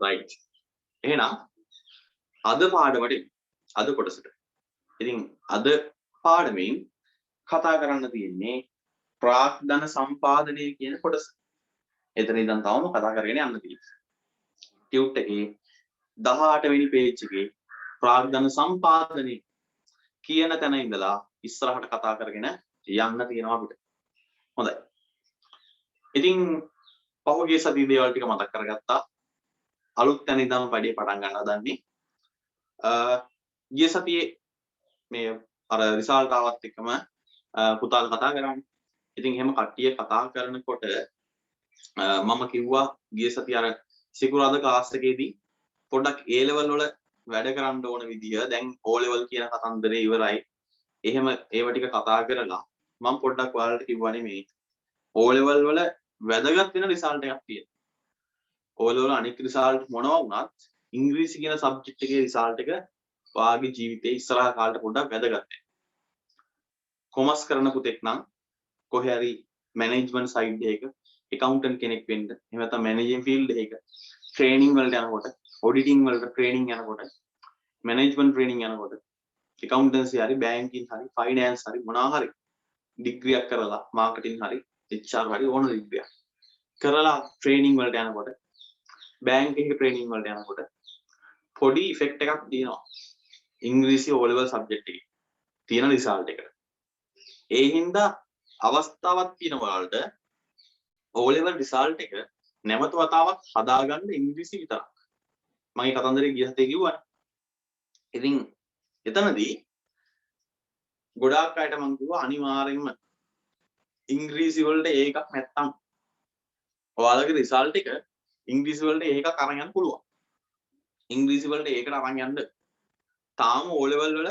right එහෙනම් අද පාඩමට අද කොටසට ඉතින් අද පාඩමෙන් කතා කරන්න තියෙන්නේ ප්‍රාග්ධන සම්පාදනය කියන කොටස. එතන ඉඳන් තවම කතා කරගෙන යන්න තියෙනවා. ටියුට් එකේ 18 වෙනි පේජ් එකේ ප්‍රාග්ධන සම්පාදනය කියන තැන ඉඳලා ඉස්සරහට කතා කරගෙන යන්න තියෙනවා අපිට. හොඳයි. ඉතින් පහුගිය සතියේ දේවල් ටික මතක් කරගත්තා. අලුත් තැන ඉඳන් වැඩි පටන් ගන්න හදන්නේ. ගිය සතියේ මේ අර රිසල්ට් ආවත් එක්කම පුතාල කතා කරන්නේ. ඉතින් එහෙම කට්ටිය කතා කරනකොට මම කිව්වා ගිය සතිය අර සිකුරාදා ක්ලාස් එකේදී පොඩ්ඩක් A level වල වැඩ කරන්න ඕන විදිය දැන් O level කියන කතන්දරේ ඉවරයි. එහෙම ඒව ටික කතා කරලා මම පොඩ්ඩක් ඔයාලට කිව්වනේ මේ O level වල වැදගත් වෙන රිසල්ට් එකක් තියෙනවා. O level වල අනික් රිසල්ට් මොනවා වුණත් ඉංග්‍රීසි කියන සබ්ජෙක්ට් එකේ රිසල්ට් එක ඔයාගේ ජීවිතේ ඉස්සරහා කාලේට පොඩ්ඩක් වැදගත් වෙනවා. කොමර්ස් කරන පුතෙක් නම් කොහේ හරි මැනේජ්මන්ට් සයිඩ් එකක accountant කෙනෙක් වෙන්න එහෙම නැත්නම් මැනේජින් ෆීල්ඩ් එකක ට්‍රේනින් වලට යනකොට ඔඩිටින් වලට ට්‍රේනින් යනකොට මැනේජ්මන්ට් ට්‍රේනින් යනකොට accountancy හරි බැංකින් හරි ෆයිනෑන්ස් හරි මොනවා හරි ඩිග්‍රියක් කරලා මාකටිං හරි HR හරි ඕන ඩිග්‍රියක් කරලා ට්‍රේනින් වලට යනකොට බැංක් එකේ ට්‍රේනින් වලට යනකොට පොඩි ඉෆෙක්ට් එකක් තියෙනවා ඉංග්‍රීසි O level සබ්ජෙක්ට් එකේ තියෙන රිසල්ට් එකට. ඒ හින්දා අවස්ථාවක් තියෙන වලට O level රිසල්ට් එක නැවත වතාවක් හදාගන්න ඉංග්‍රීසි විතරක්. මම ඒ කතන්දරේ ගිය හතේ කිව්වා. ඉතින් එතනදී ගොඩාක් අයට මම කිව්වා අනිවාර්යෙන්ම ඉංග්‍රීසි වලට ඒකක් නැත්තම් ඔයාලගේ රිසල්ට් එක ඉංග්‍රීසි වලට ඒකක් අරන් යන්න පුළුවන්. ඉංග්‍රීසි වලට ඒකට අරන් යන්න තාම O level වල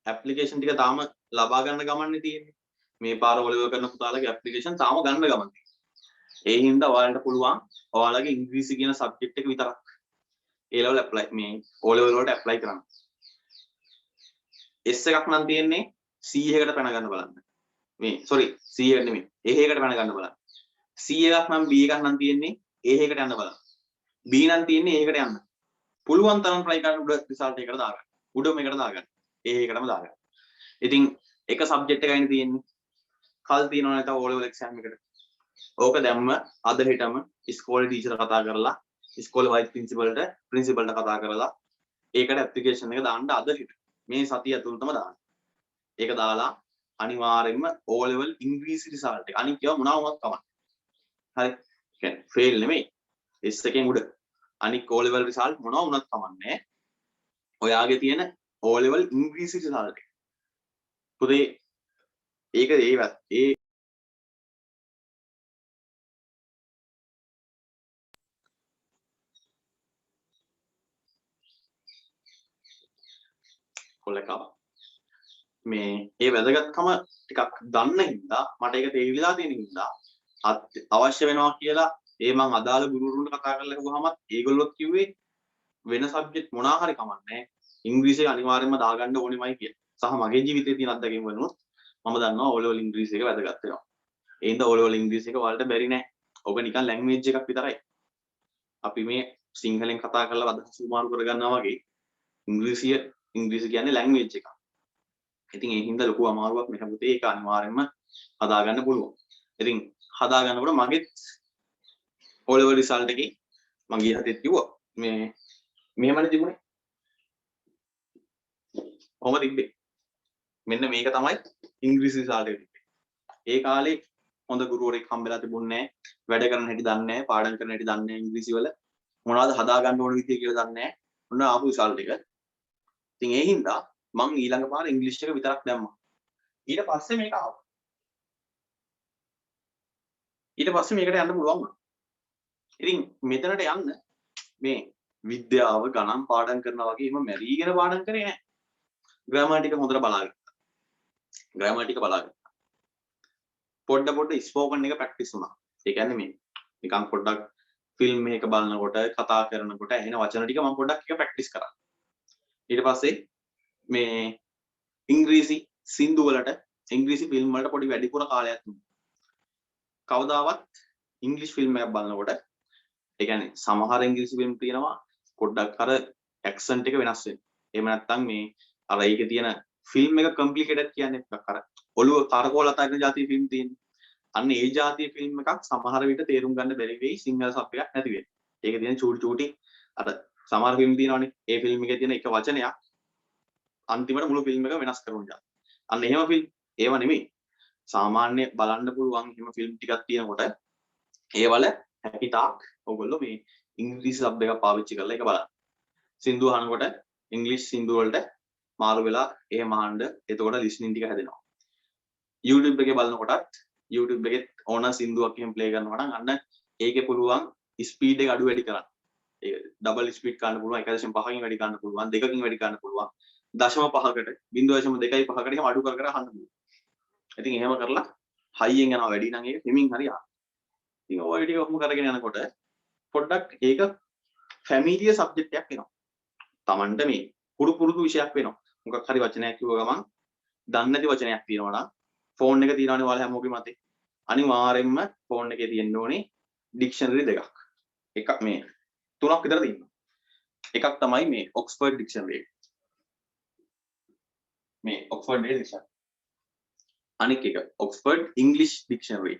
ඇප්ලිකේෂන් ටික තාම ලබා ගන්න ගමන්නේ තියෙන්නේ. මේ පාර O level කරන පුතාලගේ ඇප්ලිකේෂන් තාම ගන්න ගමන් තියෙන්නේ. ඒ හින්දා ඔයාලට පුළුවන් ඔයාලගේ ඉංග්‍රීසි කියන සබ්ජෙක්ට් එක විතරක් A level apply මේ O level වලට apply කරන්න. S එකක් නම් තියෙන්නේ C එකකට පැන ගන්න බලන්න. මේ sorry C එකට නෙමෙයි A එකකට පැන ගන්න බලන්න. C එකක් නම් B එකක් නම් තියෙන්නේ A එකට යන්න බලන්න. B නම් තියෙන්නේ A එකට යන්න. පුළුවන් තරම් try කරන්න උඩ රිසල්ට් එකකට දාගන්න. උඩම එකට දාගන්න. A එකටම දාගන්න. ඉතින් එක සබ්ජෙක්ට් එකයිනේ තියෙන්නේ. කල් තියෙනවා නැත්නම් O level exam එකට. ඕක දැම්ම අද හෙටම ඉස්කෝලේ ටීචර් කතා කරලා ඉස්කෝලේ වයිස් ප්‍රින්සිපල්ට කතා කරලා ඒකට ඇප්ලිකේෂන් එක දාන්න අද හෙට මේ සතිය ඇතුළතම දාන්න. ඒක දාලා අනිවාර්යයෙන්ම O level ඉංග්‍රීසි රිසල්ට් එක අනිත් ඒවා මොනවා වුණත් කමක්. හරි. කියන්නේ ෆේල් නෙමෙයි. S එකෙන් උඩ අනිත් O level රිසල්ට් මොනවා වුණත් කමන්නේ. ඔයාගේ තියෙන O level ඉංග්‍රීසි රිසල්ට් එක. පුතේ ඒක ඒ කොල්ලකව මේ ඒ වැදගත්කම ටිකක් දන්න හින්දා මට ඒක තේරිලා තියෙන හින්දා අවශ්‍ය වෙනවා කියලා ඒ මං අදාළ ගුරුවරුන්ට කතා කරලා හුවහමත් ඒගොල්ලොත් කිව්වේ වෙන සබ්ජෙක්ට් මොනවා හරි කමන්නේ ඉංග්‍රීසි අනිවාර්යයෙන්ම දාගන්න ඕනෙමයි කියලා. සහ මගේ ජීවිතේ තියෙන අත්දැකීම් වෙනුත් මම දන්නවා O level ඉංග්‍රීසි එක වැදගත් වෙනවා. ඒ හින්දා O level ඉංග්‍රීසි එක ඔයාලට බැරි නෑ. ඔබ නිකන් ලැන්ග්වේජ් එකක් විතරයි. අපි මේ සිංහලෙන් කතා කරලා අදහස් සුමාරු කරගන්නවා වගේ ඉංග්‍රීසි කියන්නේ ලැන්ග්වේජ් එකක්. ඉතින් ඒ හින්දා ලොකු අමාරුවක් නැහැ පුතේ. ඒක අනිවාර්යයෙන්ම හදාගන්න පුළුවන්. ඉතින් හදාගන්නකොට මගෙත් O level රිසල්ට් එකේ මම ගිය හතෙත් කිව්වා මේ මෙහෙමනේ තිබුණේ. කොහොම තිබ්බේ? මෙන්න මේක තමයි ඉංග්‍රීසි රිසල්ට් එක තිබ්බේ. ඒ කාලේ හොඳ ගුරුවරයෙක් හම්බෙලා තිබුණේ නැහැ. වැඩ කරන හැටි දන්නේ නැහැ. පාඩම් කරන හැටි දන්නේ නැහැ. ඉංග්‍රීසි වල මොනවද හදාගන්න ඕන විදිය කියලා දන්නේ නැහැ. ඔන්න ආපු රිසල්ට් එක. ඉතින් ඒ හින්දා මං ඊළඟ පාර ඉංග්‍රීසි එක විතරක් දැම්මා. ඊට පස්සේ මේක ආවා. ඊට පස්සේ මේකට යන්න පුළුවන් වුණා. ඉතින් මෙතනට යන්න මේ විද්‍යාව ගණන් පාඩම් කරනවා වගේ එහෙම මැරීගෙන පාඩම් කරේ නැහැ. ග්‍රැමර් ටික හොඳට බලාගත්තා. පොඩ්ඩ ස්පෝකන් එක ප්‍රැක්ටිස් වුණා. ඒ කියන්නේ මේ නිකන් පොඩ්ඩක් ෆිල්ම් එක බලනකොට කතා කරනකොට එන වචන ටික මම පොඩ්ඩක් එක ප්‍රැක්ටිස් කරා. ඊට පස්සේ මේ ඉංග්‍රීසි සින්දු වලට ඉංග්‍රීසි ෆිල්ම් වලට පොඩි වැඩිපුර කාලයක් දුන්නා. කවදාවත් ඉංග්‍රීසි ෆිල්ම් එකක් බලනකොට ඒ කියන්නේ සමහර ඉංග්‍රීසි ෆිල්ම් තියෙනවා පොඩ්ඩක් අර ඇක්සන්ට් එක වෙනස් වෙනවා. එහෙම නැත්නම් මේ අර ඒකේ තියෙන ෆිල්ම් එක කොම්ප්ලිකේටඩ් කියන්නේ එකක් අර ඔළුව කරකවලා තරින જાතිය ෆිල්ම් තියෙන්නේ. අන්න ඒ જાතිය ෆිල්ම් එකක් සමහර විට තේරුම් ගන්න බැරි වෙයි සිංහල සබ් එකක් නැති වෙන්නේ. ඒකේ තියෙන චූටි චූටි අර සමහර ෆිල්ම් තියෙනවානේ. ඒ ෆිල්ම් එකේ තියෙන එක වචනයක් අන්තිමට මුළු ෆිල්ම් එක වෙනස් කරන જાතිය. අන්න එහෙම ෆිල්ම් ඒව නෙමෙයි. සාමාන්‍ය බලන්න පුළුවන් එහෙම ෆිල්ම් ටිකක් තියෙනකොට ඒවල හැකිතාක් ඔයගොල්ලෝ මේ ඉංග්‍රීසි සබ් එකක් පාවිච්චි කරලා ඒක බලන්න. සින්දු අහනකොට ඉංග්‍රීසි සින්දු වලට මාරු වෙලා එහෙම අහන්න. එතකොට ලිස්නින් ටික හැදෙනවා. YouTube එකේ බලනකොටත් YouTube එකේ ඕන සින්දුවක් එහෙම ප්ලේ කරනවා නම් අන්න ඒකේ පුළුවන් ස්පීඩ් එක අඩු වැඩි කරන්න. ඒ ඩබල් ස්පීඩ් ගන්න පුළුවන් 1.5කින් වැඩි ගන්න පුළුවන් 2කින් වැඩි ගන්න පුළුවන් 0.5කට 0.2.5කට එහෙම අඩු කර කර අහන්න පුළුවන්. ඉතින් එහෙම කරලා හයියෙන් යනවා වැඩි නම් ඒක හිමින් හරි යනවා. ඉතින් ඔය ටික ඔහොම කරගෙන යනකොට පොඩ්ඩක් ඒක ෆැමිලිය සබ්ජෙක්ට් එකක් වෙනවා. Tamanට මේ පුරුදු විෂයක් වෙනවා. මොකක් හරි වචනයක් කිව්ව ගමන් දන්නේ නැති වචනයක් තියෙනවා නම් ෆෝන් එක තියෙනවනේ ඔයාලා හැමෝගෙම අතේ. අනිවාර්යෙන්ම ෆෝන් එකේ තියෙන්න ඕනේ ඩික්ෂනරි දෙකක්. එකක් මේ තුනක් විතර තියෙනවා. එකක් තමයි මේ ඔක්ස්ෆර්ඩ් ඩික්ෂනරි එක. මේ ඔක්ස්ෆර්ඩ් ඩික්ෂනරි. අනික එක ඔක්ස්ෆර්ඩ් ඉංග්ලිෂ් ඩික්ෂනරි.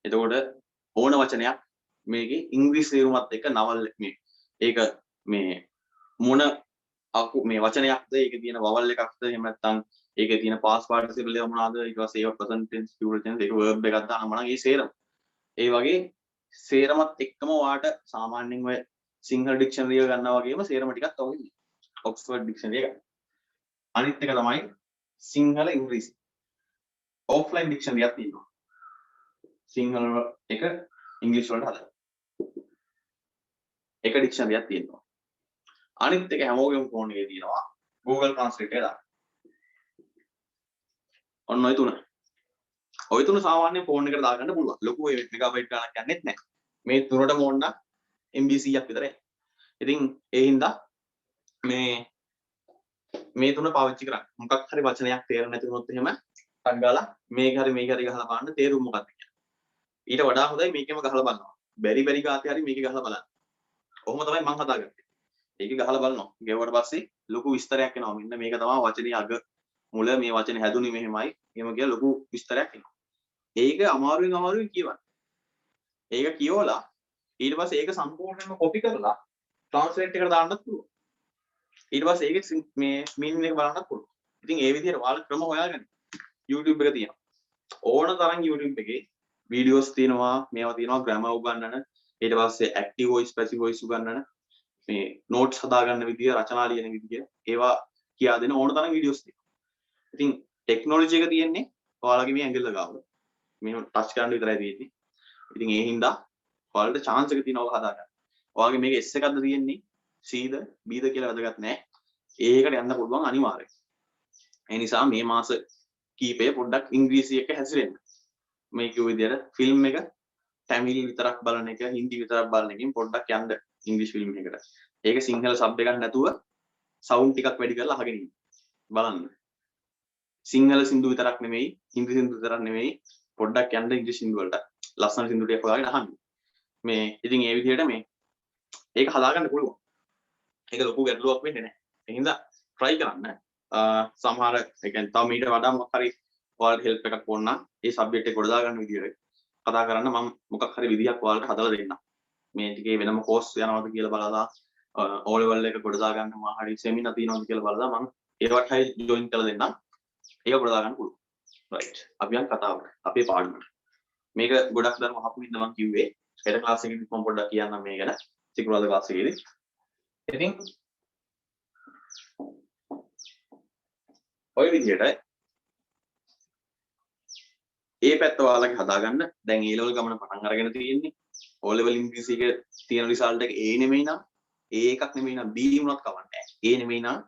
එතකොට ඕන වචනයක් මේකේ ඉංග්‍රීසි තේරුමත් එක්ක නවල් මේ ඒක මේ මොන මේ වචනයක්ද ඒකේ තියෙන වවල් එකක්ද එහෙම නැත්නම් ඒකේ තියෙන පාස් පාර්ටිසිපල් එක මොනවාද ඊට පස්සේ ඒක ප්‍රසන්ට් ටෙන්ස් ෆියුචර් ටෙන්ස් ඒක verb එකක් දානවා නම් ඒ සේරම ඒ වගේ සේරමත් එක්කම ඔයාට සාමාන්‍යයෙන් ඔය සිංහල ඩික්ෂනරි එක ගන්නවා වගේම සේරම ටිකක් ඔය ඔක්ස්ෆර්ඩ් ඩික්ෂනරි එක ගන්න. අනිත් එක තමයි සිංහල ඉංග්‍රීසි ඔෆ්ලයින් ඩික්ෂනරි එකක් තියෙනවා. සිංහල එක ඉංග්‍රීසි වලට හදලා එක ඩික්ෂනරි එකක් තියෙනවා. අනිත් එක හැමෝගෙම ෆෝන් එකේ තියෙනවා Google Translate එක දාන්න. ඔන්න ඔය තුන. ඔය තුන සාමාන්‍ය ෆෝන් එකට දාගන්න පුළුවන්. ලොකු මෙගාබයිට් ගණනක් යන්නෙත් නැහැ. මේ තුනටම ඕන නම් MB 100ක් විතරයි. ඉතින් ඒ හින්දා මේ තුන පාවිච්චි කරන්න. මොකක් හරි වචනයක් තේරෙන්නේ නැති වුණොත් එහෙම ටක් ගාලා මේක හරි ගහලා බලන්න තේරුම මොකක්ද කියලා. ඊට වඩා හොඳයි මේකෙම ගහලා බලනවා. බැරි ගාතේ හරි මේක ගහලා බලන්න. කොහොම තමයි මම හදාගත්තේ. ඒක ගහලා බලනවා. ගෙවුවට පස්සේ ලොකු විස්තරයක් එනවා. මෙන්න මේක තමයි වචනේ අග මුල මේ වචනේ හැදුනේ මෙහෙමයි. එහෙම කියලා ලොකු විස්තරයක් එනවා. ඒක අමාරුවෙන් කියවන්න. ඒක කියවලා ඊට පස්සේ ඒක සම්පූර්ණයෙන්ම කොපි කරලා ට්‍රාන්ස්ලේට් එකට දාන්නත් පුළුවන්. ඊට පස්සේ ඒකේ මේ මීනින් එක බලන්නත් පුළුවන්. ඉතින් ඒ විදිහට ඔයාලා ක්‍රම හොයාගන්න. YouTube එක තියෙනවා. ඕන තරම් YouTube එකේ වීඩියෝස් තියෙනවා, මේවා තියෙනවා ග්‍රැමර් උගන්වන, ඊට පස්සේ ඇක්ටිව් වොයිස්, පැසිව් වොයිස් උගන්වන, මේ නෝට්ස් හදාගන්න විදිය, රචනා ලියන විදිය, ඒවා කියා දෙන ඕන තරම් වීඩියෝස් තියෙනවා. ඉතින් ටෙක්නොලොජි එක තියෙන්නේ ඔයාලගේ මේ ඇඟිල්ල ගාව. මෙහෙම ටච් කරන්න විතරයි තියෙන්නේ. ඉතින් ඒ හින්දා ඔයාලට chance එක තියෙනවා හදාගන්න. ඔයාගේ මේක S එකක්ද තියෙන්නේ? C ද B ද කියලා වැදගත් නැහැ. ඒකට යන්න පුළුවන් අනිවාර්යයෙන්. ඒ නිසා මේ මාස කීපය පොඩ්ඩක් ඉංග්‍රීසි එක හැසිරෙන්න. මේ කිව්ව විදිහට ෆිල්ම් එක තමිල් විතරක් බලන එක, හින්දි විතරක් බලන එකකින් පොඩ්ඩක් යන්න ඉංග්‍රීසි ෆිල්ම් එකකට. ඒක සිංහල සබ් එකක් නැතුව සවුන්ඩ් ටිකක් වැඩි කරලා අහගෙන ඉන්න. බලන්න. සිංහල සින්දු විතරක් නෙමෙයි, හින්දි සින්දු විතරක් නෙමෙයි, පොඩ්ඩක් යන්න ඉංග්‍රීසි සින්දු වලට. ලස්සන සින්දු ටිකක් හොයාගෙන අහන්න. මේ ඉතින් ඒ විදිහට මේ ඒක හදාගන්න පුළුවන්. ඒක ලොකු ගැටලුවක් වෙන්නේ නැහැ. ඒ හින්දා try කරන්න. සමහර ඒ කියන්නේ තව මීට වඩා මොකක් හරි ඔයාලට help එකක් ඕන නම් ඒ subject එක ගොඩ දාගන්න විදියට කතා කරන්න මම මොකක් හරි විදියක් ඔයාලට හදලා දෙන්නම්. මේ ටිකේ වෙනම course යනවද කියලා බලලා O level එක ගොඩ දාගන්න මම හරි seminar තියෙනවද කියලා බලලා මම ඒවට හරි join කරලා දෙන්නම්. ඒක ගොඩ දාගන්න පුළුවන්. right. අපි යන් කතාවට. අපේ පාඩමට. මේක ගොඩක් දරම අහපු ඉන්න මම කිව්වේ හෙට ක්ලාස් එකේදී මම පොඩ්ඩක් කියන්නම් මේ ගැන. සිකුරාදා ක්ලාස් එකේදී. ඉතින් ඔය විදිහට ඒ පැත්ත ඔයාලගේ හදාගන්න. දැන් A level ගමන පටන් අරගෙන තියෙන්නේ. O level ඉංග්‍රීසි එක තියෙන රිසල්ට් එක A නෙමෙයි නම් A එකක් නෙමෙයි නම් B වුණත් කවන්නේ නැහැ. A නෙමෙයි නම්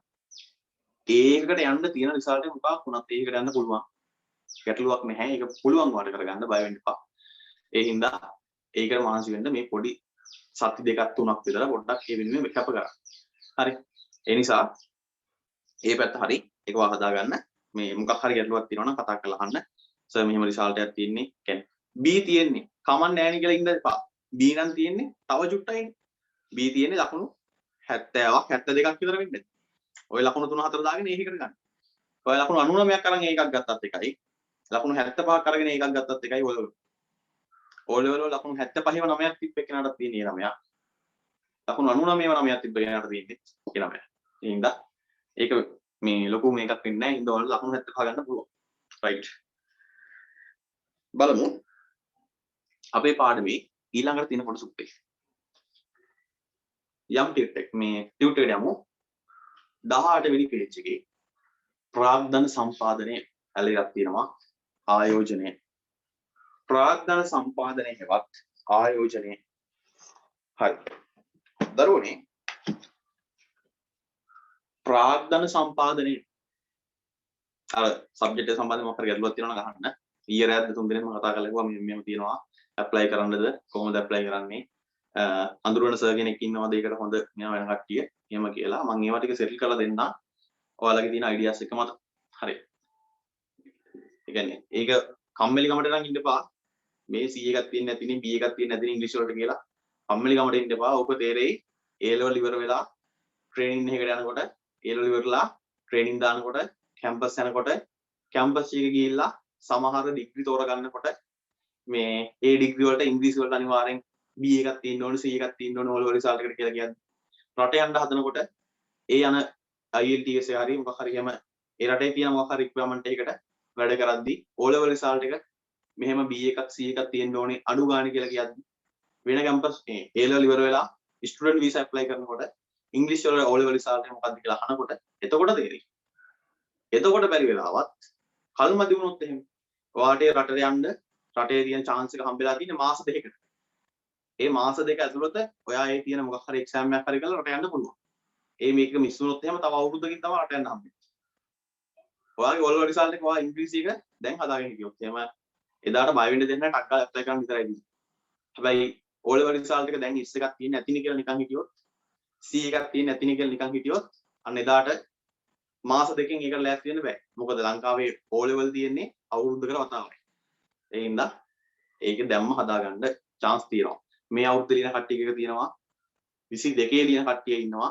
A එකකට යන්න තියෙන රිසල්ට් එක මොකක් වුණත් ඒකට යන්න පුළුවන්. ගැටලුවක් නැහැ. ඒක පුළුවන් වාට කරගන්න බය වෙන්න එපා. ඒ හින්දා ඒකට මහන්සි වෙන්න මේ පොඩි සති දෙකක් තුනක් විතර පොඩ්ඩක් ඒ වෙනුවෙන් කැප කරන්න. හරි. ඒ නිසා ඒ පැත්ත හරි ඒක වා හදාගන්න. මේ මොකක් හරි ගැටලුවක් තියෙනවා නම් කතා කරලා අහන්න. සර් මෙහෙම රිසල්ට් එකක් තියෙන්නේ. කියන්නේ B තියෙන්නේ. කමන් නැහැ නේ කියලා ඉඳලා එපා. B නම් තියෙන්නේ තව චුට්ටයි. B තියෙන්නේ ලකුණු 70ක් 72ක් විතර වෙන්නේ. ඔය ලකුණු 3 4 දාගෙන ඒක කරගන්න. ඔය ලකුණු 99ක් අරන් ඒකක් ගත්තත් එකයි. ලකුණු 75ක් අරගෙන ඒකක් ගත්තත් එකයි ඔය level වල ලකුණු 75ව 9ක් තිබ්බ එකනට තියෙන්නේ 9ක්. ලකුණු 99ව 9ක් තිබ්බ එකනට තියෙන්නේ 9ක්. ඒ හින්දා ඒක මේ ලොකු මේකක් වෙන්නේ නැහැ. හින්දා ඔයාලා ලකුණු 75 ගන්න පුළුවන්. right. බලමු අපේ පාඩමේ ඊළඟට තියෙන කොටස උත්තේ. යම් ටියුටර් මේ ටියුටර් යමු 18 වෙනි පේජ් එකේ ප්‍රාග්ධන සම්පාදනය ඇලයක් තියෙනවා ආයෝජනය. ප්‍රාග්ධන සම්පාදනය හෙවත් ආයෝජනය. හරි. දරුවනේ ප්‍රාග්ධන සම්පාදනය අර සබ්ජෙක්ට් එක සම්බන්ධව මොකක්ද ගැටලුවක් තියෙනවා නම් අහන්න. ඊයේ රාත්‍රී 3 දිනෙම කතා කරලා කිව්වා මෙහෙම තියෙනවා ඇප්ලයි කරන්නද කොහොමද ඇප්ලයි කරන්නේ අඳුරන සර් කෙනෙක් ඉන්නවද ඒකට හොඳ මෙයා වෙන කට්ටිය එහෙම කියලා මම ඒවා ටික සෙටල් කරලා දෙන්නම් ඔයාලගේ තියෙන අයිඩියාස් එක මත හරි ඒ කියන්නේ ඒක කම්මැලි කමට නම් ඉන්න එපා මේ C එකක් තියෙන්නේ නැතිනේ B එකක් තියෙන්නේ නැතිනේ ඉංග්‍රීසි වලට කියලා කම්මැලි කමට ඉන්න එපා ඕක තේරෙයි A level ඉවර වෙලා ට්‍රේනින් එකකට යනකොට A level ඉවරලා ට්‍රේනින් දානකොට කැම්පස් යනකොට කැම්පස් එකේ ගිහිල්ලා සමහර ඩිග්‍රී තෝරගන්නකොට මේ ඒ ඩිග්‍රී වලට ඉංග්‍රීසි වලට අනිවාර්යෙන් B එකක් තියෙන්න ඕනේ C එකක් තියෙන්න ඕනේ ඕල් රිසල්ට් එකට කියලා කියන්නේ රට යන්න හදනකොට ඒ යන IELTS එක හරි මොකක් හරි යම ඒ රටේ තියෙන මොකක් හරි රික්වයර්මන්ට් එකකට වැඩ කරද්දී ඕ ලෙවල් රිසල්ට් එක මෙහෙම B එකක් C එකක් තියෙන්න ඕනේ අඩු ගාණ කියලා කියද්දී වෙන කැම්පස් A level ඉවර වෙලා ස්ටුඩන්ට් වීසා ඇප්ලයි කරනකොට ඉංග්‍රීසි වල ඕ ලෙවල් රිසල්ට් එක මොකක්ද කියලා අහනකොට එතකොට තේරෙයි. එතකොට බැරි වෙලාවත් කල්මදි වුණොත් එහෙම ඔයාට රටට යන්න රටේ තියෙන chance එක හම්බෙලා තියෙන මාස දෙකකට. ඒ මාස දෙක ඇතුළත ඔයා ඒ තියෙන මොකක් හරි exam එකක් හරි කරලා රට යන්න පුළුවන්. ඒ මේක මිස් වුණොත් එහෙම තව අවුරුද්දකින් තමයි රට යන්න හම්බෙන්නේ. ඔයාගේ ඕල් ලෙවල් රිසල්ට් එක ඔයා ඉංග්‍රීසි එක දැන් හදාගෙන හිටියොත් එහෙම එදාට බය වෙන්න දෙන්න ටක් ගාලා ඇප්ලයි කරන්න විතරයි දෙන්නේ. හැබැයි ඕල් ලෙවල් රිසල්ට් එක දැන් S එකක් තියෙන්නේ නැතිනේ කියලා නිකන් හිටියොත් C එකක් තියෙන්නේ නැතිනේ කියලා නිකන් හිටියොත් අන්න එදාට මාස දෙකකින් ඒකට ලෑස්ති වෙන්න බෑ. මොකද ලංකාවේ ඕ ලෙවල් තියෙන්නේ අවුරුද්දකට වතාවයි. ඒ හින්දා ඒක දැම්ම හදාගන්න chance තියෙනවා. මේ අවුරුද්දේ ලියන කට්ටිය එක තියෙනවා 22 ලියන කට්ටිය ඉන්නවා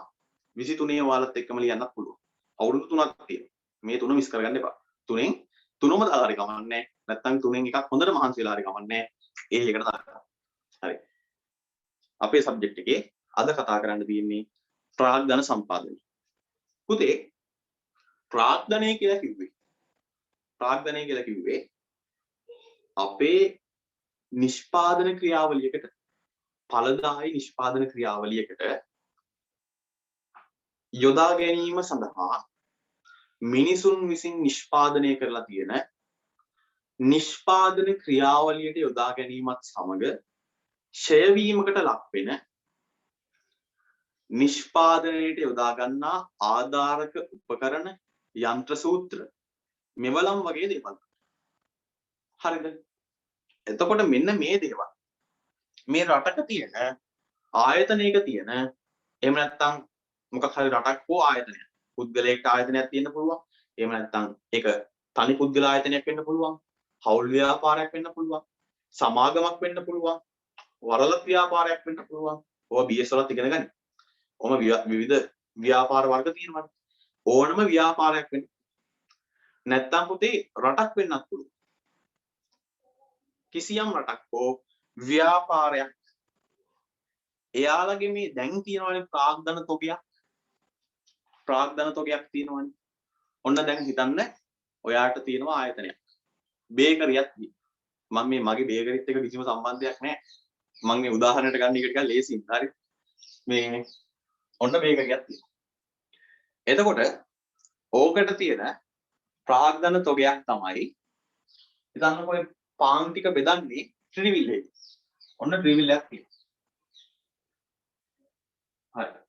23 ඔයාලත් එක්කම ලියන්නත් පුළුවන්. අවුරුදු 3ක් තියෙනවා. මේ තුන මිස් කරගන්න එපා. තුනෙන් තුනම දාලා හරි කමන්නේ. නැත්තම් තුනෙන් එකක් හොඳට මහන්සි වෙලා හරි කමන්නේ. ඒ එකට දාන්න. හරි. අපේ සබ්ජෙක්ට් එකේ අද කතා කරන්න තියෙන්නේ ප්‍රාග්ධන සම්පාදනය. පුතේ ප්‍රාග්ධනය කියලා කිව්වේ අපේ නිෂ්පාදන ක්‍රියාවලියකට ඵලදායී නිෂ්පාදන ක්‍රියාවලියකට යොදා ගැනීම සඳහා මිනිසුන් විසින් නිෂ්පාදනය කරලා තියෙන නිෂ්පාදන ක්‍රියාවලියට යොදා ගැනීමත් සමග ක්ෂය වීමකට ලක් වෙන නිෂ්පාදනයට යොදා ගන්නා ආධාරක උපකරණ යන්ත්‍ර සූත්‍ර මෙවලම් වගේ දේවල්. හරිද? එතකොට මෙන්න මේ දේවල් මේ රටක තියෙන ආයතනයක තියෙන එහෙම නැත්නම් මොකක් හරි රටක් හෝ ආයතනයක් පුද්ගලයෙක්ට ආයතනයක් තියෙන්න පුළුවන්. එහෙම නැත්නම් ඒක තනි පුද්ගල ආයතනයක් වෙන්න පුළුවන්. හවුල් ව්‍යාපාරයක් වෙන්න පුළුවන්. සමාගමක් වෙන්න පුළුවන්. වරලත් ව්‍යාපාරයක් වෙන්න පුළුවන්. ඔය BS වලත් ඉගෙන ගන්න. ඔම විවිධ ව්‍යාපාර වර්ග තියෙනවා. ඕනම ව්‍යාපාරයක් වෙන්න. නැත්තම් පුතේ රටක් වෙන්නත් පුළුවන්. කිසියම් රටක් හෝ ව්‍යාපාරයක් එයාලගේ මේ දැන් තියෙනවනේ ප්‍රාග්ධන තොගයක් තියෙනවනේ. ඔන්න දැන් හිතන්න ඔයාට තියෙනවා ආයතනයක්. බේකරියක් තියෙනවා. මම මේ මගේ බේකරිත් එක්ක කිසිම සම්බන්ධයක් නැහැ. මම මේ උදාහරණයට ගන්න එක ටිකක් ලේසියි. හරි. මේ ඔන්න බේකරියක් තියෙනවා. එතකොට ඕකට තියෙන ප්‍රාග්ධන තොගයක් තමයි හිතන්නකෝ පාන් ටික බෙදන්නේ ට්‍රිවිල් එකේ. ඔන්න ට්‍රිවිල් එකක් තියෙනවා. හරි.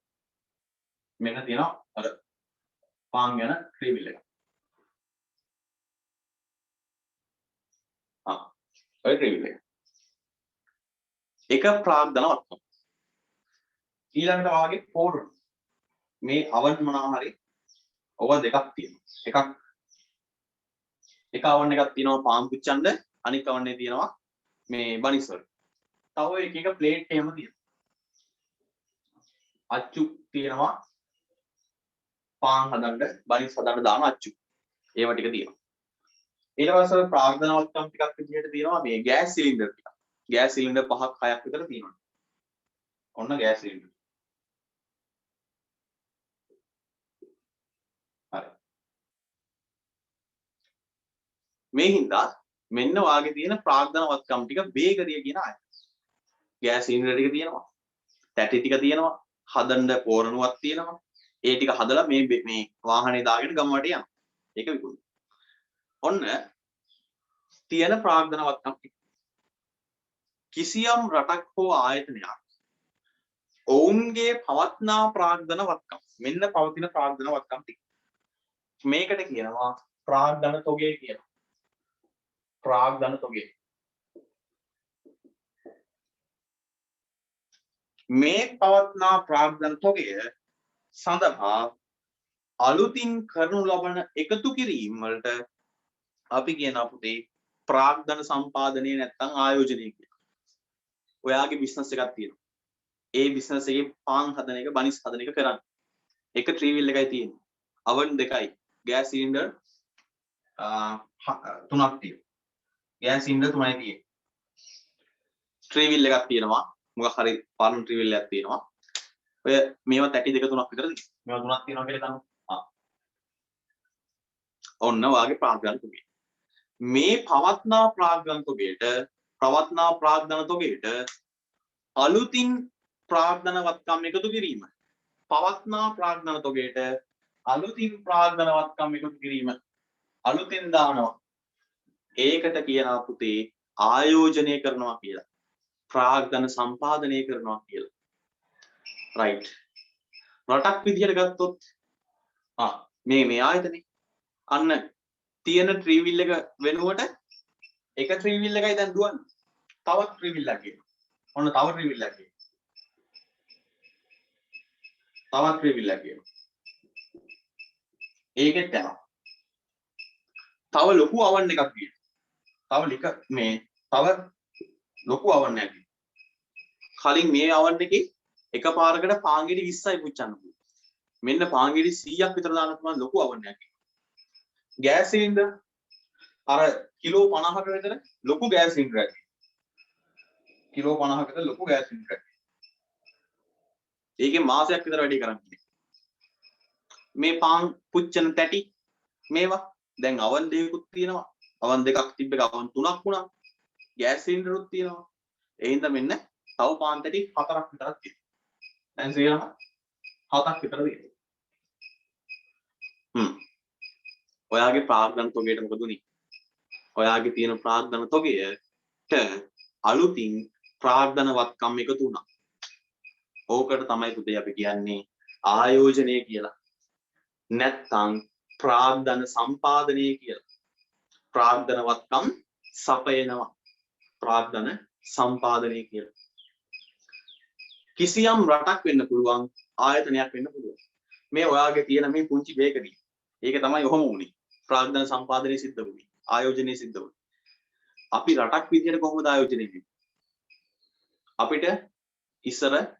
මෙන්න තියෙනවා අර පාන් යන ට්‍රිවිල් එක. ඔය ට්‍රිවිල් එක. එක ප්‍රාග්ධන වර්ගයක්. ඊළඟට වාගේ පෝරන. මේ අවන් මොනවා හරි ඔව දෙකක් තියෙනවා. එක අවන් එකක් තියෙනවා පාන් පුච්චන්න අනික අවන්නේ තියෙනවා මේ බනිස් වල. තව එක ප්ලේට් එහෙම තියෙනවා. අච්චු තියෙනවා පාන් හදන්න බනිස් හදන්න දාන අච්චු ඒව ටික තියෙනවා ඊට පස්සේ ප්‍රාග්ධනවත්කම් ටිකක් විදිහට තියෙනවා මේ ගෑස් සිලින්ඩර් ටික ගෑස් සිලින්ඩර් 5ක් 6ක් විතර තියෙනවා ඔන්න ගෑස් සිලින්ඩර් හරි මේ හින්දා මෙන්න වාගේ තියෙන ප්‍රාග්ධනවත්කම් ටික වේගරිය කියන අය ගෑස් සිලින්ඩර් ටික තියෙනවා තැටි ටික තියෙනවා හදන්න පෝරණුවක් තියෙනවා ඒ ටික හදලා මේ වාහනේ දාගෙන ගමවට යනවා ඒක විකුණු ඔන්න තියෙන ප්‍රාග්ධනවත්කම් ටික කිසියම් රටක් හෝ ආයතනයක් ඔවුන්ගේ පවත්නා ප්‍රාග්ධනවත්කම් මෙන්න පවතින ප්‍රාග්ධනවත්කම් ටික මේකට කියනවා ප්‍රාග්ධන තොගය කියලා ප්‍රාග්ධන තොගය මේ පවත්නා ප්‍රාග්ධන තොගය සඳහා අලුතින් කරනු ලබන එකතු කිරීම වලට අපි කියන පුතේ ප්‍රාග්ධන සම්පාදනය නැත්නම් ආයෝජනය කියලා. ඔයාගේ බිස්නස් එකක් තියෙනවා. ඒ බිස්නස් එකේ පාන් හදන එක බනිස් හදන එක කරන්න. එක ත්‍රිවිල් එකයි තියෙන්නේ. oven දෙකයි. ගෑස් සිලින්ඩර් 3ක් තියෙනවා. ගෑස් සිලින්ඩර් 3යි තියෙන්නේ. ත්‍රිවිල් එකක් තියෙනවා. මොකක් හරි පාන් ත්‍රිවිල් එකක් තියෙනවා. ඔය මේවා තැටි දෙක තුනක් විතර තියෙනවා. මේවා තුනක් තියෙනවා කියලා ගන්න. ඔන්න වාගේ ප්‍රාග්ධන තොගය. මේ පවත්නා ප්‍රාග්ධන තොගයට අලුතින් ප්‍රාග්ධනවත්කම් එකතු කිරීම පවත්නා ප්‍රාග්ධන තොගයට අලුතින් ප්‍රාග්ධනවත්කම් එකතු කිරීම අලුතින් දානවා ඒකට කියනවා පුතේ ආයෝජනය කරනවා කියලා ප්‍රාග්ධන සම්පාදනය කරනවා කියලා රයිට් රටක් විදිහට ගත්තොත් මේ ආයතනේ අන්න තියෙන ත්‍රිවිල් එක වෙනුවට එක ත්‍රිවිල් එකයි දැන් දුවන්නේ තවත් ත්‍රිවිල් එකක් ගේනවා ඔන්න තව ත්‍රිවිල් එකක් ගේනවා තවත් ත්‍රිවිල් එකක් ගේනවා ඒකෙත් යනවා තව ලොකු අවන් එකක් ගේනවා තව ලොකු අවන් එකක් කලින් මේ අවන් එකේ එකපාරකට පාන්ගෙඩි 20යි පුච්චන්න පුළුවන් මෙන්න පාන්ගෙඩි 100ක් විතර දාන්න පුළුවන් ලොකු අවන් එකක් ගෑස් සිලින්ඩර් අර කිලෝ 50කට විතර ලොකු ගෑස් සිලින්ඩරයක් කිලෝ 50කට විතර ලොකු ගෑස් සිලින්ඩරයක් ඒකේ මාසයක් විතර වැඩි කරන්නේ මේ පාන් පුච්චන තැටි මේවා දැන් අවන් දෙකකුත් තියෙනවා අවන් දෙකක් තිබ්බ එක අවන් තුනක් වුණා ගෑස් සිලින්ඩරුත් තියෙනවා ඒ හින්දා මෙන්න තව පාන් තැටි 4ක් විතරක් තියෙනවා දැන් 7ක් විතර තියෙනවා ඔයාගේ ප්‍රාග්ධන තොගයට මොකද උනේ ඔයාගේ තියෙන ප්‍රාග්ධන තොගයට අලුතින් ප්‍රාග්ධනවත්කම් එකතු වුණා ඕකට තමයි පුතේ අපි කියන්නේ ආයෝජනය කියලා නැත්නම් ප්‍රාග්ධන සම්පාදනය කියලා ප්‍රාග්ධනවත්කම් සපයනවා ප්‍රාග්ධන සම්පාදනය කියලා කිසියම් රටක් වෙන්න පුළුවන් ආයතනයක් වෙන්න පුළුවන් මේ ඔයාගේ තියෙන මේ පුංචි බේකරිය ඒක තමයි ඔහොම වුනේ ප්‍රාග්ධන සම්පාදනය සිද්ධ වුනේ ආයෝජනය සිද්ධ වුනේ අපි රටක් විදියට කොහොමද ආයෝජනය කරන්නේ අපිට ඉස්සර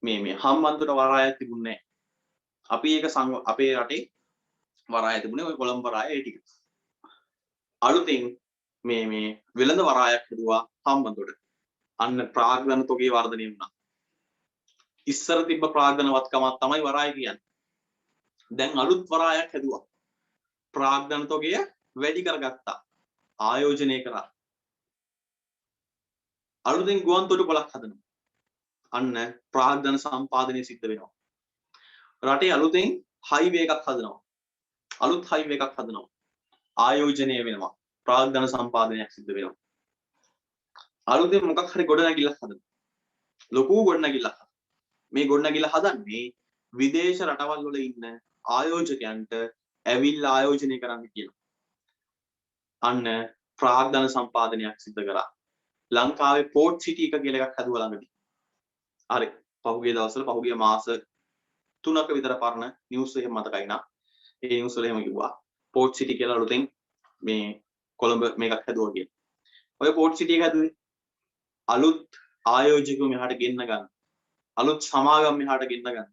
මේ හම්බන්තොට වරායක් තිබුණේ නැහැ අපි ඒක අපේ රටේ වරාය තිබුණේ ඔය කොළඹ වරාය ඒ ටික අලුතෙන් මේ වෙළඳ වරායක් හදුවා හම්බන්තොට අන්න ප්‍රාග්ධන තොගේ වර්ධනය වුණා ඉස්සර තිබ්බ ප්‍රාග්ධනවත්කමක් තමයි වරාය කියන්නේ දැන් අලුත් වරායක් හැදුවා ප්‍රාග්ධන තොගය වැඩි කරගත්තා ආයෝජනය කරා අලුතෙන් ගුවන් තොටුපළක් හදනවා අන්න ප්‍රාග්ධන සම්පාදනය සිද්ධ වෙනවා රටේ අලුතෙන් හයිවේ එකක් හදනවා අලුත් හයිවේ එකක් හදනවා ආයෝජනය වෙනවා ප්‍රාග්ධන සම්පාදනයක් සිද්ධ වෙනවා අලුතෙන් මොකක් හරි ගොඩනැගිල්ලක් හදනවා ලොකු ගොඩනැගිල්ලක් මේ ගොඩනැගිල්ල හදන්නේ විදේශ රටවල් වල ඉන්න ආයෝජකයන්ට ඇවිල්ලා ආයෝජනය කරන්න කියලා අන්න ප්‍රාග්ධන සම්පාදනයක් සිද්ධ කරා ලංකාවේ පෝට් සිටි එක කියලා එකක් හදුවා ළඟදී හරි පහුගිය දවස්වල පහුගිය මාස 3ක විතර පරණ නිවුස් එක මතකයි නා ඒ නිවුස් වල එහෙම කිව්වා පෝට් සිටි කියලා අලුතෙන් මේ කොළඹ මේකක් හදුවා කියලා ඔය පෝට් සිටි එක හදුවේ අලුත් ආයෝජකව මෙහාට ගෙන්න ගන්න අලුත් සමාගම් මෙහාට ගෙන්න ගන්න.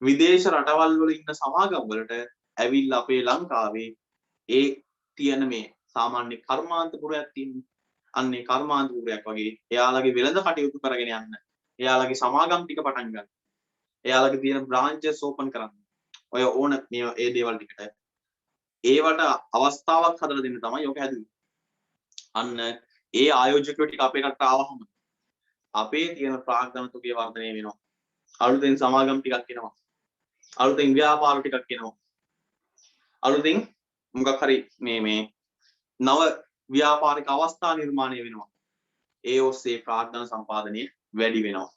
විදේශ රටවල් වල ඉන්න සමාගම් වලට ඇවිල්ලා අපේ ලංකාවේ ඒ තියෙන මේ සාමාන්‍ය කර්මාන්තපුරයක් තියෙනවා. අන්නේ කර්මාන්තපුරයක් වගේ එයාලගේ වෙළඳ කටයුතු කරගෙන යන්න. එයාලගේ සමාගම් ටික පටන් ගන්න. එයාලගේ තියෙන බ්‍රාන්චස් ඕපන් කරන්න. ඔය ඕන මේ ඒ දේවල් ටිකට ඒවට අවස්ථාවක් හදලා දෙන්න තමයි ඔක හැදුවේ. අන්න ඒ ආයෝජකයෝ ටික අපේ රටට ආවහම අපේ තියෙන ප්‍රාග්ධන තුකේ වර්ධනය වෙනවා. අලුතෙන් සමාගම් ටිකක් එනවා. අලුතෙන් ව්‍යාපාර ටිකක් එනවා. අලුතෙන් මොකක් හරි මේ නව ව්‍යාපාරික අවස්ථා නිර්මාණය වෙනවා. ඒ ඔස්සේ ප්‍රාග්ධන සම්පාදනය වැඩි වෙනවා.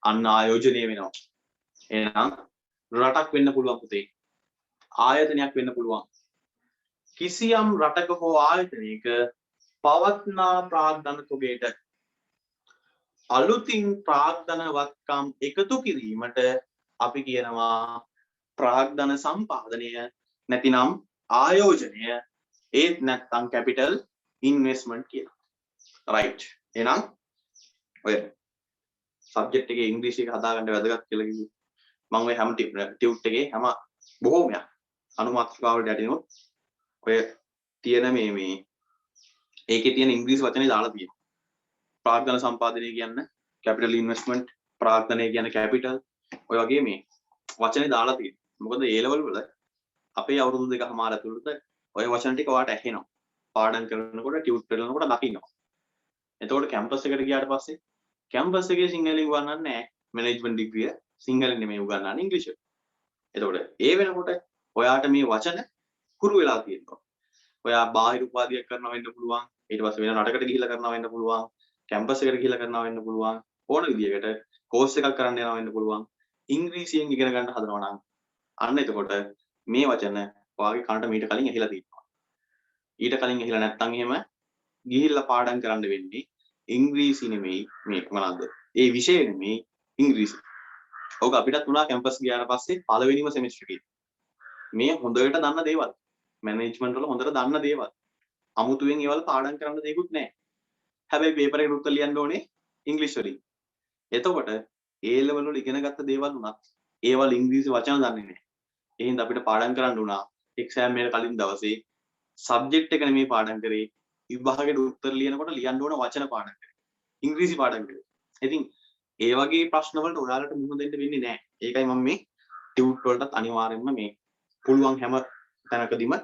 අන්න ආයෝජනය වෙනවා. එහෙනම් රටක් වෙන්න පුළුවන් පුතේ. ආයතනයක් වෙන්න පුළුවන්. කිසියම් රටක හෝ ආයතනයක පවත්නා ප්‍රාග්ධන තුගේට අලුතින් ප්‍රාග්ධනවත්කම් එකතු කිරීමට අපි කියනවා ප්‍රාග්ධන සම්පාදනය නැතිනම් ආයෝජනය ඒත් නැත්නම් කැපිටල් ඉන්වෙස්ට්මන්ට් කියලා. රයිට්. එහෙනම් ඔය සබ්ජෙක්ට් එකේ ඉංග්‍රීසි එක හදාගන්න වැදගත් කියලා කිව්වේ. මම ඔය හැම ටියුට් එකේ හැම බොහෝමයක් අනුමාත්‍රිකාවලට යටිනොත් ඔය තියෙන මේ ඒකේ තියෙන ඉංග්‍රීසි වචනේ දාලා තියෙනවා. ප්‍රාග්ධන සම්පාදනය කියන්නේ කැපිටල් ඉන්වෙස්ට්මන්ට්, ප්‍රාග්ධනය කියන්නේ කැපිටල්. ඔය වගේ මේ වචනේ දාලා තියෙනවා. මොකද ඒ ලෙවල් වල අපේ අවුරුදු දෙකමාර ඇතුළත ඔය වචන ටික ඔයාට ඇහෙනවා. පාඩම් කරනකොට ටියුට් කරනකොට දකින්නවා. එතකොට කැම්පස් එකට ගියාට පස්සේ කැම්පස් එකේ සිංහලෙන් උගන්වන්නේ නැහැ. මැනේජ්මන්ට් ඩිග්‍රිය සිංහලෙන් නෙමෙයි උගන්වන්නේ ඉංග්‍රීසියෙන්. එතකොට ඒ වෙනකොට ඔයාට මේ වචන හුරු වෙලා තියෙනවා. ඔයා බාහිර උපාධියක් කරනවා වෙන්න පුළුවන්. ඊට පස්සේ වෙන රටකට ගිහිල්ලා කරනවා වෙන්න පුළුවන්. කැම්පස් එකට ගිහිල්ලා කරනවා වෙන්න පුළුවන්. ඕන විදියකට කෝස් එකක් කරන්න යනවා වෙන්න පුළුවන්. ඉංග්‍රීසියෙන් ඉගෙන ගන්න හදනවා නම් අන්න එතකොට මේ වචන ඔයාගේ කනට මීට කලින් ඇහිලා තියෙනවා. ඊට කලින් ඇහිලා නැත්නම් එහෙම ගිහිල්ලා පාඩම් කරන්න වෙන්නේ ඉංග්‍රීසි නෙමෙයි මේ මොනවාද? ඒ විෂය නෙමෙයි ඉංග්‍රීසි. ඔක අපිටත් උනා කැම්පස් ගියාට පස්සේ පළවෙනිම සෙමිස්ටර් එකේ. මේ හොඳට දන්න දේවල්. මැනේජ්මන්ට් වල හොඳට දන්න දේවල්. අමුතුවෙන් ඒවල පාඩම් කරන්න දෙයක්වත් නැහැ. හැබැයි පේපර් එකට උත්තර ලියන්න ඕනේ ඉංග්‍රීසි වලින්. එතකොට ඒ ලෙවල් වල ඉගෙන ගත්ත දේවල් උනත් ඒවල ඉංග්‍රීසි වචන දන්නේ නැහැ. ඒ හින්දා අපිට පාඩම් කරන්න උනා එක්සෑම් එකට කලින් දවසේ සබ්ජෙක්ට් එක නෙමෙයි පාඩම් කරේ. විභාගෙට උත්තර ලියනකොට ලියන්න ඕන වචන පාඩම් කරේ. ඉංග්‍රීසි පාඩම් කරේ. ඉතින් ඒ වගේ ප්‍රශ්න වලට ඔයාලට මුහුණ දෙන්න වෙන්නේ නැහැ. ඒකයි මම මේ ටියුට් වලටත් අනිවාර්යයෙන්ම මේ පුළුවන් හැම තැනකදීම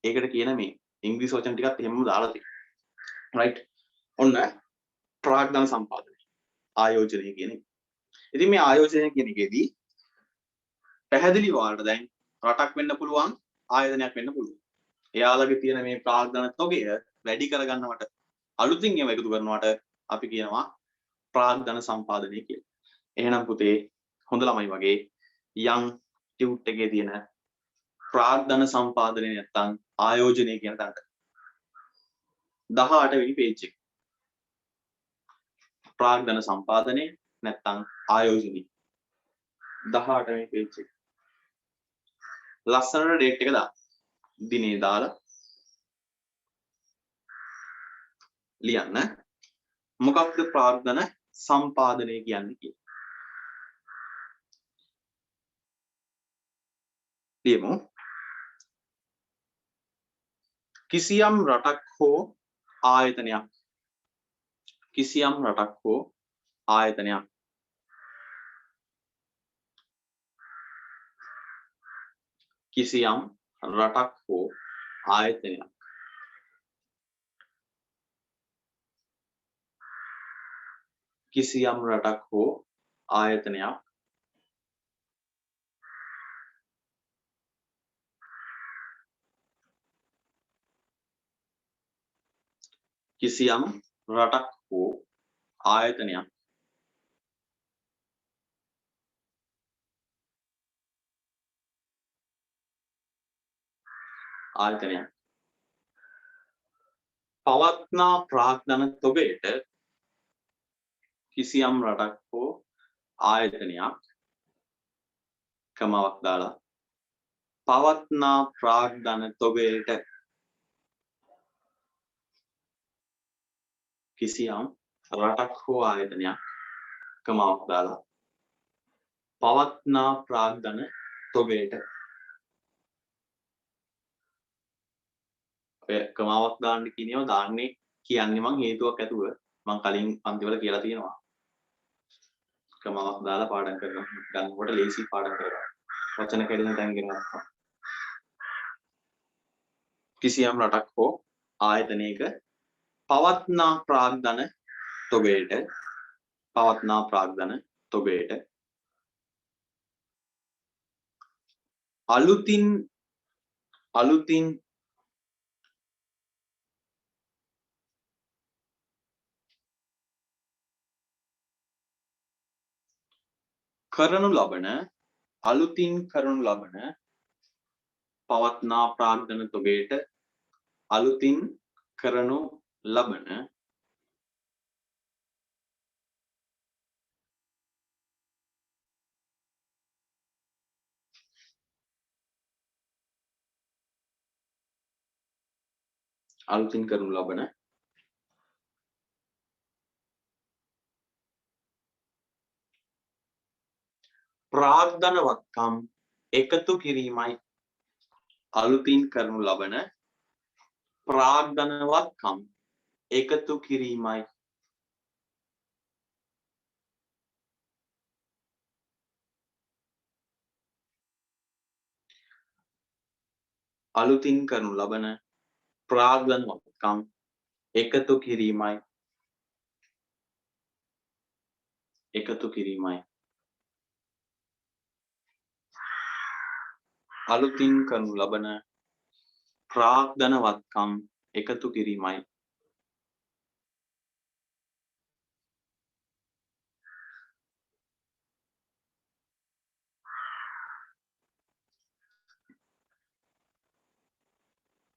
ඒකට කියන මේ ඉංග්‍රීසි වචන ටිකත් එහෙමම දාලා තියෙනවා. රයිට්. ඔන්න ප්‍රාග්ධන සම්පාදනය. ආයෝජනය කියන එක. ඉතින් මේ ආයෝජනය කියන එකේදී පැහැදිලි වාලට දැන් රටක් වෙන්න පුළුවන්, ආයතනයක් වෙන්න පුළුවන්. එයාලගේ තියෙන මේ ප්‍රාග්ධන තොගය වැඩි කරගන්නවට අලුතින් ඒවා එකතු කරනවට අපි කියනවා ප්‍රාග්ධන සම්පාදනය කියලා. එහෙනම් පුතේ හොඳ ළමයි වගේ යම් ටියුට් එකේ තියෙන ප්‍රාග්ධන සම්පාදනය නැත්තම් ආයෝජනය කියන තැනට 18 වෙනි පේජ් එක. ප්‍රාග්ධන සම්පාදනය නැත්තම් ආයෝජනය 18 වෙනි පේජ් එක. ලස්සනට ඩේට් එක දාන්න. දිනේ දාලා ලියන්න. මොකක්ද ප්‍රාග්ධන සම්පාදනය කියන්නේ කියලා. ලියමු. කිසියම් රටක් හෝ ආයතනයක් කිසියම් රටක් හෝ ආයතනයක් කිසියම් රටක් හෝ ආයතනයක් කිසියම් රටක් හෝ ආයතනයක් කිසියම් රටක් හෝ ආයතනයක් පවත්නා ප්‍රාග්ධන තොගයට කිසියම් රටක් හෝ ආයතනයක් කමාවක් දාලා පවත්නා ප්‍රාග්ධන තොගයට කිසියම් රටක් හෝ ආයතනයක් කමාවක් දාලා පවත්නා ප්‍රාග්ධන තොගයට ඔය කමාවක් දාන්න කියනවා දාන්නේ කියන්නේ මං හේතුවක් ඇතුව මං කලින් පන්තිවල කියලා තියෙනවා කමාවක් දාලා පාඩම් ගන්නකොට ලේසි පාඩම් කරගන්න වචන කැඩෙන තැන් ගෙනවත් කිසියම් රටක් හෝ ආයතනයක පවත්නා ප්‍රාග්ධන තොගයට අලුතින් කරනු ලබන පවත්නා ප්‍රාග්ධන තොගයට අලුතින් කරනු ලබන ප්‍රාග්ධනවත්කම් එකතු කිරීමයි අලුතින් කරනු ලබන ප්‍රාග්ධනවත්කම් එකතු කිරීමයි අලුතින් කරනු ලබන ප්‍රාග්ධනවත්කම් එකතු කිරීමයි අලුතින් කරනු ලබන ප්‍රාග්ධනවත්කම් එකතු කිරීමයි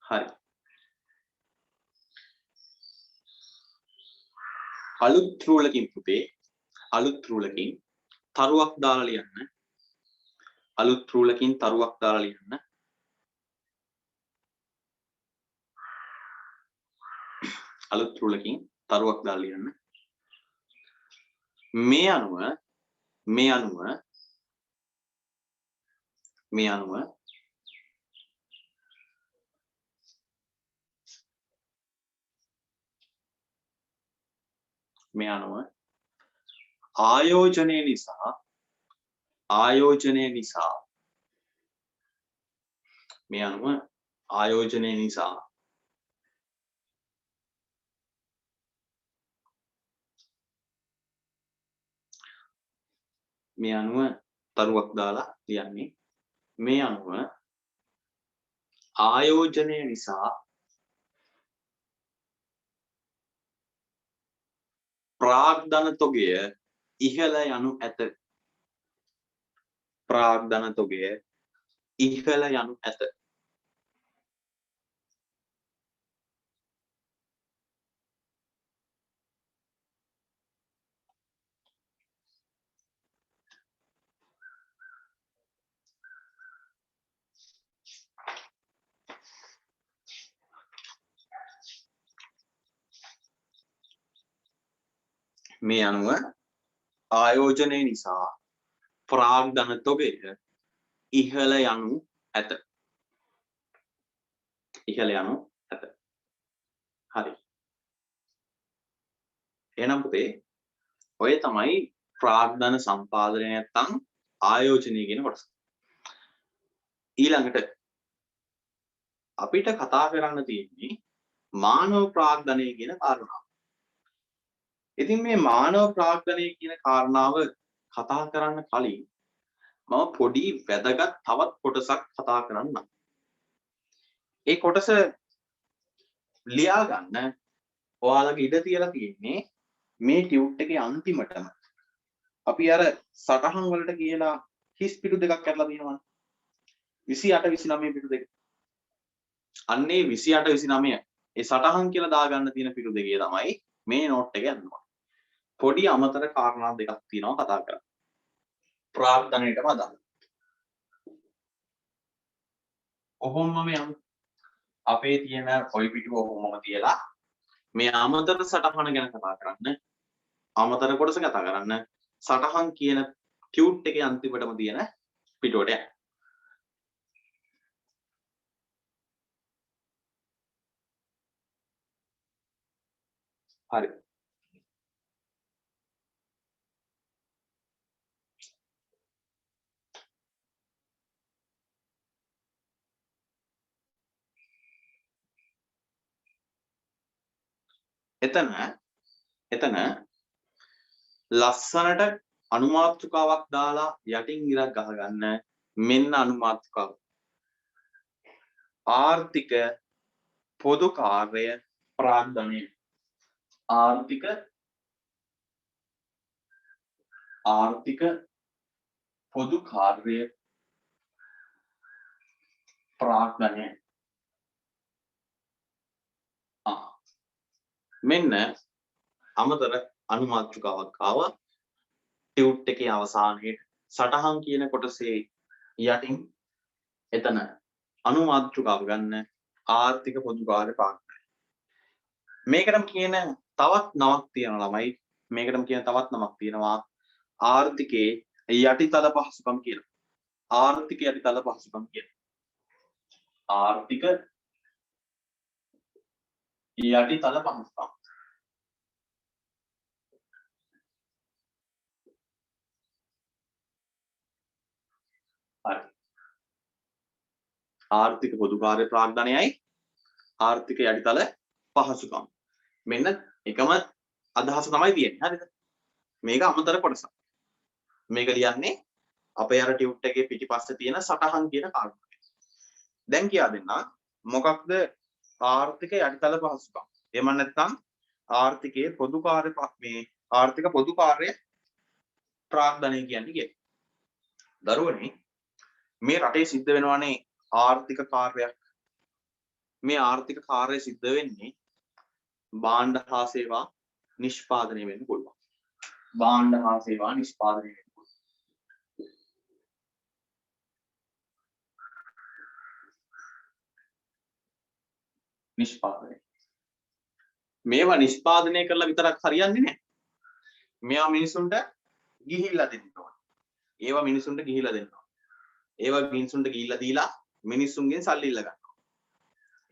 හරි අලුත් රූලකින් පුතේ අලුත් රූලකින් තරුවක් දාලා ලියන්න අලුත් රූලකින් තරුවක් දාලා ලියන්න අලුත් රූලකින් තරුවක් දාලා ලියන්න මේ අනුව ආයෝජනය නිසා මේ අනුව තරුවක් දාලා ලියන්නේ මේ අනුව ආයෝජනය නිසා ප්‍රාග්ධන තොගය ඉහළ යනු ඇත මේ අනුව ආයෝජනය නිසා ප්‍රාග්ධන තොගය ඉහළ යනු ඇත හරි එහෙනම් පුතේ ඔය තමයි ප්‍රාග්ධන සම්පාදනය නැත්නම් ආයෝජනය කියන කොටස ඊළඟට අපිට කතා කරන්න තියෙන්නේ මානව ප්‍රාග්ධනය කියන කාරණාව ඉතින් මේ මානව ප්‍රාග්ධනය කියන කාරණාව කතා කරන්න කලින් මම පොඩි වැදගත් තවත් කොටසක් කතා කරන්නම්. ඒ කොටස ලියා ගන්න ඔයාලගේ ඉඩ තියලා තියෙන්නේ මේ ටියුට් එකේ අන්තිමටම. අපි අර සටහන් වලට කියලා හිස් පිටු දෙකක් කරලා තියෙනවනේ. 28 29 පිටු දෙක. අන්නේ 28 29 ඒ සටහන් කියලා දාගන්න තියෙන පිටු දෙකේ තමයි මේ නෝට් එක යනවා. පොඩි අමතර කාරණා දෙකක් තියෙනවා කතා කරන්න. ප්‍රාග්ධනයටම අදාළ. ඔහොමම යමු. අපේ තියෙන ඔය පිටුව ඔහොමම තියලා මේ අමතර සටහන ගැන කතා කරන්න. අමතර කොටස කතා කරන්න. සටහන් කියන ටියුට් එකේ අන්තිමටම තියෙන පිටුවට යන්න. හරි. එතන ලස්සනට අනුමාත්‍රිකාවක් දාලා යටින් ඉරක් ගහගන්න. මෙන්න අනුමාත්‍රිකාව. ආර්ථික පොදු කාර්ය ප්‍රාග්ධනය. ආර්ථික පොදු කාර්ය ප්‍රාග්ධනය. මෙන්න අමතර අනුමාත්‍රිකාවක් ආවා. ටියුට් එකේ අවසානයේ සටහන් කියන කොටසේ යටින් එතන අනුමාත්‍රිකාව ගන්න ආර්ථික පොදු කාර්ය ප්‍රාග්ධනය. මේකටම කියන තවත් නමක් තියෙනවා ළමයි. මේකටම කියන තවත් නමක් තියෙනවා ආර්ථිකයේ යටිතල පහසුකම් කියලා. ආර්ථික යටිතල පහසුකම් කියලා. ආර්ථික යටිතල පහසුකම්. හරි. ආර්ථික පොදු කාර්ය ප්‍රාග්ධනයයි ආර්ථික යටිතල පහසුකම්. මෙන්න එකම අදහස තමයි තියෙන්නේ. හරිද? මේක අමතර කොටසක්. මේක ලියන්නේ අපේ අර ටියුට් එකේ පිටිපස්සේ තියෙන සටහන් කියන කාර්යය. දැන් කියා දෙන්න මොකක්ද ආර්ථික යටිතල පහසුකම්? එහෙම නැත්නම් ආර්ථිකයේ පොදු කාර්ය මේ ආර්ථික පොදු කාර්ය ප්‍රාග්ධනය කියන්නේ කියේ. දරුවනේ මේ රටේ සිද්ධ වෙනවානේ ආර්ථික කාර්යයක්. මේ ආර්ථික කාර්යය සිද්ධ වෙන්නේ භාණ්ඩ හා සේවා නිෂ්පාදනය වෙන්න පුළුවන්. භාණ්ඩ හා සේවා නිෂ්පාදනය වෙන්න පුළුවන්. නිෂ්පාදනය. මේවා නිෂ්පාදනය කරලා විතරක් හරියන්නේ නැහැ. මේවා මිනිසුන්ට ගිහිල්ලා දෙන්න ඕනේ. ඒවා මිනිසුන්ට ගිහිල්ලා දෙන්න ඕනේ. ඒවා මිනිසුන්ට ගිහිල්ලා දීලා මිනිසුන්ගෙන් සල්ලි ඉල්ල ගන්නවා.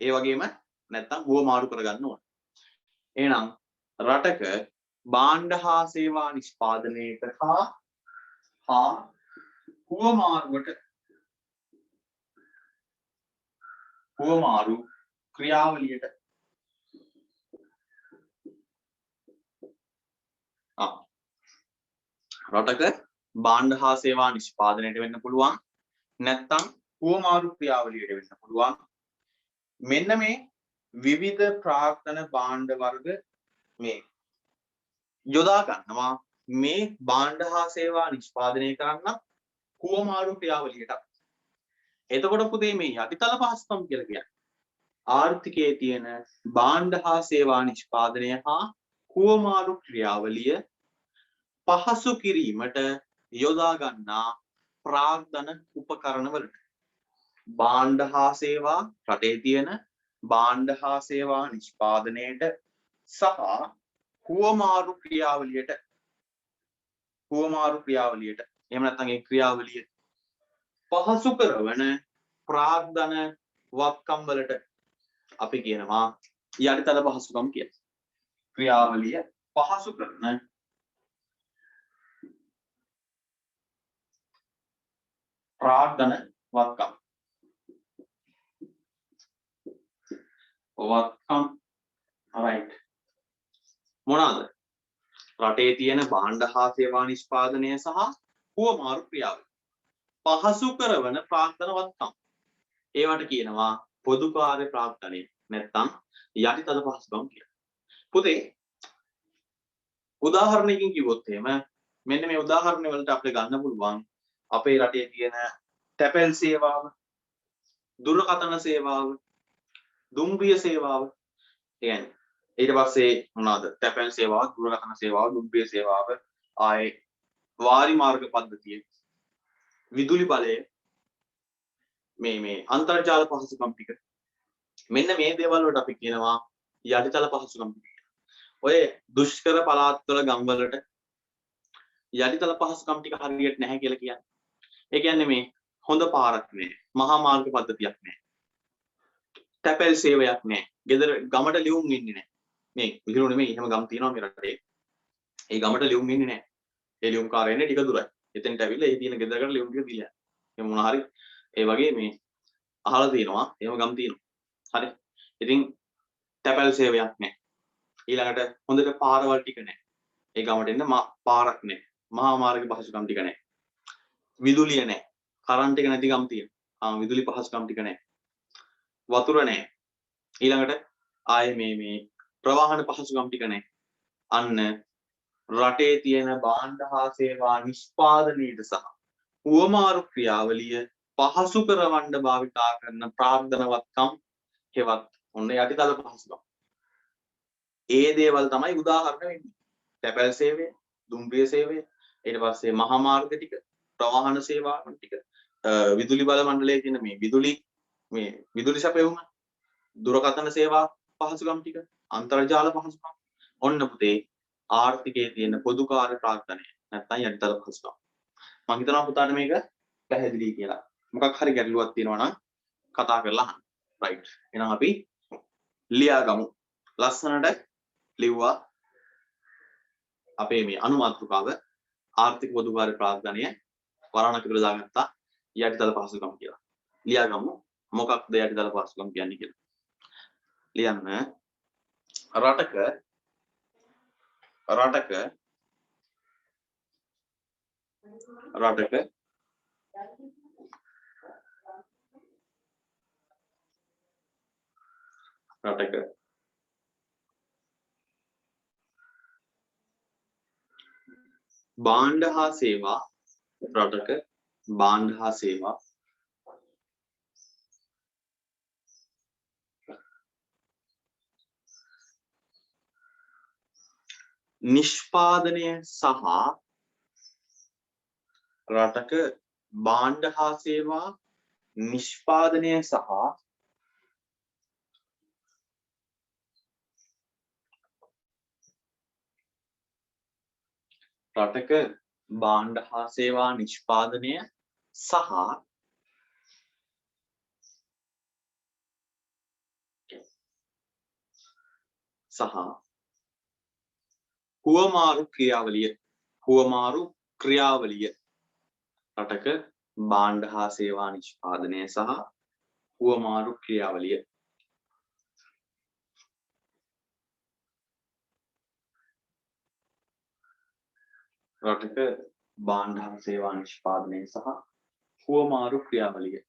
ඒ වගේම නැත්තම් හුවමාරු කරගන්න ඕනේ. එහෙනම් රටක භාණ්ඩ හා සේවා නිෂ්පාදනයට හා හුවමාරු ක්‍රියාවලියට රටක භාණ්ඩ හා සේවා නිෂ්පාදනයට වෙන්න පුළුවන්. නැත්තම් හුවමාරු ක්‍රියාවලියට වෙන්න පුළුවන්. මෙන්න මේ විවිධ ප්‍රාර්ථන භාණ්ඩ වර්ග මේ යොදා ගන්නවා මේ භාණ්ඩ හා සේවා නිෂ්පාදනය කරන්න හුවමාරු ක්‍රියාවලියට. එතකොට පුතේ මේ යටිතල පහසුකම් කියලා කියන්නේ ආර්ථිකයේ තියෙන භාණ්ඩ හා සේවා නිෂ්පාදනය හා හුවමාරු ක්‍රියාවලිය පහසු කිරීමට යොදා ගන්නා ප්‍රාග්ධන උපකරණ වලට. භාණ්ඩ හා සේවා රටේ තියෙන භාණ්ඩ හා සේවා නිෂ්පාදනයට සහ හුවමාරු ක්‍රියාවලියට එහෙම නැත්නම් ඒ ක්‍රියාවලිය පහසු කරන ප්‍රාග්ධන වත්කම් වලට අපි කියනවා යටිතල පහසුකම් කියලා. ක්‍රියාවලිය පහසු කරන ප්‍රාග්ධන වත්කම්. right. මොනවාද? රටේ තියෙන භාණ්ඩ හා සේවා නිෂ්පාදනය සහ හුවමාරු ක්‍රියාවලිය පහසු කරන ප්‍රාග්ධන වත්කම්. ඒවට කියනවා පොදු කාර්ය ප්‍රාග්ධනය නැත්නම් යටිතල පහසුකම් කියලා. පුතේ උදාහරණයකින් කිව්වොත් එහෙම මෙන්න මේ උදාහරණ වලට අපිට ගන්න පුළුවන් අපේ රටේ තියෙන තැපැල් සේවාව, දුරකථන සේවාව, දුම්රිය සේවාව. කියන්නේ ඊට පස්සේ මොනවාද? තැපැල් සේවාව, දුරකථන සේවාව, දුම්රිය සේවාව, ආයේ වාරි මාර්ග පද්ධතිය, විදුලි බලය, මේ අන්තර්ජාල පහසුකම් ටික. මෙන්න මේ දේවල් වලට අපි කියනවා යටිතල පහසුකම් ටික. ඔය දුෂ්කර පළාත්වල ගම්වලට යටිතල පහසුකම් ටික හරියට නැහැ කියලා කියන්නේ. ඒ කියන්නේ මේ හොඳ පාරක් නැහැ. මහා මාර්ග පද්ධතියක් නැහැ. තැපැල් සේවයක් නැහැ. ගෙදර ගමට ලියුම් ඉන්නේ නැහැ. මේ විහිළු නෙමෙයි එහෙම ගම් තියෙනවා මේ රටේ. ඒ ගමට ලියුම් ඉන්නේ නැහැ. ඒ ලියුම් කාර්යය එන්නේ ටික දුරයි. එතෙන්ට ඇවිල්ලා ඒ තියෙන ගෙදරකට ලියුම් ටික දීලා. මේ මොන හරි ඒ වගේ මේ අහලා තියෙනවා. එහෙම ගම් තියෙනවා. හරි. ඉතින් තැපැල් සේවයක් නැහැ. ඊළඟට හොඳට පාරවල් ටික නැහැ. ඒ ගමට එන්න පාරක් නැහැ. මහා මාර්ග පහසුකම් ටික නැහැ. විදුලිය නැහැ. කරන්ට් එක නැති ගම් තියෙනවා. විදුලි පහසුකම් ටික නැහැ. වතුර නැහැ. ඊළඟට ආයේ මේ ප්‍රවාහන පහසුකම් ටික නැහැ. අන්න රටේ තියෙන භාණ්ඩ හා සේවා නිෂ්පාදනයේට සහ හුවමාරු ක්‍රියාවලිය පහසු කරවන්න භාවිතා කරන ප්‍රාර්ථනවත්කම් හෙවත් ඔන්න යටිතල පහසුකම්. ඒ දේවල් තමයි උදාහරණ වෙන්නේ. තැපැල් සේවය, දුම්රිය සේවය, ඊට පස්සේ මහා මාර්ග ටික, ප්‍රවාහන සේවාවන් ටික, විදුලි බල මණ්ඩලයේ තියෙන මේ විදුලි සැපයුම, දුරකථන සේවා පහසුකම් ටික, අන්තර්ජාල පහසුකම්. ඔන්න පුතේ ආර්ථිකයේ තියෙන පොදුකාර්ය ප්‍රාර්ථනය නැත්නම් යටිතල පහසුකම්. මම හිතනවා පුතාට මේක පැහැදිලි කියලා. මොකක් හරි ගැටලුවක් තියෙනවා නම් කතා කරලා අහන්න. රයිට්. එහෙනම් අපි ලියාගමු. ලස්සනට ලිව්වා අපේ මේ අනුමාතෘකාව ආර්ථික පොදුකාර්ය ප්‍රාර්ථනය වරණක විතර දාගත්තා යටිතල පහසුකම් කියලා. ලියාගමු මොකක්ද යටිතල පහසුකම් කියන්නේ කියලා. ලියන්න රටක භාණ්ඩ හා සේවා නිෂ්පාදනය සහ රටක භාණ්ඩ හා සේවා නිෂ්පාදනය සහ රටක භාණ්ඩ හා සේවා නිෂ්පාදනය සහ හුවමාරු ක්‍රියාවලිය රටක භාණ්ඩ හා සේවා නිෂ්පාදනය සහ හුවමාරු ක්‍රියාවලිය රටක භාණ්ඩ හා සේවා නිෂ්පාදනය සහ හුවමාරු ක්‍රියාවලිය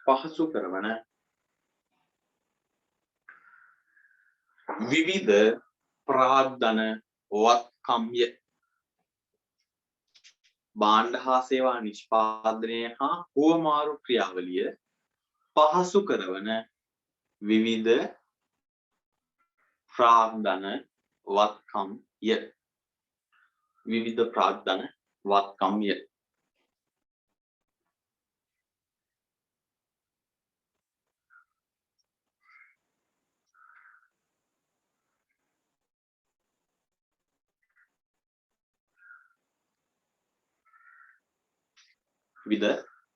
පහසු කරවන විවිධ ප්‍රාග්ධන වත්කම්ය භාණ්ඩ හා සේවා නිෂ්පාදනය හා හුවමාරු ක්‍රියාවලිය පහසු කරවන විවිධ ප්‍රාග්ධන වත්කම්ය විවිධ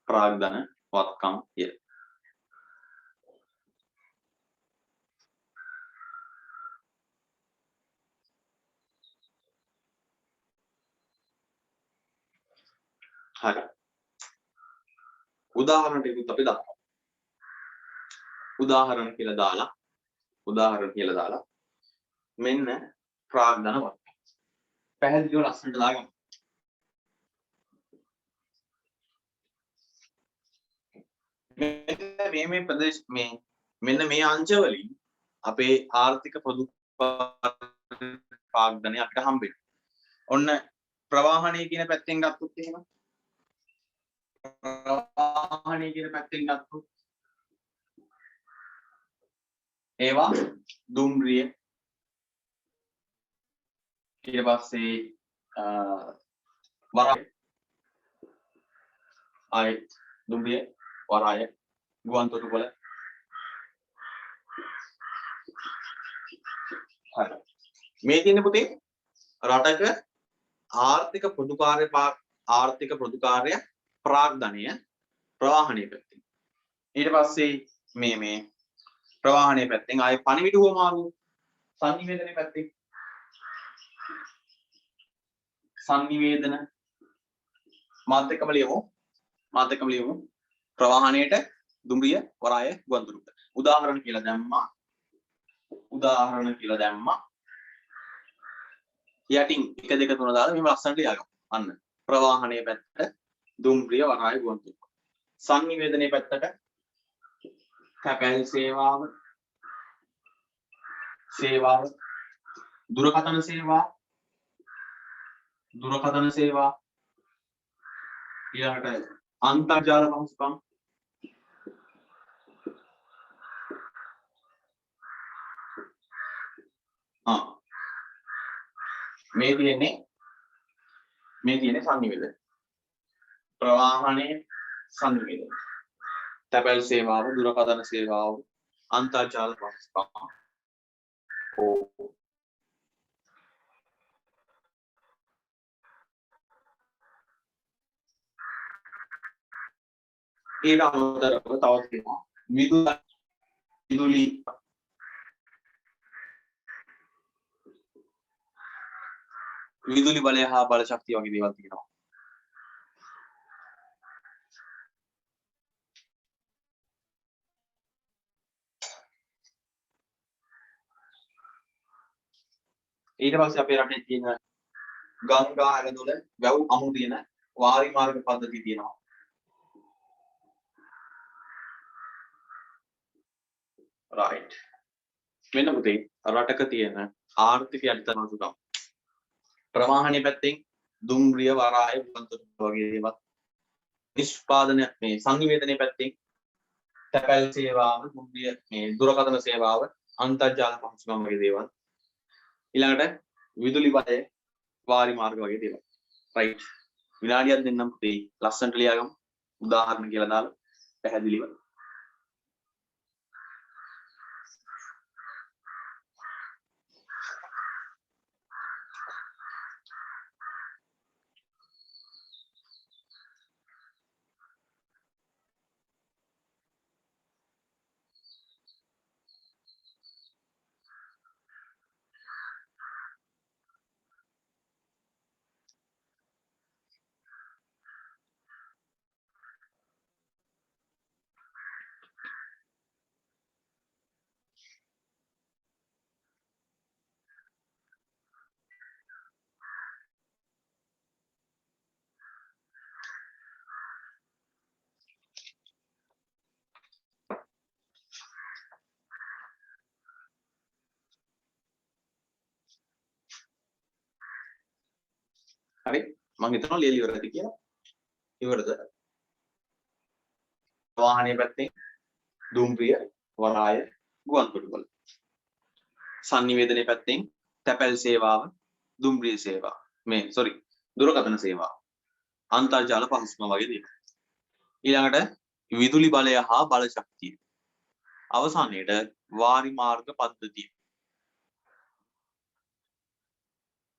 ප්‍රාග්ධන වත්කම්ය හරි උදාහරණ ටිකක් අපි දාමු උදාහරණ කියලා දාලා මෙන්න ප්‍රාග්ධන වත්කම් පැහැදිලිව ලස්සනට දාගමු මෙන්න මේ අංශ වලින් අපේ ආර්ථික පොදු ප්‍රාග්ධනය අපිට හම්බෙනවා. ඔන්න ප්‍රවාහණය කියන පැත්තෙන් ගත්තොත් එහෙම ප්‍රවාහණය කියන පැත්තෙන් ගත්තොත් ඒවා දුම්රිය ඊට පස්සේ වරාය ආය දුම්රිය වරාය ගුවන් තොටුපළ හරි මේ තියෙන පුතේ රටක ආර්ථික පොදු කාර්ය ප්‍රාග්ධනය ප්‍රවාහණය පැත්තෙන් ඊට පස්සේ මේ ප්‍රවාහණය පැත්තෙන් ආයේ පණිවිඩ හුවමාරු සංනිවේදනයේ පැත්තෙන් සංනිවේදන මාත් එක්කම ලියමු ප්‍රවාහණයට දුම්රිය වරාය ගුවන් තොටුපළ උදාහරණ කියලා දැම්මා යටින් 1 2 3 දාලා මෙහෙම ලස්සනට ලියාගමු අන්න ප්‍රවාහණයේ පැත්තට දුම්රිය වරාය ගුවන් තොටුපළ සංනිවේදනයේ පැත්තට කැපැල් සේවාව දුරකථන සේවා ඊළඟට අන්තර්ජාල පහසුකම් මේ තියෙන්නේ සංනිවේදන ප්‍රවාහණයේ සංනිවේදන තැපැල් සේවාව දුරකථන සේවාව අන්තර්ජාල පහසුකම් ඊට අමතරව තව තියෙනවා විදුලි බලය හා බල ශක්තිය වගේ දේවල් තියෙනවා. ඊට පස්සේ අපේ රටේ තියෙන ගංගා ඇලදොල වැව් අමු තියෙන වාරි මාර්ග පද්ධතිය තියෙනවා. right මෙන්න පුතේ රටක තියෙන ආර්ථික යටිතනසුකම් ප්‍රවාහණය පැත්තෙන් දුම්රිය වරාය ගුවන්තොටුපළ වගේ දේවල් නිෂ්පාදනය මේ සංනිවේදනයේ පැත්තෙන් තැපැල් සේවාව දුම්රිය මේ දුරකථන සේවාව අන්තර්ජාල පහසුකම් වගේ දේවල් ඊළඟට විදුලි බලය වාරි මාර්ග වගේ දේවල් right විනාඩියක් දෙන්නම් පුතේ ලස්සනට ලියාගමු උදාහරණ කියලා දාලා පැහැදිලිව හරි මම හිතනවා ලියලා ඉවරද කියලා ඉවරද වාහනයේ පැත්තෙන් දුම්රිය වරාය ගුවන්තොටුපළ සංනිවේදනයේ පැත්තෙන් තැපැල් සේවාව දුම්රිය සේවාව මේ දුරකථන සේවාව අන්තර්ජාල පහසුකම් වගේ දේවල් ඊළඟට විදුලි බලය හා බල ශක්තිය අවසානයේට වාරි මාර්ග පද්ධතිය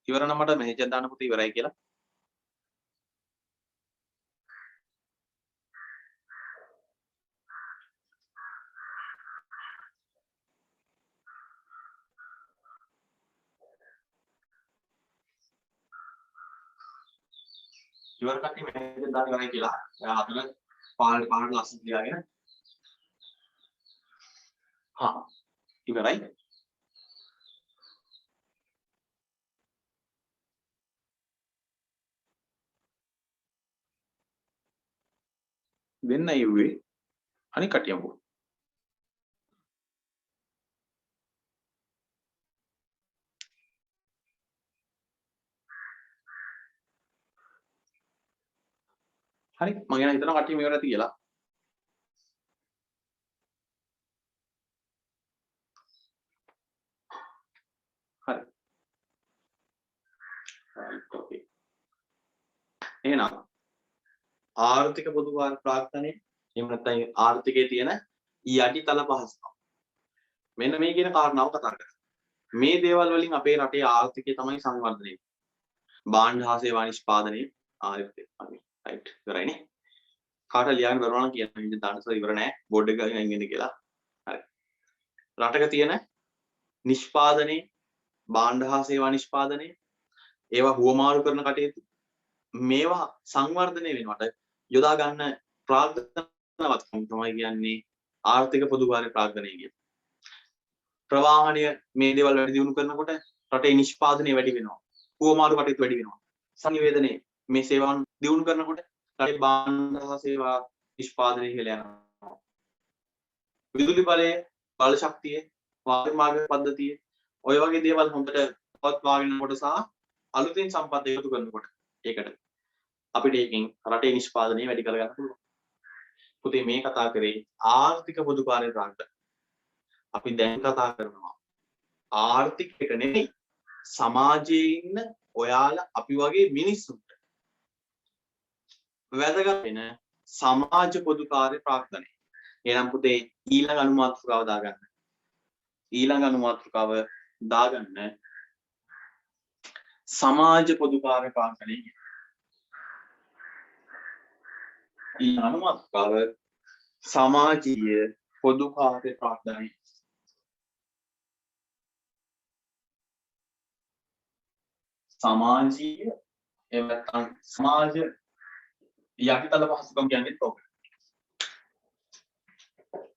ඉවර නම් මට මෙහෙජක් දාන්න පුතේ ඉවරයි කියලා ඉවර කට්ටිය මෙහෙජක් දාන්න ඉවරයි කියලා එයා අතන පාරට ලස්සන ලියාගෙන ඉවරයි දෙන්න ඉව්වේ අනික කටියමු හරි මම යන හිතනවා කට්ටිය මේවට ඇති කියලා. හරි. okay. එහෙනම් ආර්ථික පොදු ප්‍රාර්ථනයේ එහෙම නැත්නම් ආර්ථිකයේ තියෙන යටිතල පහසුකම්. මෙන්න මේ කියන කාරණාව කතා කරා. මේ දේවල් වලින් අපේ රටේ ආර්ථිකය තමයි සංවර්ධනය වෙන්නේ. භාණ්ඩ හා සේවා නිෂ්පාදනයේ රයිට් ඉවරයිනේ. කාට ලියන්න බැරුණා නම් කියන්න ඉතින් දාන්නසෝ ඉවර නෑ බෝඩ් එක ගහගෙන ඉන්නේ කියලා. හරි. රටක තියෙන නිෂ්පාදනයේ භාණ්ඩ හා සේවා නිෂ්පාදනයේ ඒවා හුවමාරු කරන කටයුතු මේවා සංවර්ධනය වෙනවට යොදා ගන්න ප්‍රාර්ථනාවත්කම් තමයි කියන්නේ ආර්ථික පොදුකාර්ය ප්‍රාර්ථනය කියන්නේ. ප්‍රවාහනය මේ දේවල් වැඩි දියුණු කරනකොට රටේ නිෂ්පාදනය වැඩි වෙනවා. හුවමාරු කටයුතු වැඩි වෙනවා. සංනිවේදනයේ මේ සේවාවන් දියුණු කරනකොට රටේ භාණ්ඩ හා සේවා නිෂ්පාදනය ඉහළ යනවා. විදුලි බලය, බල ශක්තිය, වායු මාර්ග පද්ධතිය ඔය වගේ දේවල් හොඳට පවත්වාගෙන යනකොට සහ අලුතෙන් සම්පත් එකතු කරනකොට ඒකට අපිට ඒකෙන් රටේ නිෂ්පාදනය වැඩි කරගන්න පුළුවන්. පුතේ මේ කතා කරේ ආර්ථික පොදුකාර්ය ප්‍රාර්ථනා. අපි දැන් කතා කරනවා ආර්ථිකයට නෙමෙයි සමාජයේ ඉන්න ඔයාලා අපි වගේ මිනිස්සුන්ට වැදගත් වෙන සමාජ පොදුකාර්ය ප්‍රාර්ථනය. එහෙනම් පුතේ ඊළඟ අනුමාතෘකාව දාගන්න. ඊළඟ අනුමාතෘකාව දාගන්න සමාජ පොදුකාර්ය ප්‍රාර්ථනය. ඊළඟ අනුමාතෘකාව සමාජීය පොදුකාර්ය ප්‍රාර්ථනය. සමාජීය එහෙම නැත්නම් සමාජ යටිතල පහසුකම් කියන්නේ ඔක.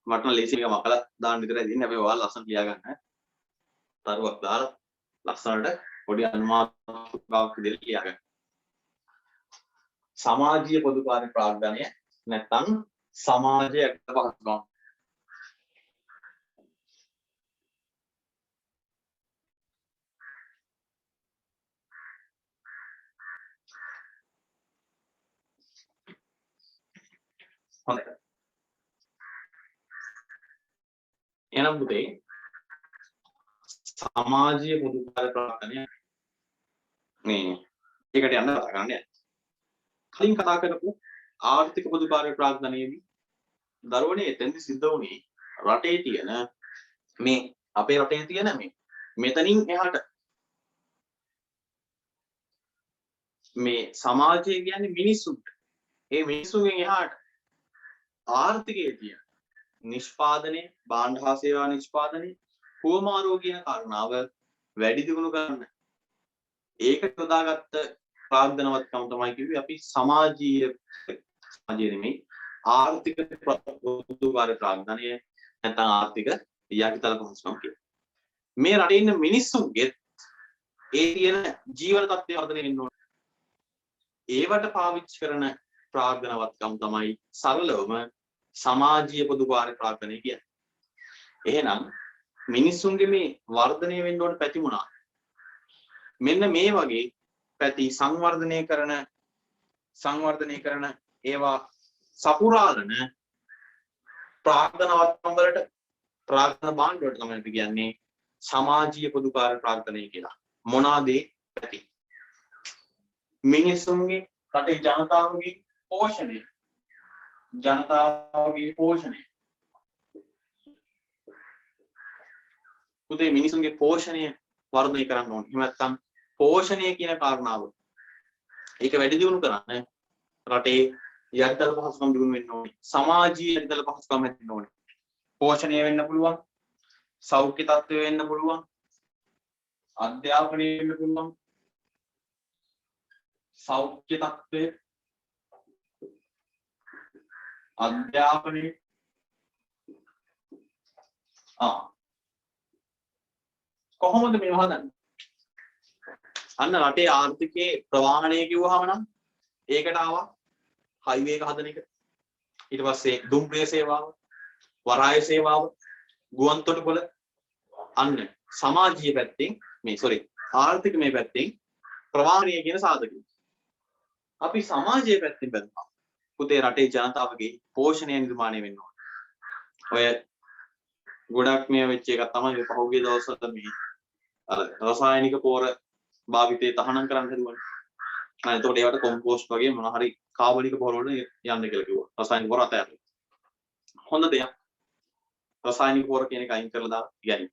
මට නම් ලේසියෙන් මකලා දාන්න විතරයි දෙන්නේ. හැබැයි ඔයාලා ලස්සන ලියා ගන්න. තරුවක් දාලා ලස්සනට පොඩි අනුමාතෘකාවක් විදිහට ලියා ගන්න. සමාජීය පොදුකාර්ය ප්‍රාර්ථනය නැත්නම් සමාජ යටිතල පහසුකම්. හොඳයි. එහෙනම් පුතේ සමාජීය පොදුකාර්ය ප්‍රාර්ථනය මේ ඒකට යන්න කතා කරන්න යන්න. කලින් කතා කරපු ආර්ථික පොදුකාර්ය ප්‍රාර්ථනයේදී දරුවනේ එතෙන්දි සිද්ධ වුණේ රටේ තියෙන මේ අපේ රටේ තියෙන මේ මෙතනින් එහාට මේ සමාජය කියන්නේ මිනිස්සුන්ට ඒ මිනිස්සුන්ගෙන් එහාට ආර්ථිකයේ තියෙන නිෂ්පාදනයේ භාණ්ඩ හා සේවා නිෂ්පාදනයේ හුවමාරුව කියන කාරණාව වැඩි දියුණු කරන්න ඒකට යොදාගත්ත ප්‍රාර්ථනාවත්කම තමයි කිව්වේ අපි සමාජීය නෙමෙයි ආර්ථික පොදුකාර්ය ප්‍රාර්ථනය නැත්නම් ආර්ථික යටිතල පහසුකම් කියන මේ රටේ ඉන්න මිනිස්සුන්ගේ ඒ තියෙන ජීවන තත්ත්වය වර්ධනය වෙන්න ඕන ඒවට පාවිච්චි කරන ප්‍රාර්ථනාවත්කම් තමයි සරලවම සමාජීය පොදුකාර්ය ප්‍රාර්ථනය කියන්නේ. එහෙනම් මිනිස්සුන්ගේ මේ වර්ධනය වෙන්න ඕන පැති මොනවාද? මෙන්න මේ වගේ පැති සංවර්ධනය කරන ඒවා සපුරාලන ප්‍රාර්ථනාවත්කම් වලට ප්‍රාර්ථනා භාණ්ඩ වලට තමයි අපි කියන්නේ සමාජීය පොදුකාර්ය ප්‍රාර්ථනය කියලා. මොනවාද පැති? මිනිස්සුන්ගේ රටේ ජනතාවගේ පෝෂණය පුතේ මිනිසුන්ගේ පෝෂණය වර්ධනය කරන්න ඕනේ. එහෙම නැත්නම් පෝෂණය කියන කාරණාව ඒක වැඩි දියුණු කරන්න රටේ යටිතල පහසුකම් දියුණු වෙන්න ඕනේ. සමාජීය යටිතල පහසුකම් හැදෙන්න ඕනේ. පෝෂණය වෙන්න පුළුවන්, සෞඛ්‍ය තත්ත්වය වෙන්න පුළුවන්, අධ්‍යාපනය වෙන්න පුළුවන්, සෞඛ්‍ය තත්ත්වය අධ්‍යාපනයේ කොහොමද මේ හදන්නේ? අන්න රටේ ආර්ථිකයේ ප්‍රවාහණය කිව්වහම නම් ඒකට ආවා හයිවේ එක හදන එක. ඊට පස්සේ දුම්රිය සේවාව, වරාය සේවාව, ගුවන් තොටුපළ අන්න සමාජීය පැත්තෙන් ආර්ථික මේ පැත්තෙන් ප්‍රවාහණය කියන සාධකයි. අපි සමාජීය පැත්තෙන් බලනවා. පුතේ රටේ ජනතාවගේ පෝෂණය නිර්මාණය වෙන්න ඕන. ඔය ගොඩක් මේ වෙච්ච එක තමයි මේ පහුගිය දවස්වල මේ රසායනික පොර භාවිතේ තහනම් කරන්න හදුවනේ. එතකොට ඒවට කොම්පෝස්ට් වගේ මොන හරි කාබනික පොර වල යන්න කියලා කිව්වා. රසායනික පොර අතහැරලා. හොඳ දෙයක්. රසායනික පොර කියන එක අයින් කරලා දාලා يعني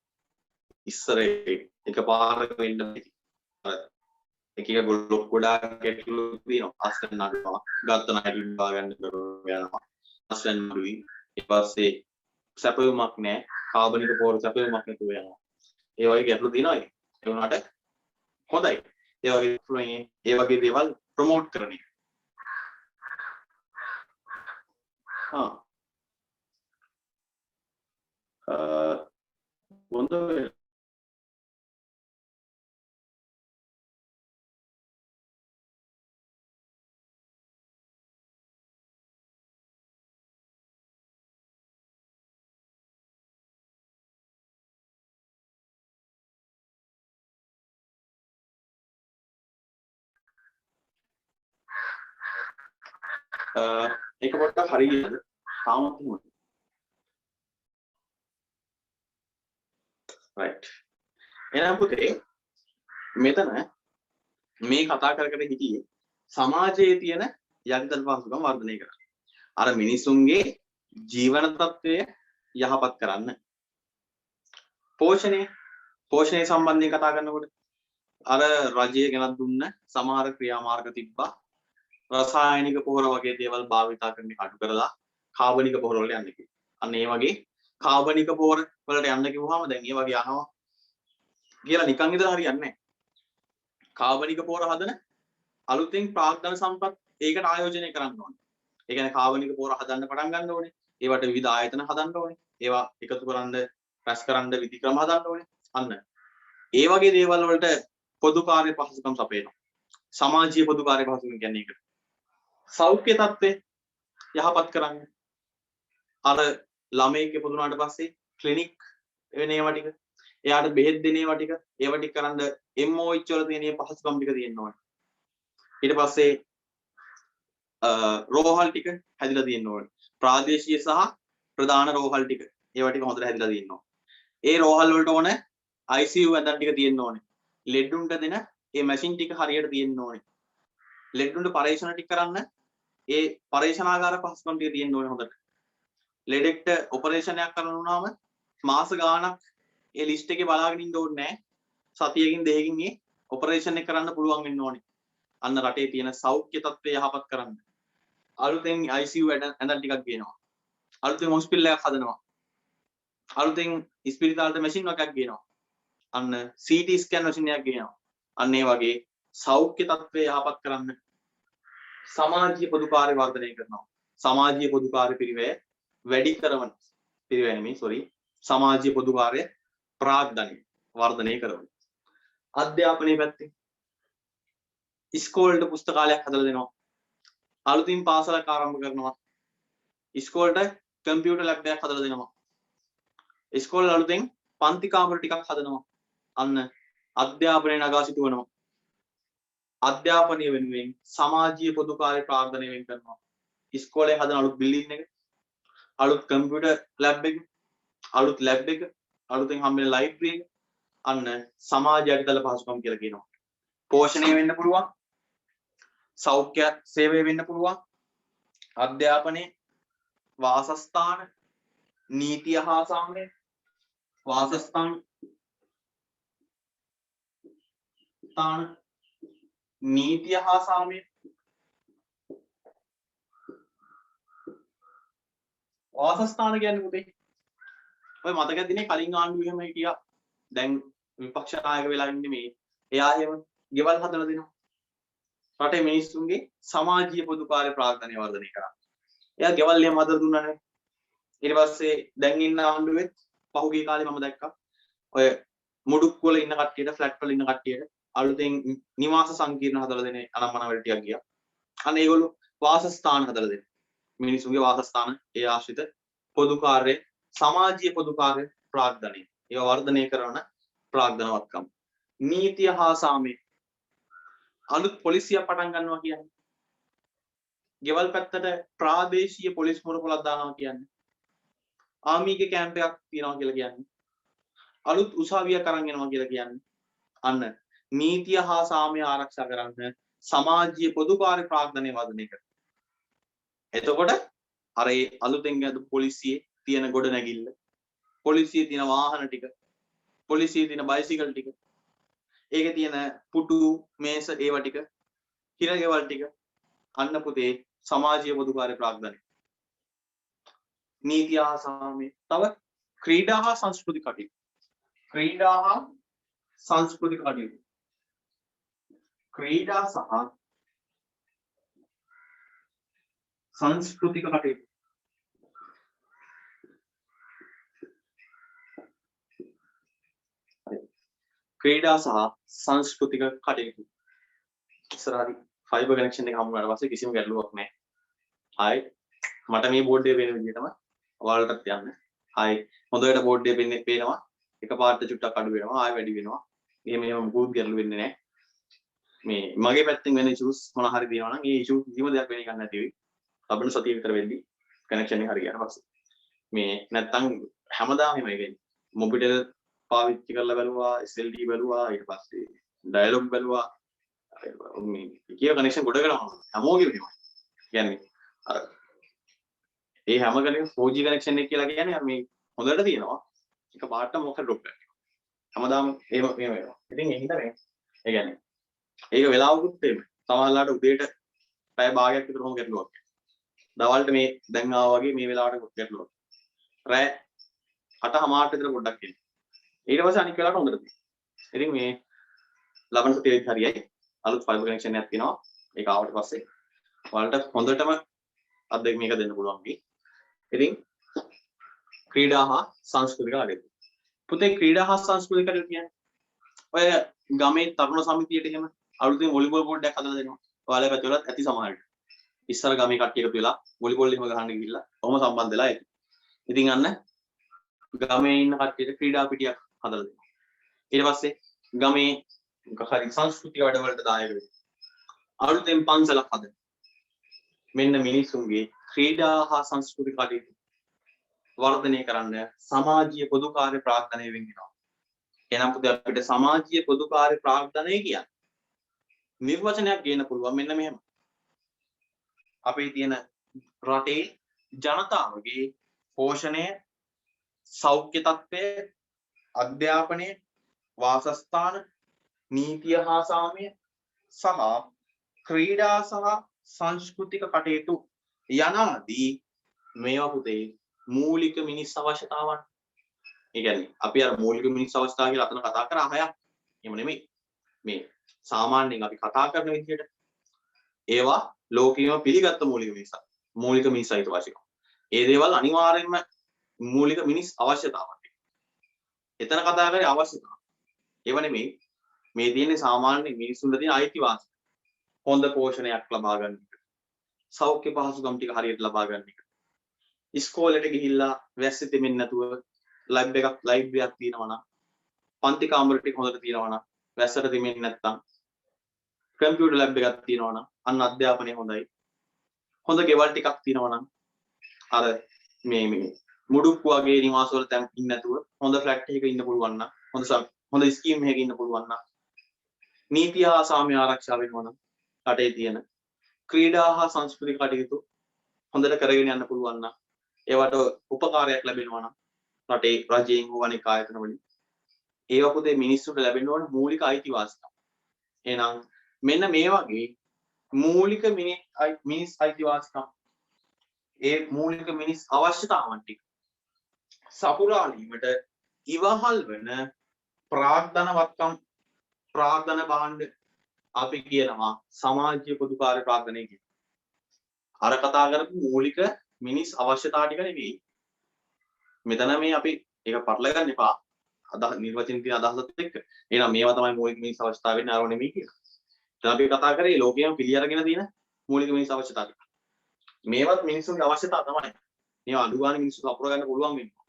ඉස්සර එකපාරක වෙන්න බැරි. එක ගොඩාක් ගැටලු තියෙනවා. අස්තන නඩනවා. ගත්ත නඩු බා ගන්න යනවා. අස්තන නඩුයි. ඊට පස්සේ සැපයුමක් නැහැ. කාබනික පොර සැපයුමක් නැතුව යනවා. ඒ වගේ ගැටලු තියෙනවා. ඒ වුණාට හොඳයි. ඒ වගේ දේවල් ප්‍රොමෝට් කරන එක. හොඳ ඒක පොඩ්ඩක් හරියද? තාමත් නෙමෙයි. right. එහෙනම් පුතේ මෙතන මේ කතා කර හිටියේ සමාජයේ තියෙන යටිතල පහසුකම් වර්ධනය කරන්න. අර මිනිසුන්ගේ ජීවන තත්ත්වය යහපත් කරන්න. පෝෂණය සම්බන්ධයෙන් කතා කරනකොට අර රජය ගෙනත් දුන්න සමහර ක්‍රියාමාර්ග තිබ්බා. රසායනික පොහොර වගේ දේවල් භාවිතා කරන්න අඩු කරලා කාබනික පොහොර වලට යන්න කිව්වා. අන්න ඒ වගේ කාබනික පොහොර වලට යන්න කිව්වහම දැන් ඒ වගේ යනවා කියලා නිකන් ඉඳලා හරියන්නේ නැහැ. කාබනික පොහොර හදන අලුතෙන් ප්‍රාග්ධන සම්පත් ඒකට ආයෝජනය කරන්න ඕනේ. ඒ කියන්නේ කාබනික පොහොර හදන්න පටන් ගන්න ඕනේ. ඒවට විවිධ ආයතන හදන්න ඕනේ. ඒවා එකතු කරන්න, රැස් කරන්න විධි ක්‍රම හදන්න ඕනේ. අන්න ඒ වගේ දේවල් වලට පොදු කාර්ය පහසුකම් සපයනවා. සමාජීය පොදු කාර්ය පහසුකම් කියන්නේ ඒකට. සෞඛ්‍ය තත්ත්වය යහපත් කරන්න. අර ළමයෙක් ඉපදුනාට පස්සේ ක්ලිනික් වෙන ඒවා ටික, එයාට බෙහෙත් දෙන ඒවා ටික, ඒවා ටික කරන්න MOH වල තියෙන පහසුකම් ටික තියෙන්න ඕනේ. ඊට පස්සේ රෝහල් ටික හැදිලා තියෙන්න ඕනේ. ප්‍රාදේශීය සහ ප්‍රධාන රෝහල් ටික ඒවා ටික හොඳට හැදිලා තියෙන්න ඕනේ. ඒ රෝහල් වලට ඕන ICU ඇඳන් ටික තියෙන්න ඕනේ. ලෙඩුන්ට දෙන ඒ මැෂින් ටික හරියට තියෙන්න ඕනේ. ලෙඩුන්ට පරීක්ෂණ ටික කරන්න ඒ පරීක්ෂණාගාර පහසුකම් ටික තියෙන්න ඕනේ හොඳට. ලෙඩෙක්ට ඔපරේෂණයක් කරන්න වුණාම මාස ගාණක් ඒ ලිස්ට් එකේ බලාගෙන ඉන්න ඕනේ නැහැ. සතියකින් දෙකකින් මේ ඔපරේෂන් එක කරන්න පුළුවන් වෙන්න ඕනේ. අන්න රටේ තියෙන සෞඛ්‍ය තත්ත්වය යහපත් කරන්න. අලුතෙන් ICU ඇඳන් ටිකක් ගේනවා. අලුතෙන් හොස්පිටල් එකක් හදනවා. අලුතෙන් ඉස්පිරිතාලට මැෂින් එකක් ගේනවා. අන්න CT ස්කෑන් මැෂින් එකක් ගේනවා. අන්න ඒ වගේ සෞඛ්‍ය තත්ත්වය යහපත් කරන්න සමාජීය පොදු කාර්ය වර්ධනය කරනවා. සමාජීය පොදු කාර්ය පිරිවැය වැඩි කරන පිරිවැය නෙමෙයි සමාජීය පොදු කාර්ය ප්‍රාග්ධනය වර්ධනය කරනවා. අධ්‍යාපනයේ පැත්තේ ඉස්කෝලේට පුස්තකාලයක් හදලා දෙනවා. අලුතින් පාසලක් ආරම්භ කරනවා. ඉස්කෝලේට කම්පියුටර් ලැබ් එකක් හදලා දෙනවා. ඉස්කෝලේ අලුතෙන් පන්ති කාමර ටිකක් හදනවා. අන්න අධ්‍යාපනය නගා සිටවනවා. අධ්‍යාපනය වෙනුවෙන් සමාජීය පොදු කාර්ය ප්‍රාග්ධනය වෙන් කරනවා. ඉස්කෝලේ හදන අලුත් බිල්ඩින් එක, අලුත් කම්පියුටර් ලැබ් එක, අලුත් ලැබ් එක, අලුතෙන් හම්බෙන ලයිබ්‍රරි එක, අන්න සමාජයට දල පහසුකම් කියලා කියනවා. පෝෂණය වෙන්න පුළුවන්, සෞඛ්‍ය සේවය වෙන්න පුළුවන්, අධ්‍යාපනයේ වාසස්ථාන නීතිය හා සාමය, වාසස්ථාන නීතිය හා සාමය, වාසස්ථාන කියන්නේ පුතේ ඔය මතක දිනේ කලින් ආණ්ඩුව එහෙම හිටියා. දැන් විපක්ෂ නායක වෙලා ඉන්නේ මේ. එයා එහෙම ගෙවල් හදලා දෙනවා. රටේ මිනිස්සුන්ගේ සමාජීය පොදු කාර්ය ප්‍රාග්ධනය වර්ධනය කරා. එයා ගෙවල් එහෙම හදලා දුන්නානේ. ඊට පස්සේ දැන් ඉන්න ආණ්ඩුවෙත් පහුගිය කාලේ මම දැක්කා. ඔය මුඩුක් වල ඉන්න කට්ටියට, ෆ්ලැට් වල ඉන්න කට්ටියට අලුතෙන් නිවාස සංකීර්ණ හදලා දෙන අනම්මන වල ටිකක් ගියා. අන්න ඒගොල්ලෝ වාසස්ථාන හදලා දෙන. මිනිසුන්ගේ වාසස්ථාන ඒ ආශ්‍රිත පොදු කාර්ය සමාජීය පොදු කාර්ය ප්‍රාග්ධනය ඒවා වර්ධනය කරන ප්‍රාග්ධනවත්කම්. නීතිය හා සාමය අලුත් පොලිසියක් පටන් ගන්නවා කියන්නේ ගෙවල් පැත්තට ප්‍රාදේශීය පොලිස් මොරපොලක් දානවා කියන්නේ. ආමීගේ කැම්ප් එකක් තියනවා කියලා කියන්නේ. අලුත් උසාවියක් අරන් එනවා කියලා කියන්නේ. අන්න නීතිය හා සාමය ආරක්ෂා කරන්න සමාජීය පොදුකාර්ය ප්‍රාග්ධනය වර්ධනය කරනවා. එතකොට අර ඒ අලුතෙන් ගත්ත පොලිසියේ තියෙන ගොඩ නැගිල්ල, පොලිසියේ තියෙන වාහන ටික, පොලිසියේ තියෙන බයිසිකල් ටික, ඒකේ තියෙන පුටු මේස ඒවා ටික, හිරගෙවල් ටික අන්න පුතේ සමාජීය පොදුකාර්ය ප්‍රාග්ධනය. නීතිය හා සාමය. තව ක්‍රීඩා හා සංස්කෘතික කටයුතු. ක්‍රීඩා හා සංස්කෘතික කටයුතු. ක්‍රීඩා සහ සංස්කෘතික කටයුතු. ක්‍රීඩා සහ සංස්කෘතික කටයුතු. ඉස්සරහදී ෆයිබර් කනෙක්ෂන් එක හමු වුණාට පස්සේ කිසිම ගැටලුවක් නැහැ. හයි මට මේ බෝඩ් එක පේන විදිහටම ඔයාලටත් යන්න. හයි හොඳට බෝඩ් එක පේනවා. එකපාරට චුට්ටක් අඩු වෙනවා ආයෙ වැඩි වෙනවා. එහෙම මුකුත් ගැටලු වෙන්නේ නැහැ. මේ මගේ පැත්තෙන් වෙන ඉෂුස් මොන හරි දිනනවා නම් ඒ ඉෂු කිසිම දෙයක් වෙන්නේ නැහැ නැති වෙයි. ලබන සතිය විතර වෙද්දී කනෙක්ෂන් එක හරි ගියාට පස්සේ මේ නැත්තම් හැමදාම එහෙමයි වෙන්නේ. මොබිටෙල් පාවිච්චි කරලා බලුවා, SLD බලුවා, ඊට පස්සේ ඩයලොග් බලුවා. මේ කිය කනෙක්ෂන් ගොඩ කරනවා. හැමෝගෙම එහෙමයි. කියන්නේ අර ඒ හැම කෙනෙක් 4G කනෙක්ෂන් එක කියලා කියන්නේ මේ හොඳට තියෙනවා. එක පාට මොකද ඩ්‍රොප් කරනවා. හැමදාම එහෙම වෙනවා. ඉතින් ඒ හින්දා මේ ඒ කියන්නේ ඒක වෙලාවකුත් එහෙම. සමහරවිට උදේට පැය භාගයක් විතර මොකද ගැටලුවක්. දවල්ට මේ දැන් ආවා වගේ මේ වෙලාවට ගැටලුවක්. රෑ 8:00 විතර පොඩ්ඩක් එන්නේ. ඊට පස්සේ අනිත් වෙලාවට හොඳට තියෙනවා. ඉතින් මේ ලබන සතියේ හරියයි. අලුත් ෆයිබර් කනෙක්ෂන් එකක් තියෙනවා. ඒක ආවට පස්සේ ඔයාලට හොඳටම අත්දැක මේක දෙන්න පුළුවන් වෙයි. ඉතින් ක්‍රීඩා හා සංස්කෘතික කටයුතු. පුතේ ක්‍රීඩා හා සංස්කෘතික කටයුතු කියන්නේ ඔය ගමේ තරුණ සමිතියට එහෙම අලුතෙන් වොලිබෝල් බෝඩ් එකක් හදලා දෙනවා. ඔයාලා පැත්තවලත් ඇති සමහරට. ඉස්සර ගමේ කට්ටිය එකතු වෙලා වොලිබෝල් එහෙම ගහන්න ගිහිල්ලා කොහොම සම්බන්ධ වෙලා ඒක. ඉතින් අන්න ගමේ ඉන්න කට්ටියට ක්‍රීඩා පිටියක් හදලා දෙනවා. ඊට පස්සේ ගමේ හරි සංස්කෘතික වැඩවලට දායක වෙනවා. අලුතෙන් පන්සලක් හදනවා. මෙන්න මිනිසුන්ගේ ක්‍රීඩා හා සංස්කෘතික කටයුතු වර්ධනය කරන්න සමාජීය පොදුකාර්ය ප්‍රාග්ධනය වෙනවා. එහෙනම් පුතේ අපිට සමාජීය පොදුකාර්ය ප්‍රාග්ධනය කියන්නේ නිර්වචනයක් ගේන්න පුළුවන් මෙන්න මෙහෙම. අපේ තියෙන රටේ ජනතාවගේ පෝෂණය, සෞඛ්‍ය තත්ත්වය, අධ්‍යාපනය, වාසස්ථාන, නීතිය හා සාමය සහ ක්‍රීඩා සහ සංස්කෘතික කටයුතු යනාදී මේවා පුතේ මූලික මිනිස් අවශ්‍යතාවන්. ඒ කියන්නේ අපි අර මූලික මිනිස් අවශ්‍යතාව කියලා අතන කතා කරා හයක්. එහෙම නෙමෙයි. මේ සාමාන්‍යයෙන් අපි කතා කරන විදිහට ඒවා ලෝකීයව පිළිගත්ත මූලික මිනිස් අයිතිවාසිකම්. ඒ දේවල් අනිවාර්යයෙන්ම මූලික මිනිස් අවශ්‍යතාවක්. එතන කතා කරේ අවශ්‍යතාව. ඒව නෙමෙයි මේ තියෙන්නේ සාමාන්‍ය මිනිසුන්ට තියෙන අයිතිවාසිකම්. හොඳ පෝෂණයක් ලබා ගන්න එක. සෞඛ්‍ය පහසුකම් ටික හරියට ලබා ගන්න එක. ඉස්කෝලේට ගිහිල්ලා වැස්සේ දෙමින් නැතුව ලයිබ්‍රරියක් තියෙනවා නම් පන්ති කාමර ටික හොඳට තියෙනවා නම් වැස්සට දෙමින් නැත්තම් කම්පියුටර් ලැබ් එකක් තියෙනවා නම් අන්න අධ්‍යාපනය හොඳයි. හොඳ ගෙවල් ටිකක් තියෙනවා නම් අර මේ මුඩුක්කු වගේ නිවාස වල තැන් ඉන්න නැතුව හොඳ ෆ්ලැට් එකක ඉන්න පුළුවන් නම් හොඳ ස්කීම් එකක ඉන්න පුළුවන් නම් නීතිය හා සාමය ආරක්ෂා වෙනවා නම් රටේ තියෙන ක්‍රීඩා හා සංස්කෘතික කටයුතු හොඳට කරගෙන යන්න පුළුවන් නම් ඒවට උපකාරයක් ලැබෙනවා නම් රටේ රජයෙන් හෝ අනෙක් ආයතන වලින් ඒවා පුතේ මිනිස්සුන්ට ලැබෙන්න ඕන මූලික අයිතිවාසිකම්. එහෙනම් මෙන්න මේ වගේ මූලික මිනිස් අයිතිවාසිකම් ඒ මූලික මිනිස් අවශ්‍යතාවන් ටික සපුරාලීමට ඉවහල් වෙන ප්‍රාග්ධන භාණ්ඩ අපි කියනවා සමාජීය පොදුකාර්ය ප්‍රාග්ධනය කියලා. අර කතා කරපු මූලික මිනිස් අවශ්‍යතා ටික නෙවෙයි. මෙතන මේ අපි ඒක පටල ගන්න එපා. නිර්වචන තියෙන අදහසත් එක්ක. එහෙනම් මේවා තමයි මූලික මිනිස් අවශ්‍යතාව වෙන්නේ අරව නෙමෙයි කියලා. දැන් අපි කතා කරේ ලෝකයේම පිළිඅරගෙන තියෙන මූලික මිනිස් අවශ්‍යතා ටික. මේවත් මිනිසුන්ගේ අවශ්‍යතා තමයි. මේවා අඩු ගන්න මිනිස්සු සපුර ගන්න පුළුවන් වෙනවා.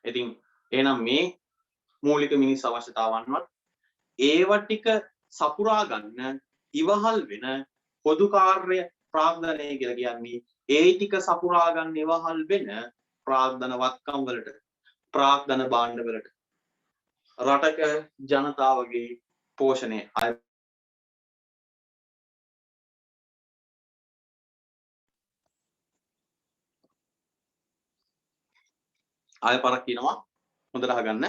ඉතින් එහෙනම් මේ මූලික මිනිස් අවශ්‍යතාවන්වත් ඒව ටික සපුරා ගන්න ඉවහල් වෙන පොදු කාර්ය ප්‍රාග්ධනය කියලා කියන්නේ ඒ ටික සපුරා ගන්න ඉවහල් වෙන ප්‍රාග්ධන වත්කම් වලට ප්‍රාග්ධන භාණ්ඩ වලට රටක ජනතාවගේ පෝෂණය ආය පාරක් කියනවා හොඳට අහගන්න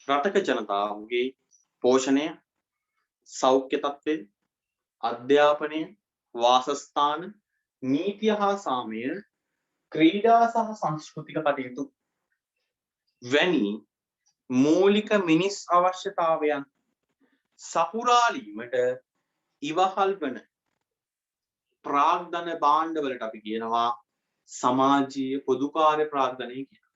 රටක ජනතාවගේ පෝෂණය සෞඛ්‍ය තත්ත්වය අධ්‍යාපනය වාසස්ථාන නීතිය හා සාමය ක්‍රීඩා සහ සංස්කෘතික කටයුතු වැනි මූලික මිනිස් අවශ්‍යතාවයන් සපුරාලීමට ඉවහල් වන ප්‍රාග්ධන භාණ්ඩවලට අපි කියනවා සමාජීය පොදුකාර්ය ප්‍රාග්ධනය කියලා.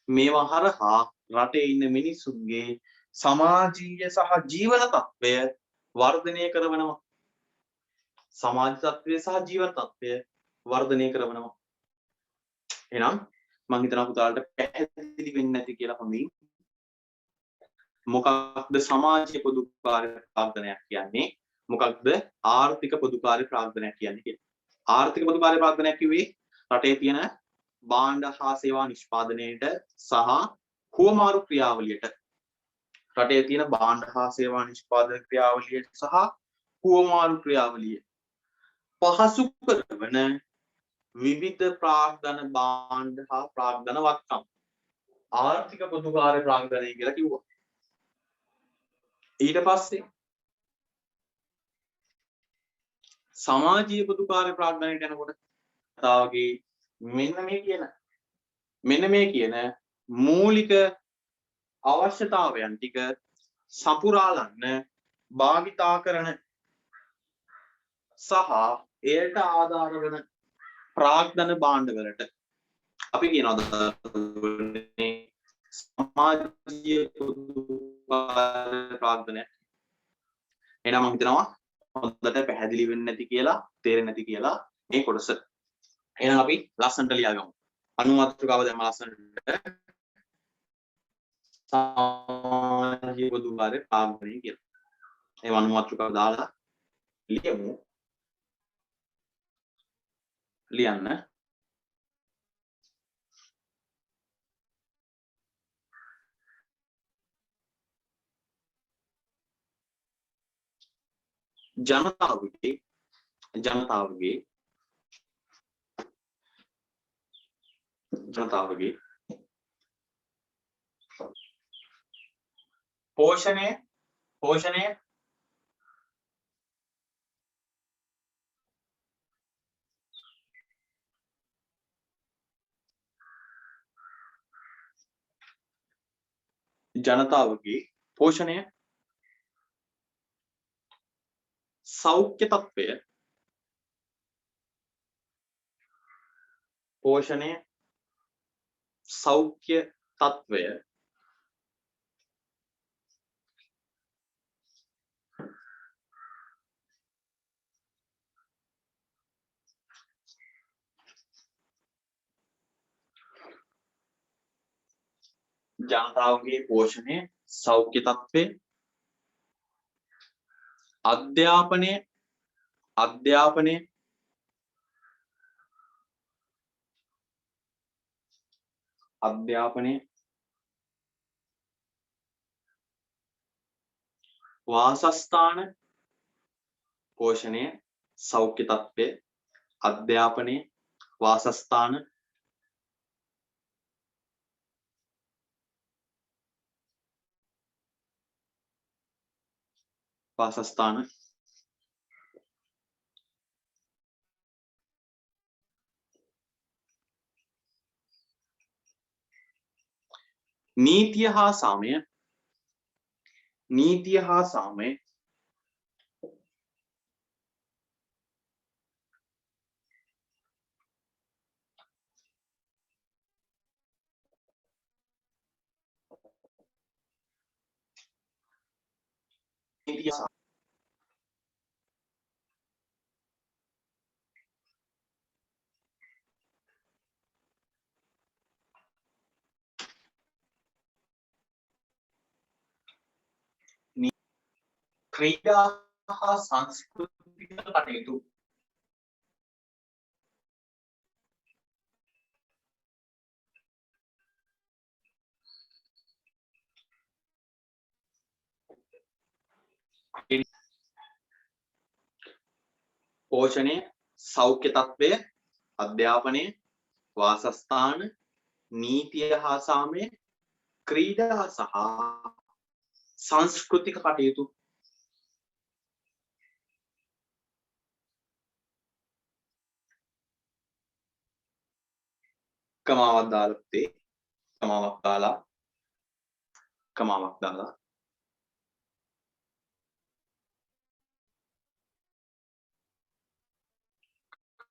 මේවා හරහා රටේ ඉන්න මිනිසුන්ගේ සමාජීය සහ ජීවන තත්ත්වය වර්ධනය කරනවා. සමාජ තත්ත්වය සහ ජීවන තත්ත්වය වර්ධනය කරනවා. එහෙනම් මම හිතනවා පුතාලට පැහැදිලි වෙන්නේ නැති කියලා හොඳින් මොකක්ද සමාජීය පොදුකාර්ය ප්‍රාග්ධනයක් කියන්නේ මොකක්ද ආර්ථික පොදුකාර්ය ප්‍රාග්ධනයක් කියන්නේ කියලා. ආර්ථික පොදුකාර්ය ප්‍රාග්ධනයක් කිව්වේ රටේ තියෙන භාණ්ඩ හා සේවා නිෂ්පාදනයේට සහ හුවමාරු ක්‍රියාවලියට රටේ තියෙන භාණ්ඩ හා සේවා නිෂ්පාදන ක්‍රියාවලියට සහ හුවමාරු ක්‍රියාවලිය පහසු කරන විවිධ ප්‍රාග්ධන භාණ්ඩ හා ප්‍රාග්ධන වත්කම් ආර්ථික පොදුකාර්ය ප්‍රාග්ධනය කියලා කිව්වා. ඊට පස්සේ සමාජීය පොදුකාර්ය ප්‍රාග්ධනයට යනකොට තාවගේ මෙන්න මේ කියන මූලික අවශ්‍යතාවයන් ටික සපුරාලන්න භාවිතා කරන සහ එයට ආධාර වෙන ප්‍රාග්ධන භාණ්ඩවලට අපි කියනවා සමාජීය පොදුකාර්ය ප්‍රාග්ධනය. එහෙනම් මම හිතනවා හොඳට පැහැදිලි වෙන්නේ නැති කියලා තේරෙන්නේ නැති කියලා මේ කොටස. එහෙනම් අපි ලස්සනට ලියාගමු. අනුමාත්‍රකාව දැම්ම ලස්සනට සමාජීය පොදුකාර්ය ප්‍රාග්ධනය කියලා. ඒ අනුමාත්‍රකාව දාලා ලියමු. ලියන්න. ජනතාවගේ පෝෂණය සෞඛ්‍ය තත්ත්වය ජනතාවගේ පෝෂණය සෞඛ්‍ය තත්ත්වය අධ්‍යාපනය වාසස්ථාන පෝෂණය සෞඛ්‍ය තත්ත්වය අධ්‍යාපනය වාසස්ථාන නීතිය හා සාමය ක්‍රීඩා හා සංස්කෘතික කටයුතු පෝෂණය, සෞඛ්‍ය තත්ත්වය, අධ්‍යාපනය, වාසස්ථාන, නීතිය හා සාමය, ක්‍රීඩා සහ සංස්කෘතික කටයුතු. කමාවක් දාලා පුතේ. කමාවක් දාලා. කමාවක් දාලා.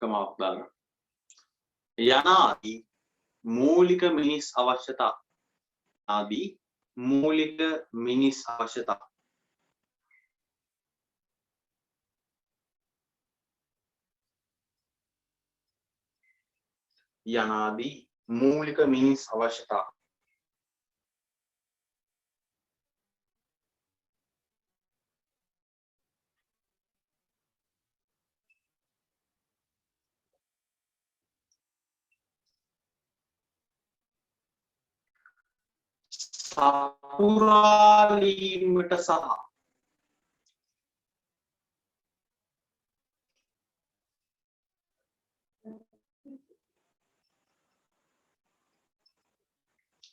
කමාවක් දාලා. යනාදී මූලික මිනිස් අවශ්‍යතා. ආදී මූලික මිනිස් අවශ්‍යතා. යනාදී මූලික මිනිස් අවශ්‍යතා. සපුරාලීමට සහ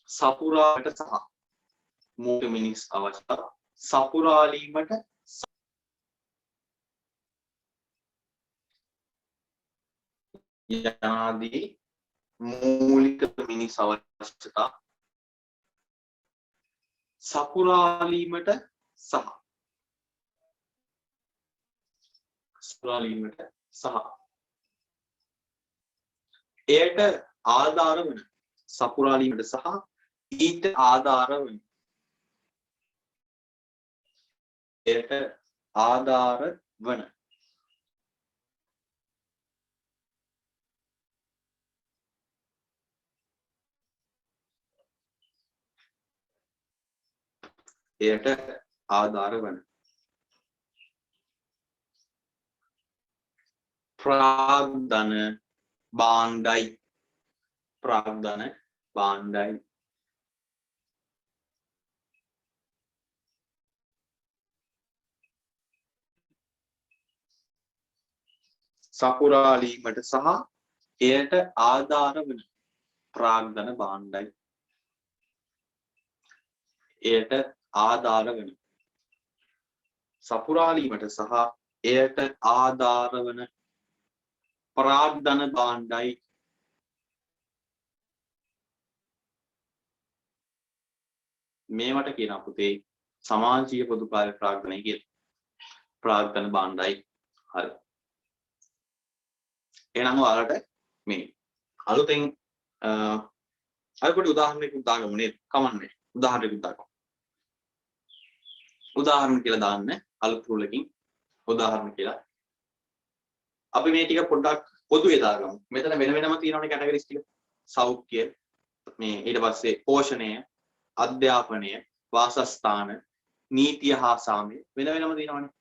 සපුරාට සහ මූලික මිනිස් අවශ්‍යතා. සපුරාලීමට යනාදී මූලික මිනිස් අවශ්‍යතා. සපුරාලීමට සහ සපුරාලීමට සහ එයට ආධාර වන සපුරාලීමට සහ ඊට ආධාර වන එයට ආධාර වන එයට ආධාර වන ප්‍රාග්ධන භාණ්ඩයි. ප්‍රාග්ධන භාණ්ඩයි. සපුරාලීමට සහ එයට ආධාර වන ප්‍රාග්ධන භාණ්ඩයි. එයට ආධාර වන සපුරාලීමට සහ එයට ආධාර වන ප්‍රාග්ධන භාණ්ඩයි. මේවට කියනවා පුතේ සමාජීය පොදු කාර්ය ප්‍රාග්ධනය කියලා. ප්‍රාග්ධන භාණ්ඩයි. හරි. එහෙනම් ඔයාලට මේ අලුතෙන් අර පොඩි උදාහරණයක් දාගමු නේද? කමන්නේ. උදාහරණයක් දාගමු. උදාහරණ කියලා දාන්න අලුත් රූලකින් උදාහරණ කියලා. අපි මේ ටික පොඩ්ඩක් පොදුවේ දාගමු. මෙතන වෙන වෙනම තියෙනවනේ කැටගරිස් ටික. සෞඛ්‍ය, මේ ඊට පස්සේ පෝෂණය, අධ්‍යාපනය, වාසස්ථාන, නීතිය හා සාමය වෙන වෙනම තියෙනවනේ.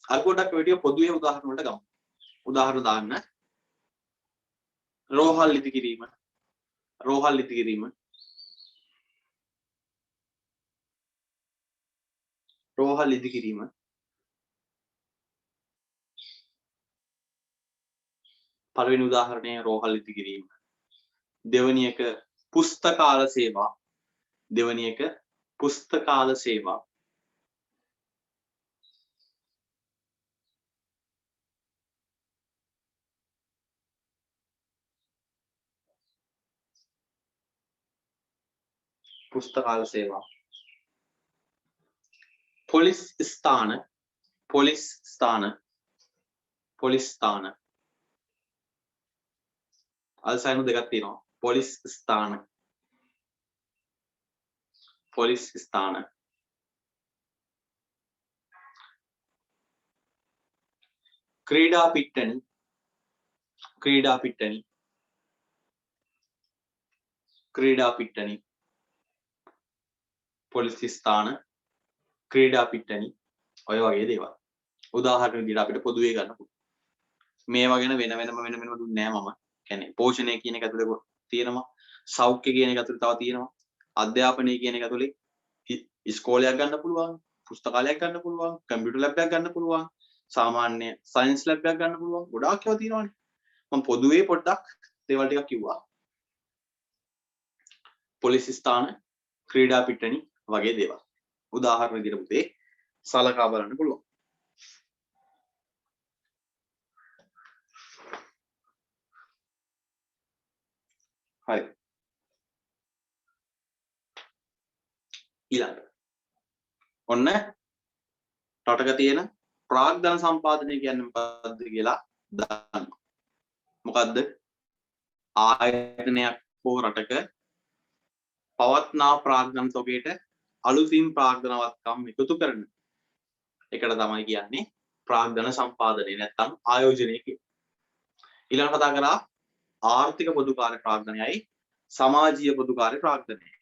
අර පොඩ්ඩක් ඔය ටික පොදුවේ උදාහරණ වලට ගමු. උදාහරණ දාන්න. රෝහල් ඉදි කිරීම. රෝහල් ඉදි කිරීම. රෝහල් ඉදි කිරීම. පළවෙනි උදාහරණය රෝහල් ඉදි කිරීම. දෙවෙනි එක පුස්තකාල සේවා. දෙවෙනි එක පුස්තකාල සේවා. පුස්තකාල සේවා. පොලිස් ස්ථාන. පොලිස් ස්ථාන. පොලිස් ස්ථාන. අල්සයිනු දෙකක් තියෙනවා. පොලිස් ස්ථාන. පොලිස් ස්ථාන. ක්‍රීඩා පිට්ටනි. ක්‍රීඩා පිට්ටනි. ක්‍රීඩා පිට්ටනි. පොලිස් ස්ථාන. ක්‍රීඩා පිට්ටනි. ඔය වගේ දේවල්. උදාහරණ විදිහට අපිට පොදුවේ ගන්න පුළුවන්. මේවා ගැන වෙන වෙනම දුන්නේ නැහැ මම. කියන්නේ පෝෂණය කියන එක ඇතුලේ තියෙනවා. සෞඛ්‍ය කියන එක ඇතුලේ තව තියෙනවා. අධ්‍යාපනය කියන එක ඇතුලේ ඉස්කෝලයක් ගන්න පුළුවන්. පුස්තකාලයක් ගන්න පුළුවන්, කම්පියුටර් ලැබ් එකක් ගන්න පුළුවන්, සාමාන්‍ය සයන්ස් ලැබ් එකක් ගන්න පුළුවන්. ගොඩාක් ඒවා තියෙනවානේ. මම පොදුවේ පොඩ්ඩක් දේවල් ටිකක් කිව්වා. පොලිස් ස්ථාන, ක්‍රීඩා පිට්ටනි වගේ දේවල්. උදාහරණ විදිහට පුතේ සලකා බලන්න පුළුවන්. හරි. ඊළඟ. ඔන්න රටක තියෙන ප්‍රාග්ධන සම්පාදනය කියන්නේ මොකක්ද කියලා දන්න. මොකද්ද? ආයතනයක් හෝ රටක පවත්නා ප්‍රාග්ධන තොගයට අලුතින් ප්‍රාග්ධනවත්කම් එකතු කරන එකට තමයි කියන්නේ ප්‍රාග්ධන සම්පාදනය නැත්නම් ආයෝජනය කියලා. ඊළඟ කතා කරා ආර්ථික පොදුකාර්ය ප්‍රාග්ධනයයි සමාජීය පොදුකාර්ය ප්‍රාග්ධනයයි.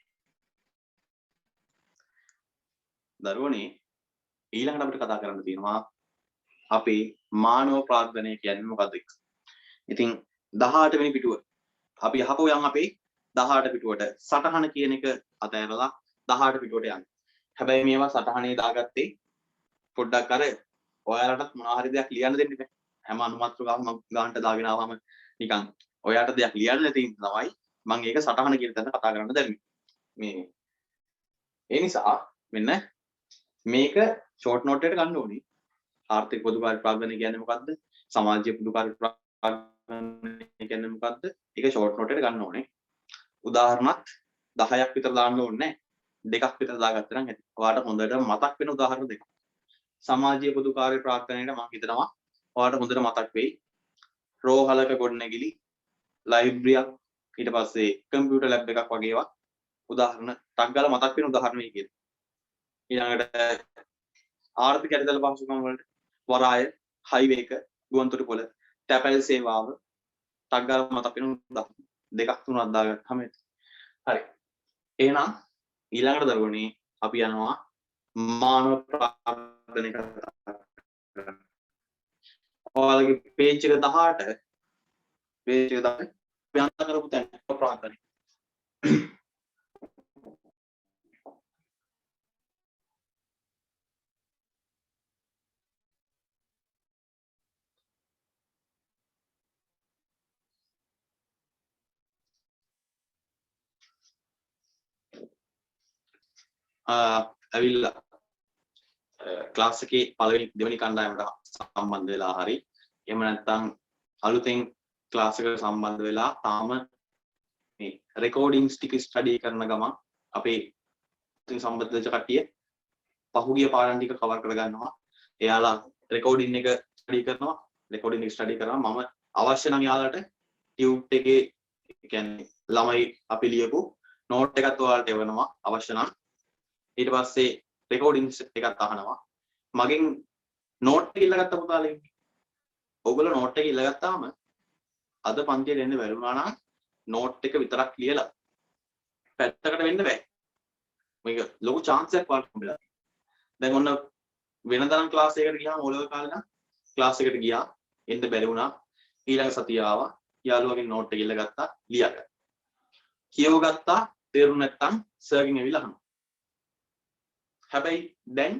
දරුවනේ ඊළඟට අපිට කතා කරන්න තියෙනවා අපේ මානව ප්‍රාග්ධනය කියන්නේ මොකද්ද? ඉතින් 18 වෙනි පිටුව අපි අහපුව යන් අපේ 18 පිටුවට සටහන කියන එක අතහැරලා 18 පිටුවට යන්න. හැබැයි මේවා සටහනේ දාගත්තේ පොඩ්ඩක් අර ඔයාලටත් මොනවා හරි දෙයක් ලියන්න දෙන්න බෑ. හැම අනුමාත්‍රකාවම ගානට දාගෙන ආවම නිකන් ඔයාට දෙයක් ලියන්න නැති තමයි මම ඒක සටහන කියන තැන කතා කරන්න දැම්මේ. මේ ඒ නිසා මෙන්න මේක ෂෝට් නෝට් එකට ගන්න ඕනේ. ආර්ථික පොදුකාර්ය ප්‍රාග්ධනය කියන්නේ මොකද්ද? සමාජීය පොදුකාර්ය ප්‍රාග්ධනය කියන්නේ මොකද්ද? ඒක ෂෝට් නෝට් එකට ගන්න ඕනේ. උදාහරණත් 10ක් විතර දාන්න ඕනේ නැහැ. දෙකක් විතර දාගත්තා නම් ඇති. ඔයාලට හොඳට මතක් වෙන උදාහරණ දෙකක්. සමාජීය පොදුකාර්ය ප්‍රාග්ධනයට මම හිතනවා ඔයාලට හොඳට මතක් වෙයි. රෝහලක ගොඩනැගිලි, ලයිබ්‍රරියක්, ඊට පස්සේ කම්පියුටර් ලැබ් එකක් වගේ ඒවා උදාහරණ ටක් ගාලා මතක් වෙන උදාහරණ මේ කියන්නේ. ඊළඟට ආර්ථික ඇතිදල පහසුකම් වලට වරාය, හයිවේ එක, ගුවන්තොටුපොළ, තැපැල් සේවාව ටක් ගාලා මතක් වෙන උදාහරණ දෙකක් තුනක් දාගත්තාම ඇති. හරි. එහෙනම් ඊළඟට දරුවනේ අපි යනවා මානව ප්‍රාග්ධනය කතා කරන්න. ඔයාලගේ පේජ් එක 18 පේජ් එක 18 ව්‍යාන්ත කරපු තැන ප්‍රාග්ධනය. ඇවිල්ලා ක්ලාස් එකේ පළවෙනි දෙවෙනි කණ්ඩායමට සම්බන්ධ වෙලා හරි එහෙම නැත්නම් අලුතෙන් ක්ලාස් එකට සම්බන්ධ වෙලා තාම මේ රෙකෝඩින්ග්ස් ටික ස්ටඩි කරන ගමන් අපේ සම්බන්ධ වෙච්ච කට්ටිය පහුගිය පාඩම් ටික කවර් කරගන්නවා. එයාලා රෙකෝඩින් එක ස්ටඩි කරනවා. රෙකෝඩින් එක ස්ටඩි කරනවා. මම අවශ්‍ය නම් එයාලට ටියුට් එකේ කියන්නේ ළමයි අපි ලියපු නෝට් එකත් ඔයාලට එවනවා අවශ්‍ය නම්. ඊට පස්සේ රෙකෝඩින්ග්ස් එකත් අහනවා. මගෙන් නෝට් එක ඉල්ලගත්ත පුතාලේ. ඔයගොල්ලෝ නෝට් එක ඉල්ලගත්තාම අද පන්තියට එන්න බැරි වුණා නම් නෝට් එක විතරක් ලියලා පැත්තකට වෙන්න බෑ. මේක ලොකු chance එකක් වල්ට හම්බෙලා. දැන් ඔන්න වෙනතරම් ක්ලාස් එකකට ගියාම ඔලව කාලේ නම් ක්ලාස් එකට ගියා එන්න බැරි වුණා. ඊළඟ සතිය ආවා. යාළුවගෙන් නෝට් එක ඉල්ලගත්තා ලියාගත්තා. කියව ගත්තා තේරුම් නැත්තම් සර්ගෙන් ඇවිල්ලා අහනවා. හැබැයි දැන්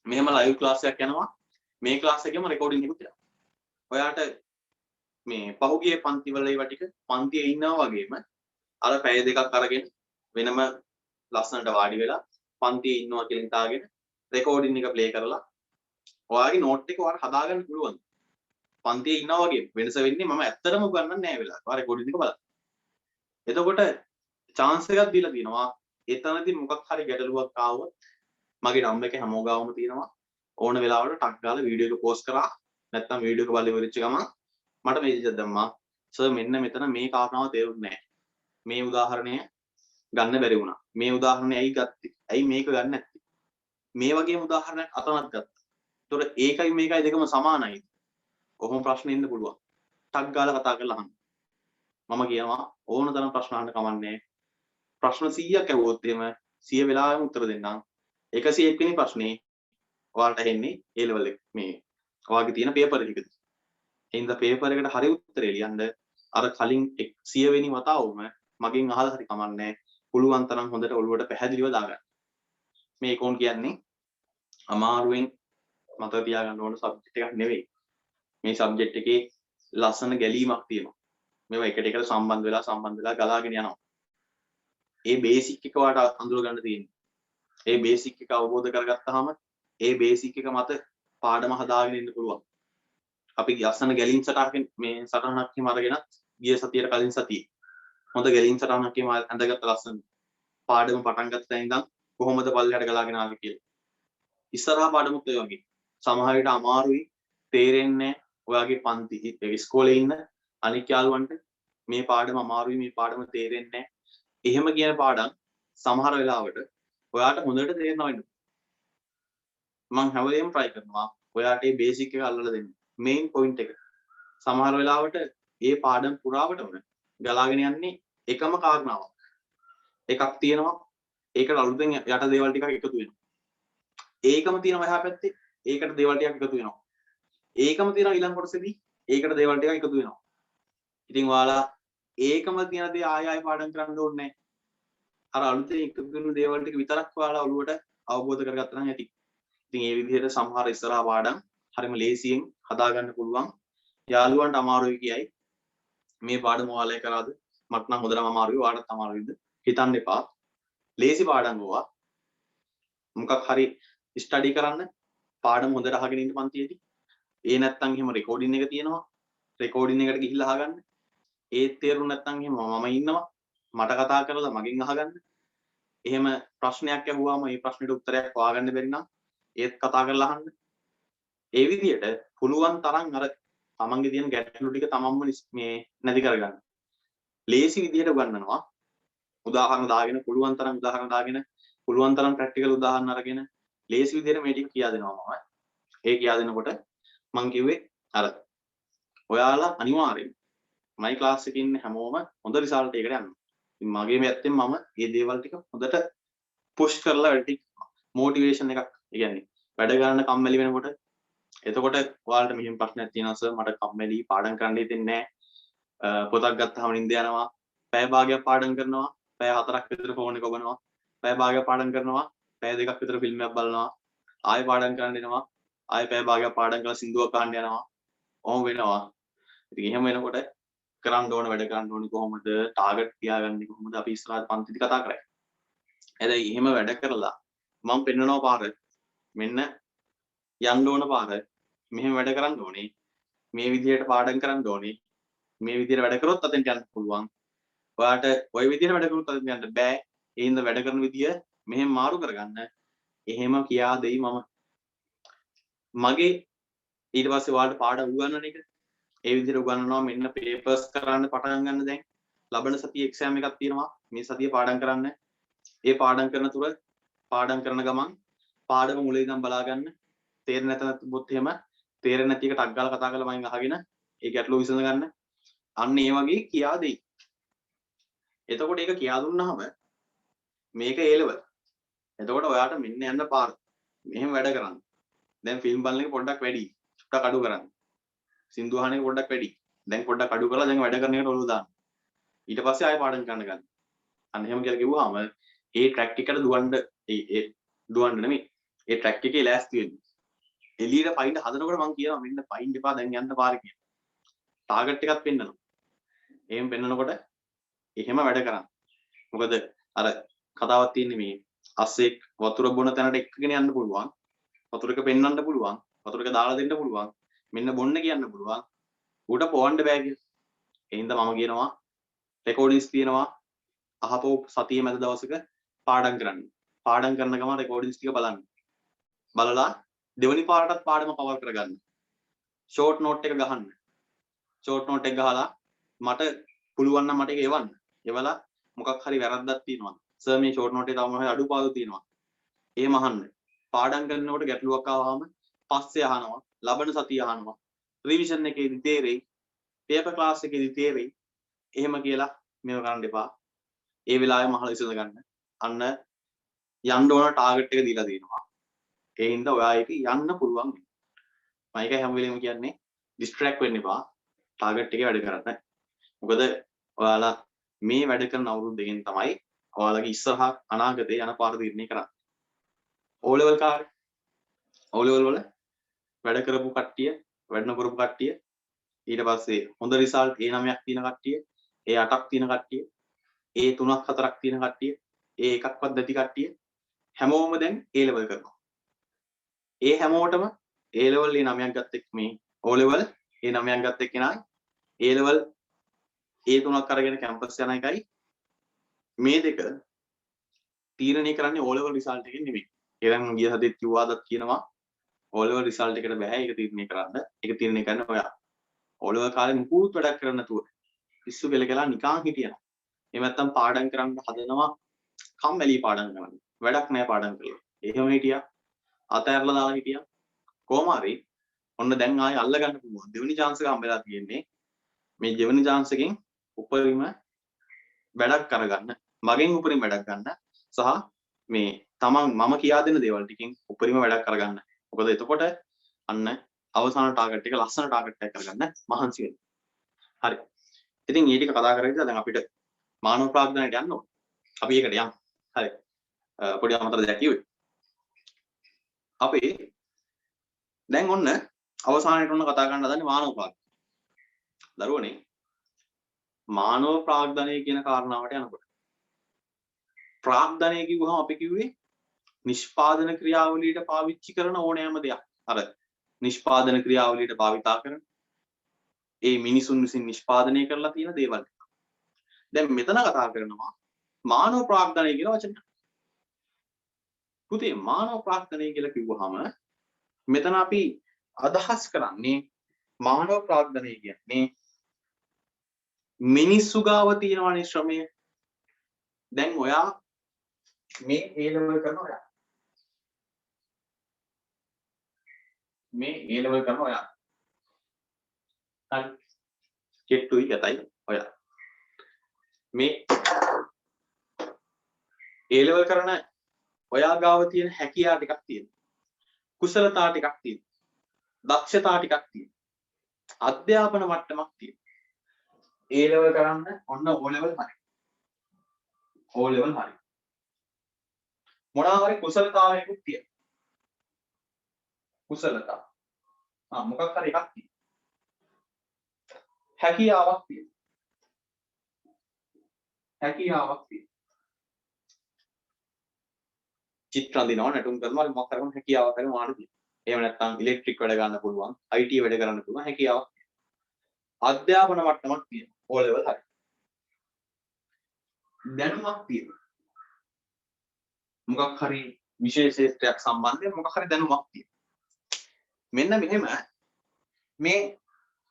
මෙහෙම ලයිව් ක්ලාස් එකක් යනවා. මේ ක්ලාස් එකේම රෙකෝඩින් එකක් යනවා. ඔයාට මේ පහුගිය පන්ති වල ඒවා ටික පන්තියේ ඉන්නවා වගේම අර පැය දෙකක් අරගෙන වෙනම ලස්සනට වාඩි වෙලා පන්තියේ ඉන්නවා කියලා හිතාගෙන රෙකෝඩින් එක ප්ලේ කරලා ඔයාගේ නෝට් එක ඔයාලා හදාගන්න පුළුවන්. පන්තියේ ඉන්නවා වගේ වෙනස වෙන්නේ මම ඇත්තටම උගන්වන්නේ නැහැ වෙලාවට. ඔයා රෙකෝඩින් එක බලන්න. එතකොට chance එකක් දීලා තියෙනවා. එතනදී මොකක් හරි ගැටලුවක් ආවොත් මගේ නම්බර් එක හැමෝම ගාවම තියෙනවා. ඕන වෙලාවට ටක් ගාලා වීඩියෝ එක පෝස්ට් කරා. නැත්නම් වීඩියෝ එක බලලා ඉවරච්ච ගමන් මට මේසේජ් එකක් දැම්මා. සර් මෙන්න මෙතන මේ කාරණාව තේරුන්නේ නැහැ. මේ උදාහරණය ගන්න බැරි වුණා. මේ උදාහරණය ඇයි ගත්තේ? ඇයි මේක ගන්න නැත්තේ? මේ වගේම උදාහරණයක් අතනක් ගත්තා. ඒතකොට ඒකයි මේකයි දෙකම සමානයි. කොහොම ප්‍රශ්න එන්න පුළුවන්. ටක් ගාලා කතා කරලා අහන්න. මම කියනවා ඕන තරම් ප්‍රශ්න අහන්න කමන්නේ. ප්‍රශ්න 100ක් ඇහුවොත් එහෙම 100 වෙලාවෙම උත්තර දෙන්නම්. 101 වෙනි ප්‍රශ්නේ ඔයාලට ඇහෙන්නේ A level එක මේ ඔයාගේ තියෙන පේපර් එකකදී. එහෙනම් පේපර් එකට හරි උත්තරේ ලියන්න අර කලින් 100 වෙනි වතාවම මගෙන් අහලා හරි කමන්නේ. පුළුවන් තරම් හොඳට ඔළුවට පැහැදිලිව දාගන්න. මේ කොන් කියන්නේ අමාරුවෙන් මතක තියාගන්න ඕන සබ්ජෙක්ට් එකක් නෙවෙයි. මේ සබ්ජෙක්ට් එකේ ලස්සන ගැලීමක් තියෙනවා. මේවා එකට එකට සම්බන්ධ වෙලා ගලාගෙන යනවා. ඒ බේසික් එක වාට අඳුර ගන්න තියෙන්නේ. ඒ බේසික් එක අවබෝධ කරගත්තාම ඒ බේසික් එක මත පාඩම හදාගෙන ඉන්න පුළුවන්. අපි ලස්සන ගැලීම් සටහනකින් මේ සටහනක් හිම අරගෙන ගිය සතියේ කලින් සතියේ හොඳ ගැලීම් සටහනක් හිම ඇඳගත්ත ලස්සන පාඩම පටන් ගත්ත තැන ඉඳන් කොහොමද පල්ලෙහාට ගලාගෙන ආවේ කියලා. ඉස්සරහා පාඩමුත් ඒ වගේ. සමහර විට අමාරුයි තේරෙන්නේ ඔයාගේ පන්ති ඉස්කෝලේ ඉන්න අනික් යාළුවන්ට මේ පාඩම අමාරුයි මේ පාඩම තේරෙන්නේ එහෙම කියන පාඩම් සමහර වෙලාවට ඔයාට හොඳට තේරෙනවා වෙන්න. මම හැම වෙලේම try කරනවා ඔයාට මේ බේසික් එක අල්ලලා දෙන්න. මේන් පොයින්ට් එක. සමහර වෙලාවට මේ පාඩම් පුරාවටම ගලාගෙන යන්නේ එකම කාරණාවක්. එකක් තියෙනවා ඒකට අලුතෙන් යට දේවල් ටිකක් එකතු වෙනවා. ඒකම තියෙනවා එහා පැත්තේ ඒකට දේවල් ටිකක් එකතු වෙනවා. ඒකම තියෙනවා ඊළඟ කොටසේදී ඒකට දේවල් ටිකක් එකතු වෙනවා. ඉතින් ඔයාලා ඒකම තියෙන දේ ආය ආය පාඩම් කරන්න ඕනේ නැහැ. අර අලුතෙන් එකතු වෙන දේවල් ටික විතරක් ඔයාලා ඔළුවට අවබෝධ කරගත්තා නම් ඇති. ඉතින් ඒ විදිහට සමහර ඉස්සරහා පාඩම් හරිම ලේසියෙන් හදා ගන්න පුළුවන්. යාළුවන්ට අමාරුයි කියයි. මේ පාඩම ඔයාලා කරාද? මට නම් හොඳටම අමාරුයි. ඔයාලටත් අමාරුයිද? හිතන්න එපා. ලේසි පාඩම් ඕවා. මොකක් හරි ස්ටඩි කරන්න පාඩම හොඳට අහගෙන ඉන්න පන්තියේදී. ඒ නැත්තම් එහෙම රෙකෝඩින් එක තියෙනවා. රෙකෝඩින් එකට ගිහිල්ලා අහගන්න. ඒත් තේරුම් නැත්තම් එහෙම මම ඉන්නවා. මට කතා කරලා මගෙන් අහගන්න. එහෙම ප්‍රශ්නයක් ඇහුවාම ඒ ප්‍රශ්නෙට උත්තරයක් හොයාගන්න බැරි නම් ඒත් කතා කරලා අහන්න. ඒ විදිහට පුළුවන් තරම් අර තමන්ගේ තියෙන ගැටලු ටික තමන්ම මේ නැති කරගන්න. ලේසි විදිහට උගන්වනවා. උදාහරණ දාගෙන පුළුවන් තරම් උදාහරණ දාගෙන පුළුවන් තරම් ප්‍රැක්ටිකල් උදාහරණ අරගෙන ලේසි විදිහට මේ ටික කියා දෙනවා මම. ඒ කියා දෙනකොට මම කිව්වේ අර ඔයාලා අනිවාර්යෙන් මයි ක්ලාස් එකේ ඉන්න හැමෝම හොඳ රිසල්ට් එකකට යන්න. ඉතින් මගේ පැත්තෙන් මම මේ දේවල් ටික හොඳට පුෂ් කරලා වැඩි මොටිවේෂන් එකක් කියන්නේ වැඩ ගන්න කම්මැලි වෙනකොට එතකොට ඔයාලට මෙහෙම ප්‍රශ්නයක් තියෙනවා සර් මට කම්මැලි පාඩම් කරන්න හිතෙන්නේ නැහැ. පොතක් ගත්තාම නිින්ද යනවා. පැය භාගයක් පාඩම් කරනවා. පැය 4ක් විතර ෆෝන් එක ඔබනවා. පැය භාගයක් පාඩම් කරනවා. පැය 2ක් විතර ෆිල්ම් එකක් බලනවා. ආයෙ පාඩම් කරන්න එනවා. ආයෙ පැය භාගයක් පාඩම් කරලා සින්දුවක් අහන්න යනවා. ඔහොම වෙනවා. ඉතින් එහෙම වෙනකොට කරන්න ඕන වැඩ කරන්න ඕනේ කොහොමද? ටාගට් තියාගන්නේ කොහොමද? අපි ඉස්සරහට පන්තිදී කතා කරා. හැබැයි එහෙම වැඩ කරලා මම පෙන්නනවා පාර. මෙන්න යන්න ඕන පාර. මෙහෙම වැඩ කරන්න ඕනේ. මේ විදිහට පාඩම් කරන්න ඕනේ. මේ විදිහට වැඩ කරොත් අතෙන්ට යන්න පුළුවන්. ඔයාට ওই විදිහට වැඩ කරොත් අතෙන්ට යන්න බෑ. ඒ හින්දා වැඩ කරන විදිය මෙහෙම මාරු කරගන්න. එහෙම කියා දෙයි මම. මගේ ඊට පස්සේ ඔයාලට පාඩම් උගන්වන එක ඒ විදිහට උගන්වනවා මෙන්න පේපර්ස් කරන්න පටන් ගන්න දැන්. ලබන සතියේ එක්සෑම් එකක් තියෙනවා. මේ සතියේ පාඩම් කරන්න. ඒ පාඩම් කරන තුර පාඩම් කරන ගමන් පාඩම මුලින් ඉඳන් බලා ගන්න. තේරෙන්නේ නැතනොත් එහෙම තේරෙන්නේ නැති එක ටක් ගාලා කතා කරලා මයින් අහගෙන ඒ ගැටලුව විසඳ ගන්න. අන්න ඒ වගේ කියා දෙයි. එතකොට ඒක කියා දුන්නාම මේක A level. එතකොට ඔයාට මෙන්න යන්න පාර. මෙහෙම වැඩ කරන්න. දැන් ෆිල්ම් බලන එක පොඩ්ඩක් වැඩි. ටිකක් අඩු කරන්න. සින්දු අහන එක පොඩ්ඩක් වැඩි. දැන් පොඩ්ඩක් අඩු කරලා දැන් වැඩ කරන එකට ඔළුව දාන්න. ඊට පස්සේ ආයෙ පාඩම් කරන්න ගන්න. අන්න එහෙම කියලා කිව්වම ඒ ට්‍රැක් එකට දුවන්න නෙමෙයි. ඒ ට්‍රැක් එකේ ලෑස්ති වෙන්න. එළියට පයින් හදනකොට මම කියනවා මෙන්න පයින් දෙපා දැන් යන්න පාර කියලා. ටාගට් එකක් පෙන්නනවා. එහෙම පෙන්නනකොට එහෙම වැඩ කරන්න. මොකද අර කතාවක් තියෙන්නේ මේ අස්සෙක් වතුර බොන තැනට එක්කගෙන යන්න පුළුවන්. වතුර එක පෙන්වන්න පුළුවන්. වතුර එක දාලා දෙන්න පුළුවන්. මෙන්න බොන්න කියන්න පුළුවන්. ඌට පොවන්න බෑ කියලා. ඒ හින්දා මම කියනවා රෙකෝඩින්ග්ස් තියෙනවා. අහපෝ සතියේ මැද දවසක පාඩම් කරන්න. පාඩම් කරන ගමන් රෙකෝඩින්ග්ස් ටික බලන්න. බලලා දෙවෙනි පාරටත් පාඩම කවර් කරගන්න. ෂෝට් නෝට් එක ගහන්න. ෂෝට් නෝට් එක ගහලා මට පුළුවන් නම් මට ඒක එවන්න. එවලා මොකක් හරි වැරද්දක් තියෙනවා. සර් මේ ෂෝට් නෝට් එකේ තව මොකක් හරි අඩුපාඩු තියෙනවා. එහෙම අහන්න. පාඩම් කරනකොට ගැටලුවක් ආවම පස්සේ අහනවා. ලබන සතිය අහනවා. රිවිෂන් එකේදී තේරෙයි. පේපර් ක්ලාස් එකේදී තේරෙයි. එහෙම කියලා මේව කරන්න එපා. ඒ වෙලාවෙම අහලා විසඳ ගන්න. අන්න යන්න ඕන ටාගට් එක දීලා දෙනවා. ඒ හින්දා ඔයා ඒක යන්න පුළුවන්. මම ඒක හැම වෙලෙම කියන්නේ ඩිස්ට්‍රැක්ට් වෙන්න එපා. ටාගට් එකේ වැඩ කරන්න. මොකද ඔයාලා මේ වැඩ කරන අවුරුදු දෙකෙන් තමයි ඔයාලගේ ඉස්සරහා අනාගතේ යන පාර තීරණය කරන්නේ. O level කාර්ය O level වල වැඩ කරපු කට්ටිය වැඩ නොකරපු කට්ටිය ඊට පස්සේ හොඳ රිසල්ට් A9ක් තියෙන කට්ටිය A8ක් තියෙන කට්ටිය A3ක් 4ක් තියෙන කට්ටිය A1ක්වත් නැති කට්ටිය හැමෝම දැන් A level කරනවා. ඒ හැමෝටම A level A9ක් ගත්ත එක්ක මේ O level A9ක් ගත්ත එක්කෙනායි A level A3ක් අරගෙන කැම්පස් යන එකයි මේ දෙක තීරණය කරන්නේ O level result එකෙන් නෙමෙයි. ඒ දැන් ගිය සතියේත් කිව්වාදත් කියනවා O level result එකට බෑ ඒක තීරණය කරන්න. ඒක තීරණය කරන්න ඔයා. O level කාලේ මුකුත් වැඩක් කරන්න නැතුව පිස්සු කෙල කෙලා නිකන් හිටියනවා. එහෙම නැත්නම් පාඩම් කරන්න හදනවා කම්මැලි පාඩම් කරන්න. වැඩක් නැහැ පාඩම් කළේ. එහෙම හිටියා. අතහැරලා දාලා හිටියා. කොහොම හරි ඔන්න දැන් ආයෙ අල්ල ගන්න පුළුවන්. දෙවෙනි chance එක හම්බෙලා තියෙන්නේ. මේ දෙවෙනි chance එකෙන් උපරිම වැඩක් කරගන්න. මගෙන් උපරිම වැඩක් ගන්න සහ මේ තමන් මම කියා දෙන දේවල් ටිකෙන් උපරිම වැඩක් කරගන්න. මොකද එතකොට අන්න අවසාන ටාගට් එක ලස්සන ටාගට් එකක් කරගන්න මහන්සි වෙන්න. හරි. ඉතින් මේ ටික කතා කරගෙන දැන් අපිට මානව ප්‍රාග්ධනයට යන්න ඕන. අපි ඒකට යමු. හරි. පොඩි අමතර දෙයක් කිව්වේ. අපි දැන් ඔන්න අවසානයේ ඔන්න කතා කරන්න හදන්නේ මානව ප්‍රාග්ධනය. දරුවනේ මානව ප්‍රාග්ධනය කියන කාරණාවට යනකොට ප්‍රාග්ධනය කිව්වහම අපි කිව්වේ නිෂ්පාදන ක්‍රියාවලියට පාවිච්චි කරන ඕනෑම දෙයක්. අර නිෂ්පාදන ක්‍රියාවලියට භාවිතා කරන ඒ මිනිසුන් විසින් නිෂ්පාදනය කරලා තියෙන දේවල්. දැන් මෙතන කතා කරනවා මානව ප්‍රාග්ධනය කියන වචනය. පුතේ මානව ප්‍රාග්ධනය කියලා කිව්වහම මෙතන අපි අදහස් කරන්නේ මානව ප්‍රාග්ධනය කියන්නේ මිනිස්සු ගාව තියෙනවනේ ශ්‍රමය. දැන් ඔයා මේ A level කරන ඔයා මේ A level කරන ඔයා හරි කෙට්ටුයි යතයි ඔයා මේ A level කරන ඔයා ගාව තියෙන හැකියාව ටිකක් තියෙනවා. කුසලතා ටිකක් තියෙනවා. දක්ෂතා ටිකක් තියෙනවා. අධ්‍යාපන මට්ටමක් තියෙනවා. A level කරන්න ඔන්න O level හරි. O level හරි. මොනවා හරි කුසලතාවයකුත් තියෙනවා. කුසලතාව. මොකක් හරි එකක් තියෙනවා. හැකියාවක් තියෙනවා. හැකියාවක් තියෙනවා. චිත්‍ර අඳිනවා නැටුම් කරනවා මොකක් කරගෙන හැකියාවක් කරන මානසික. එහෙම නැත්නම් ඉලෙක්ට්‍රික් වැඩ ගන්න පුළුවන්, IT වැඩ කරන්න පුළුවන් හැකියාවක්. අධ්‍යාපන මට්ටමක් තියෙනවා. O level හරි. දැනුමක් තියෙනවා. මොකක් හරි විශේෂ ක්ෂේත්‍රයක් සම්බන්ධයෙන් මොකක් හරි දැනුමක් තියෙනවා. මෙන්න මෙහෙම මේ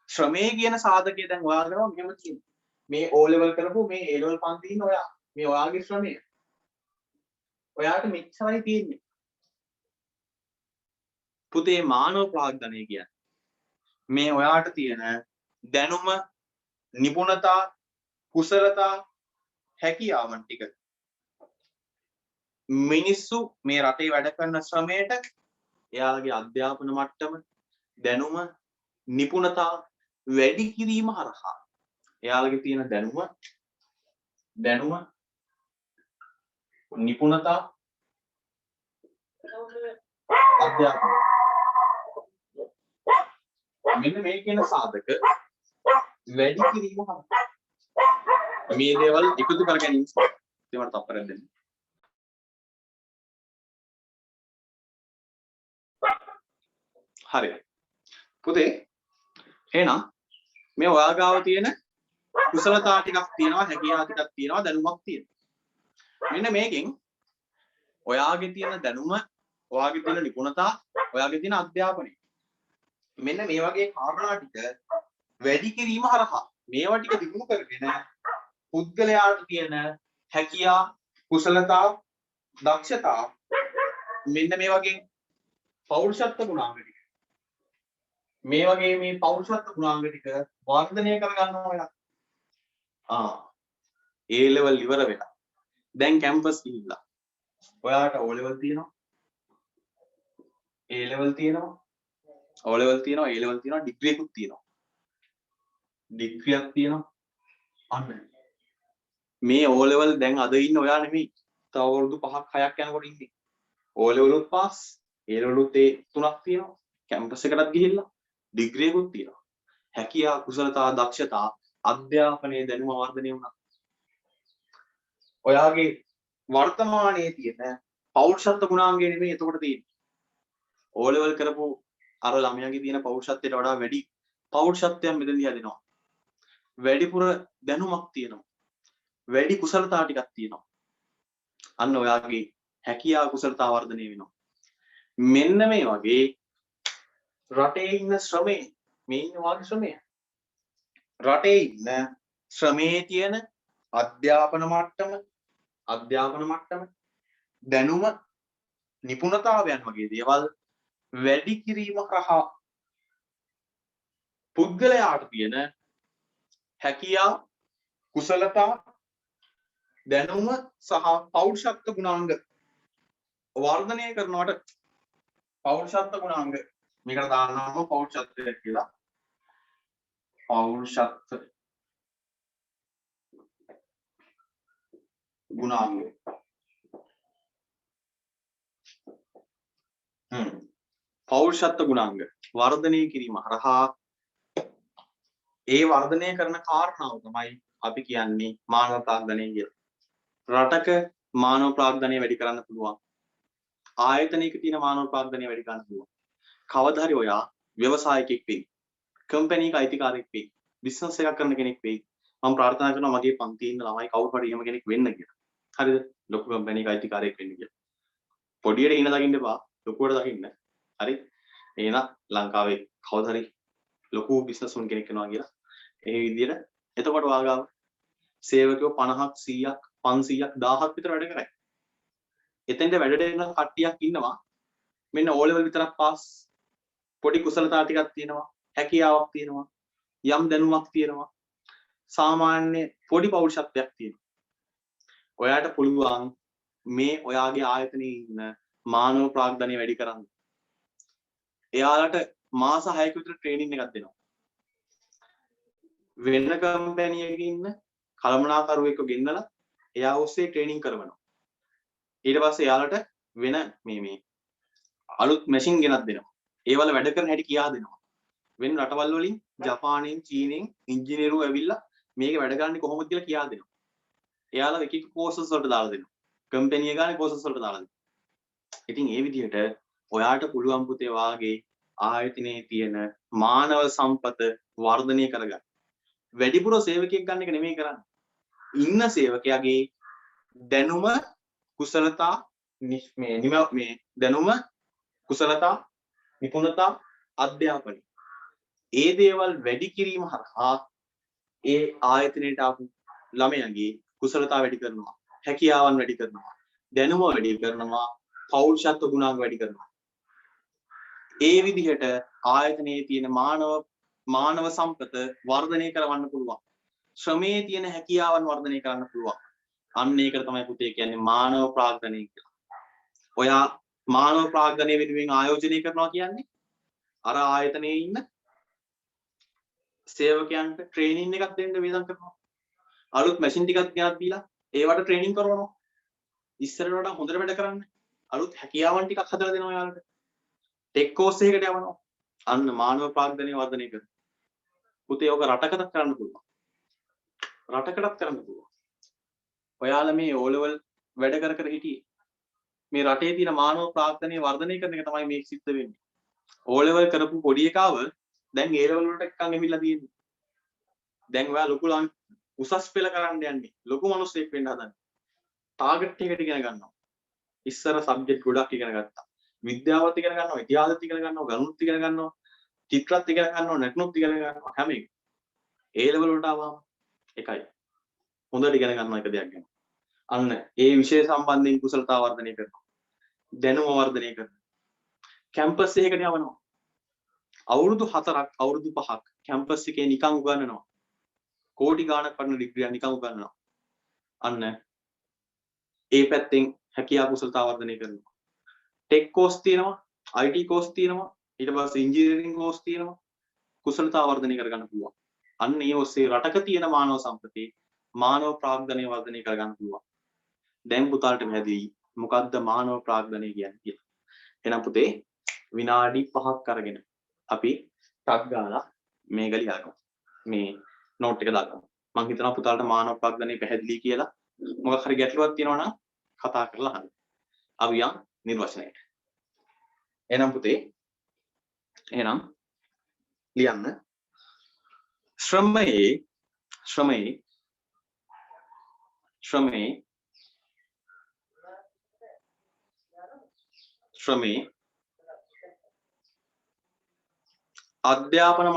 ශ්‍රමයේ කියන සාධකය දැන් ඔයාලම මෙහෙම තියෙනවා. මේ O level කරපු මේ A level පන්තියේ ඉන්න ඔයා. මේ ඔයාගේ ශ්‍රමය. ඔයාට මෙච්චරයි තියෙන්නේ. පුතේ මානව ප්‍රාග්ධනය කියන්නේ මේ ඔයාට තියෙන දැනුම, නිපුණතා, කුසලතා, හැකියාවන් ටික මිනිස්සු මේ රටේ වැඩ කරන ශ්‍රමයට එයාලගේ අධ්‍යාපන මට්ටම, දැනුම, නිපුණතා වැඩි කිරීම හරහා එයාලගේ තියෙන දැනුම, නිපුණතා, අධ්‍යාපන මෙන්න මේ කියන සාධක වැඩි කිරීම හරහා මේ දේවල් එකතු කර ගැනීම ඒවට තප්පරයක් දෙන්න. හරි. පුතේ එහෙනම් මේ ඔයා ගාව තියෙන කුසලතා ටිකක් තියෙනවා, හැකියාව ටිකක් තියෙනවා, දැනුමක් තියෙනවා. මෙන්න මේකෙන් ඔයාගේ තියෙන දැනුම, ඔයාගේ තියෙන නිපුණතා, ඔයාගේ තියෙන අධ්‍යාපනය මෙන්න මේ වගේ කාරණා ටික වැඩි කිරීම හරහා මේවා ටික දිනු කරගෙන පුද්ගලයාට තියෙන හැකියා, කුසලතා, දක්ෂතා මෙන්න මේ වගේ පෞරුෂත්ව ගුණාංග ටික මේ වගේ මේ පෞරුෂත්ව ගුණාංග ටික වර්ධනය කරගන්නවා ඔයා. A level ඉවර වෙලා දැන් කැම්පස් ගිහිල්ලා ඔයාට O level තියෙනවා, A level තියෙනවා, O level තියෙනවා, A level තියෙනවා, ඩිග්‍රී එකක් තියෙනවා. ඩිග්‍රියක් තියෙනවා. අන්න මේ O level දැන් අද ඉන්න ඔයා නෙමෙයි. තව අවුරුදු 5ක් 6ක් යනකොට ඉන්නේ. O level උත් පාස්, ඒ ලෙවලුත් ඒ තුනක් තියෙනවා. කැම්පස් එකටත් ගිහිල්ලා ඩිග්‍රී එකකුත් තියෙනවා. හැකියා, කුසලතා, දක්ෂතා, අධ්‍යාපනයේ දැනුම වර්ධනය වුණා. ඔයාගේ වර්තමානයේ තියෙන පෞරුෂත්ව ගුණාංගය නෙමෙයි එතකොට තියෙන්නේ. O level කරපු අර ළමයාගේ තියෙන පෞරුෂත්වයට වඩා වැඩි පෞරුෂත්වයක් මෙතනදී හැදෙනවා. වැඩිපුර දැනුමක් තියෙනවා. වැඩි කුසලතා ටිකක් තියෙනවා. අන්න ඔයාගේ හැකියා කුසලතා වර්ධනය වෙනවා. මෙන්න මේ වගේ රටේ ඉන්න ශ්‍රමයේ මේ ඉන්න වාගේ ශ්‍රමය. රටේ ඉන්න ශ්‍රමයේ තියෙන අධ්‍යාපන මට්ටම දැනුම නිපුණතාවයන් වගේ දේවල් වැඩි කිරීම කරහා පුද්ගලයාට තියෙන හැකියා කුසලතා දැනුම සහ පෞරුෂත්ව ගුණාංග වර්ධනය කරනවට පෞරුෂත්ව ගුණාංග මේකට දාන්නම පෞරුෂත්වය කියලා පෞරුෂත්ව ගුණාංග පෞරුෂත්ව ගුණාංග වර්ධනය කිරීම හරහා ඒ වර්ධනය කරන කාරණාව තමයි අපි කියන්නේ මානව ප්‍රාග්ධනය කියලා. රටක මානව ප්‍රාග්ධනය වැඩි කරන්න පුළුවන්. ආයතනයක තියෙන මානව ප්‍රාග්ධනය වැඩි කරන්න පුළුවන්. කවදා හරි ඔයා ව්‍යවසායකයෙක් වෙයි. කම්පැනි එකක අයිතිකාරයෙක් වෙයි. බිස්නස් එකක් කරන කෙනෙක් වෙයි. මම ප්‍රාර්ථනා කරනවා මගේ පන්තියේ ඉන්න ළමයි කවුරු හරි එහෙම කෙනෙක් වෙන්න කියලා. හරිද? ලොකු කම්පැනි එකක අයිතිකාරයෙක් වෙන්න කියලා. පොඩියට ඉන්න දකින්න එපා. ලොකුවට දකින්න. හරි? එහෙනම් ලංකාවේ කවදා හරි ලොකු බිස්නස් වුන් කෙනෙක් වෙනවා කියලා. ඒ විදිහට එතකොට වාගාව සේවකයෝ 50ක් 100ක් 500ක් 1000ක් විතර වැඩ කරයි. එතෙන්ද වැඩට එන කට්ටියක් ඉන්නවා. මෙන්න O level විතරක් පාස්. පොඩි කුසලතා ටිකක් තියෙනවා. හැකියාවක් තියෙනවා. යම් දැනුමක් තියෙනවා. සාමාන්‍ය පොඩි පෞරුෂත්වයක් තියෙනවා. ඔයාට පුළුවන් මේ ඔයාගේ ආයතනයේ ඉන්න මානව ප්‍රාග්ධනය වැඩි කරන්න. එයාලට මාස 6ක විතර ට්‍රේනින් එකක් දෙනවා. වෙන කම්පැනි එකක ඉන්න කළමනාකරුවෙක්ව ගෙන්නලා එයා ඔස්සේ ට්‍රේනින් කරවනවා. ඊට පස්සේ එයාලට වෙන මේ අලුත් මැෂින් ගෙනත් දෙනවා. ඒවල වැඩ කරන හැටි කියා දෙනවා. වෙන රටවල් වලින් ජපානයෙන් චීනෙන් ඉංජිනේරු ඇවිල්ලා මේක වැඩ කරන්නේ කොහොමද කියලා කියා දෙනවා. එයාලා එක එක කෝසස් වලට දාලා දෙනවා. කම්පැනි එක ගානේ කෝසස් වලට දාලා දෙනවා. ඉතින් ඒ විදිහට ඔයාට පුළුවන් පුතේ වාගේ ආයතනයේ තියෙන මානව සම්පත වර්ධනය කරගන්න. වැඩිපුර සේවකයෙක් ගන්න එක නෙමෙයි කරන්නේ. ඉන්න සේවකයාගේ දැනුම කුසලතා මේ දැනුම කුසලතා නිපුණතා අධ්‍යාපනය ඒ දේවල් වැඩි කිරීම හරහා ඒ ආයතනයට ආපු ළමයාගේ කුසලතා වැඩි කරනවා, හැකියාවන් වැඩි කරනවා, දැනුම වැඩි කරනවා, පෞරුෂත්ව ගුණාංග වැඩි කරනවා. ඒ විදිහට ආයතනයේ තියෙන මානව සම්පත වර්ධනය කරවන්න පුළුවන්. ශ්‍රමයේ තියෙන හැකියාවන් වර්ධනය කරන්න පුළුවන්. අන්න ඒකට තමයි පුතේ කියන්නේ මානව ප්‍රාග්ධනය කියලා. ඔයා මානව ප්‍රාග්ධනය වෙනුවෙන් ආයෝජනය කරනවා කියන්නේ අර ආයතනයේ ඉන්න සේවකයන්ට ට්‍රේනින් එකක් දෙන්න වේදම් කරනවා. අලුත් මැෂින් ටිකක් ගෙනත් දීලා ඒවට ට්‍රේනින් කරනවා. ඉස්සරට වඩා හොඳට වැඩ කරන්න. අලුත් හැකියාවන් ටිකක් හදලා දෙනවා යාළුවට. ටෙක් කෝස් එකකට යවනවා. අන්න මානව ප්‍රාග්ධනය වර්ධනය කරනවා. පුතේ ඔක රටකටත් කරන්න පුළුවන්. රටකටත් කරන්න පුළුවන්. ඔයාලා මේ O level වැඩ කර හිටියේ. මේ රටේ තියෙන මානව ප්‍රාග්ධනය වර්ධනය කරන එක තමයි මේක සිද්ධ වෙන්නේ. O level කරපු පොඩි එකාව දැන් A level වලට එක්කන් එමිලා තියෙන්නේ. දැන් ඔයා ලොකු උසස් පෙළ කරන්න යන්නේ. ලොකු මිනිස්සෙක් වෙන්න හදන්නේ. ටාගට් එකකට ඉගෙන ගන්නවා. ඉස්සර සබ්ජෙක්ට් ගොඩක් ඉගෙන ගත්තා. විද්‍යාවත් ඉගෙන ගන්නවා, ඉතිහාසත් ඉගෙන ගන්නවා, ගණිතත් ඉගෙන ගන්නවා, චිත්‍රත් ඉගෙන ගන්නවා, නැටුම්ත් ඉගෙන ගන්නවා හැම එකම. A level වලට ආවම එකයි. හොඳට ඉගෙන ගන්නවා එක දෙයක් ගැන. අන්න ඒ විෂය සම්බන්ධයෙන් කුසලතා වර්ධනය කරනවා. දැනුම වර්ධනය කරනවා. කැම්පස් එකකට යවනවා. අවුරුදු 4ක් අවුරුදු 5ක් කැම්පස් එකේ නිකන් උගන්වනවා. කෝටි ගාණක් වටින ඩිග්‍රියක් නිකන් උගන්වනවා. අන්න ඒ පැත්තෙන් හැකියාව කුසලතා වර්ධනය කරනවා. ටෙක් කෝස් තියෙනවා, IT කෝස් තියෙනවා, ඊට පස්සේ ඉංජිනේරින් කෝස් තියෙනවා. කුසලතා වර්ධනය කරගන්න පුළුවන්. අන්න ඒ ඔස්සේ රටක තියෙන මානව සම්පතේ මානව ප්‍රාග්ධනය වර්ධනය කරගන්න පුළුවන්. දැන් පුතාලට පැහැදිලි මොකද්ද මානව ප්‍රාග්ධනය කියන්නේ කියලා. එහෙනම් පුතේ විනාඩි 5ක් අරගෙන අපි ටක් ගාලා මේක ලියාගමු. මේ නෝට් එක දාගමු. මම හිතනවා පුතාලට මානව ප්‍රඥානේ පැහැදිලි කියලා. මොකක් හරි ගැටලුවක් තියෙනවා නම් කතා කරලා අහන්න. අපි යම් නිර්වචනයට. එහෙනම් පුතේ එහෙනම් ලියන්න. ශ්‍රමයේ අධ්‍යාපන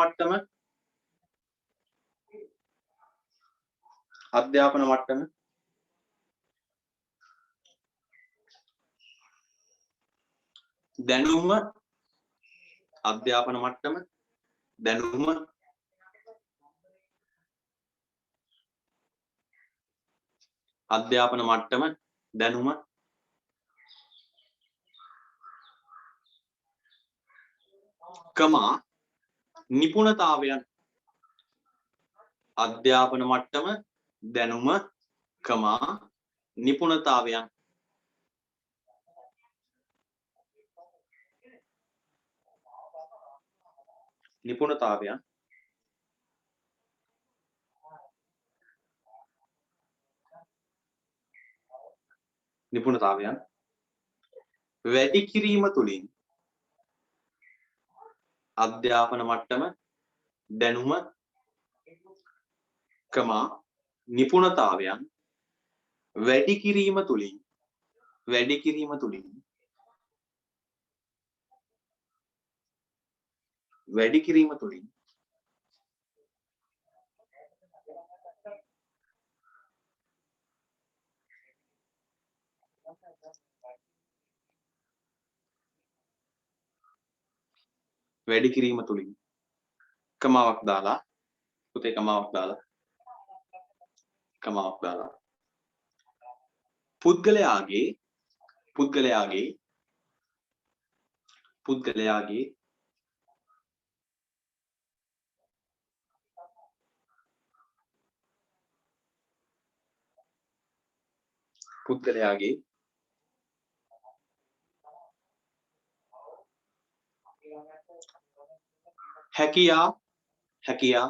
මට්ටම දැනුම අධ්‍යාපන මට්ටම දැනුම අධ්‍යාපන මට්ටම දැනුම කමා නිපුණතාවයන් අධ්‍යාපන මට්ටම දැනුම කමා නිපුණතාවයන් වැඩි කිරීම තුලින් අධ්‍යාපන මට්ටම දැනුම කමා නිපුණතාවයන් වැඩි කිරීම තුලින් වැඩි කිරීම තුලින් කමාවක් දාලා පුතේ කමාවක් දාලා පුද්ගලයාගේ හැකියා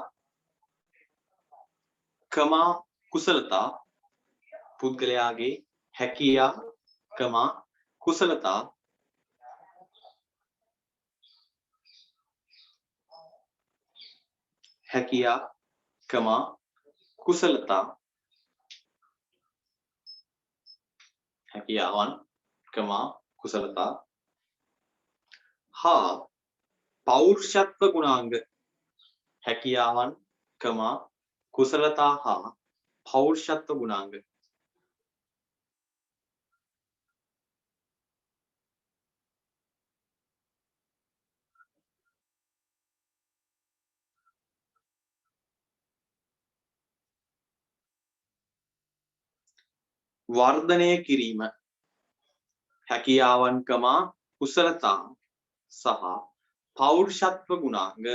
කමා කුසලතා පුද්ගලයාගේ හැකියා කමා කුසලතා හැකියාවන් කමා කුසලතා හා පෞරුෂත්ව ගුණාංග හැකියාවන් කමා කුසලතා හා පෞරුෂත්ව ගුණාංග වර්ධනය කිරීම හැකියාවන් කමා කුසලතා සහ පෞරුෂත්ව ගුණාංග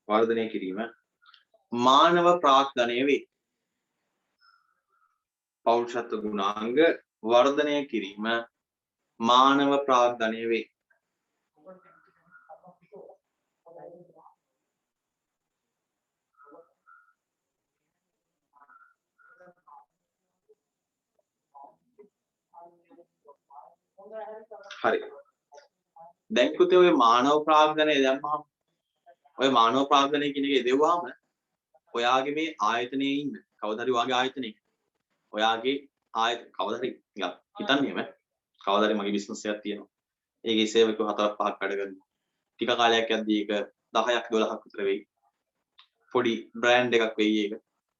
වර්ධනය කිරීම මානව ප්‍රාග්ධනය වේ. පෞරුෂත්ව ගුණාංග වර්ධනය කිරීම මානව ප්‍රාග්ධනය වේ. හරි. දැන් පුතේ ඔය මානව ප්‍රාග්ධනය දැම්මම ඔය මානව ප්‍රාග්ධනය කියන එක දෙවුවාම ඔයාගේ මේ ආයතනයේ ඉන්න කවදා හරි වාගේ ආයතනයක ඔයාගේ කවදා හරි හිතන්නේම කවදා හරි මගේ බිස්නස් එකක් තියෙනවා. ඒකේ සේවකයෝ 4-5ක් වැඩ කරනවා. ටික කාලයක් යද්දී ඒක 10ක් 12ක් විතර වෙයි. පොඩි බ්‍රෑන්ඩ් එකක් වෙයි ඒක.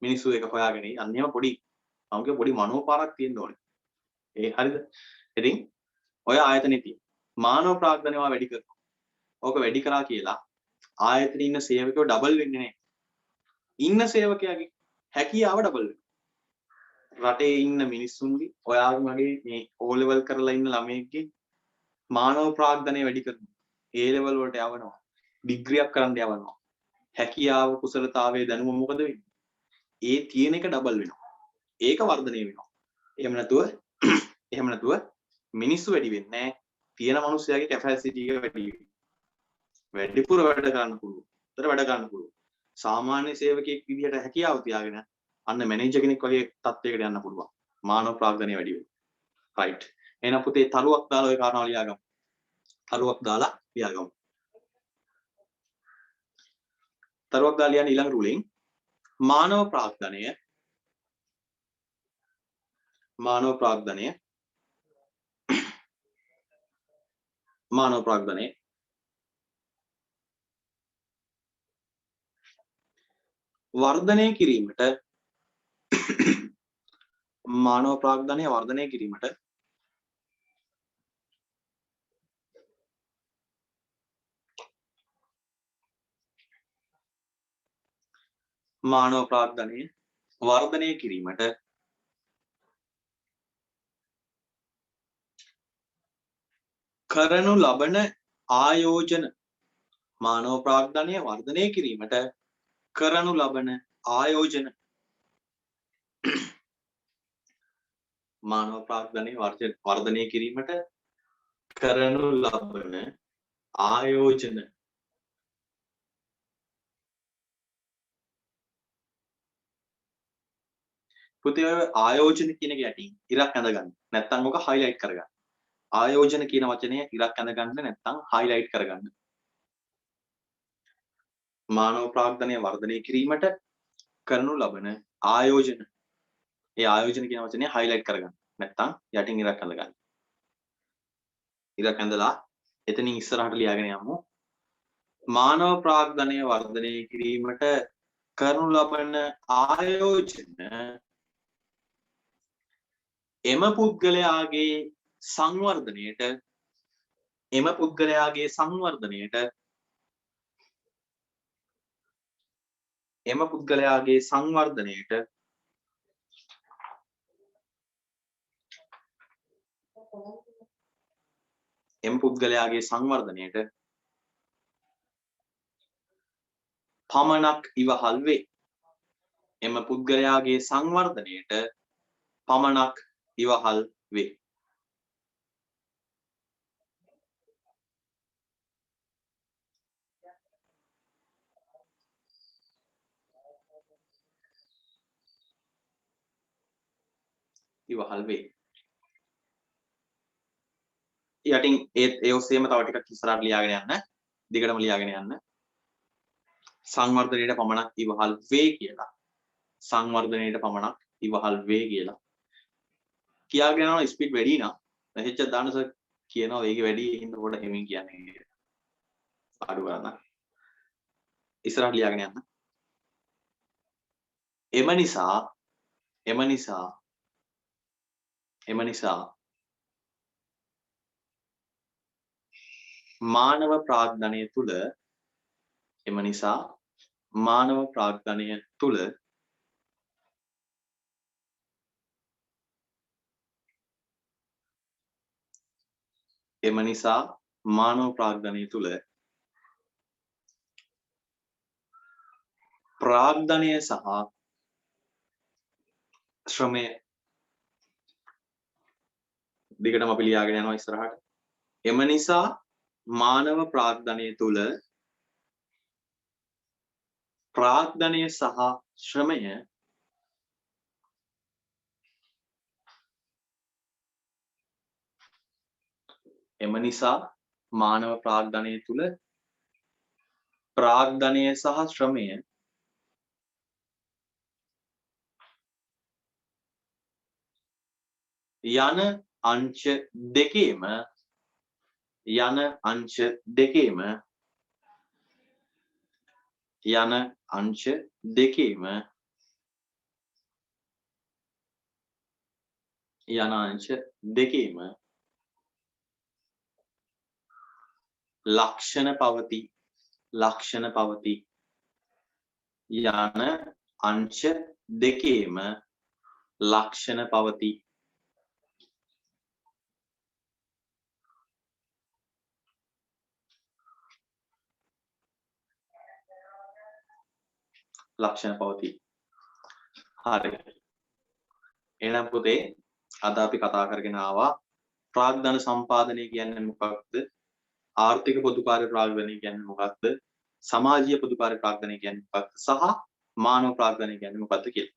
මිනිස්සු ඒක හොයාගෙන ඉන්නේ. අන්නේම පොඩි මනෝපාරක් තියෙන්න ඕනේ. ඒ හරිද? ඉතින් ඔය ආයතනෙ තියෙන මානව ප්‍රාග්ධනයව වැඩි කරනවා. ඕක වැඩි කරා කියලා ආයතනෙ ඉන්න සේවකයෝ ඩබල් වෙන්නේ නැහැ. ඉන්න සේවකයාගේ හැකියාව ඩබල් වෙනවා. රටේ ඉන්න මිනිස්සුන්ගේ ඔයාගේ මගේ මේ O level කරලා ඉන්න ළමයෙක්ගේ මානව ප්‍රාග්ධනය වැඩි කරනවා. A level වලට යවනවා. ඩිග්‍රියක් කරන්න යවනවා. හැකියාව කුසලතාවයේ දැනුම මොකද වෙන්නේ? ඒ තියෙන එක ඩබල් වෙනවා. ඒක වර්ධනය වෙනවා. එහෙම නැතුව මිනිස්සු වැඩි වෙන්නේ නැහැ. තියෙන මිනිස්සයාගේ කැපැසිටි එක වැඩි වෙනවා. වැඩිපුර වැඩ ගන්න පුළුවන්. උතර වැඩ ගන්න පුළුවන්. සාමාන්‍ය සේවකයෙක් විදිහට හැකියාව තියාගෙන අන්න මැනේජර් කෙනෙක් වගේ තත්ත්වයකට යන්න පුළුවන්. මානව ප්‍රාග්ධනය වැඩි වෙනවා. රයිට්. එහෙනම් පුතේ තරුවක් දාලා ওই කාරණාව ලියාගමු. තරුවක් දාලා ලියාගමු. තරුවක් දාලා ලියන්න ඊළඟ රුලෙන් මානව ප්‍රාග්ධනය වර්ධනය කිරීමට කරනු ලබන ආයෝජන මානව ප්‍රාග්ධනය වර්ධනය කිරීමට කරනු ලබන ආයෝජන මානව ප්‍රාග්ධනය වර්ධනය කිරීමට කරනු ලබන ආයෝජන පුතේ ආයෝජන කියන එක යටින් ඉරක් ඇඳගන්න. නැත්නම් ඔක highlight කරගන්න. ආයෝජන කියන වචනය ඉරක් ඇඳගන්න නැත්නම් highlight කරගන්න. මානව ප්‍රාග්ධනය වර්ධනය කිරීමට කරනු ලබන ආයෝජන. ඒ ආයෝජන කියන වචනේ highlight කරගන්න. නැත්නම් යටින් ඉරක් ඇඳගන්න. ඉරක් ඇඳලා එතනින් ඉස්සරහට ලියාගෙන යමු. මානව ප්‍රාග්ධනය වර්ධනය කිරීමට කරනු ලබන ආයෝජන එම පුද්ගලයාගේ සංවර්ධනයට පමණක් ඉවහල් වේ. එම පුද්ගලයාගේ සංවර්ධනයට පමණක් ඉවහල් වේ. ඉවහල් වේ. යටින් ඒ ඔස්සේම තව ටිකක් ඉස්සරහට ලියාගෙන යන්න. දිගටම ලියාගෙන යන්න. සංවර්ධනයට පමණක් ඉවහල් වේ කියලා. සංවර්ධනයට පමණක් ඉවහල් වේ කියලා. කියාගෙන යනවා ස්පීඩ් වැඩි නම් මෙහෙච්ච දාන්න සර් කියනවා වේගය වැඩි හින්දා පොඩ හෙමින් කියන්නේ. අඩු ගන්න. ඉස්සරහට ලියාගෙන යන්න. එම නිසා මානව ප්‍රාග්ධනය තුල ප්‍රාග්ධනය සහ ශ්‍රමය දිගටම අපි ලියාගෙන යනවා ඉස්සරහට. එම නිසා මානව ප්‍රාග්ධනය තුල ප්‍රාග්ධනය සහ ශ්‍රමය එම නිසා මානව ප්‍රාග්ධනය තුල ප්‍රාග්ධනය සහ ශ්‍රමය යන අංශ දෙකේම ලක්ෂණ පවති. අංශ දෙකේම ලක්ෂණ පවතී. ලක්ෂණ පවතී. හරි. එහෙනම් පුතේ අද අපි කතා කරගෙන ආවා ප්‍රාග්ධන සම්පාදනය කියන්නේ මොකක්ද? ආර්ථික පොදුකාර්ය ප්‍රාග්ධනය කියන්නේ මොකක්ද? සමාජීය පොදුකාර්ය ප්‍රාග්ධනය කියන්නේ මොකක්ද? සහ මානව ප්‍රාග්ධනය කියන්නේ මොකක්ද කියලා.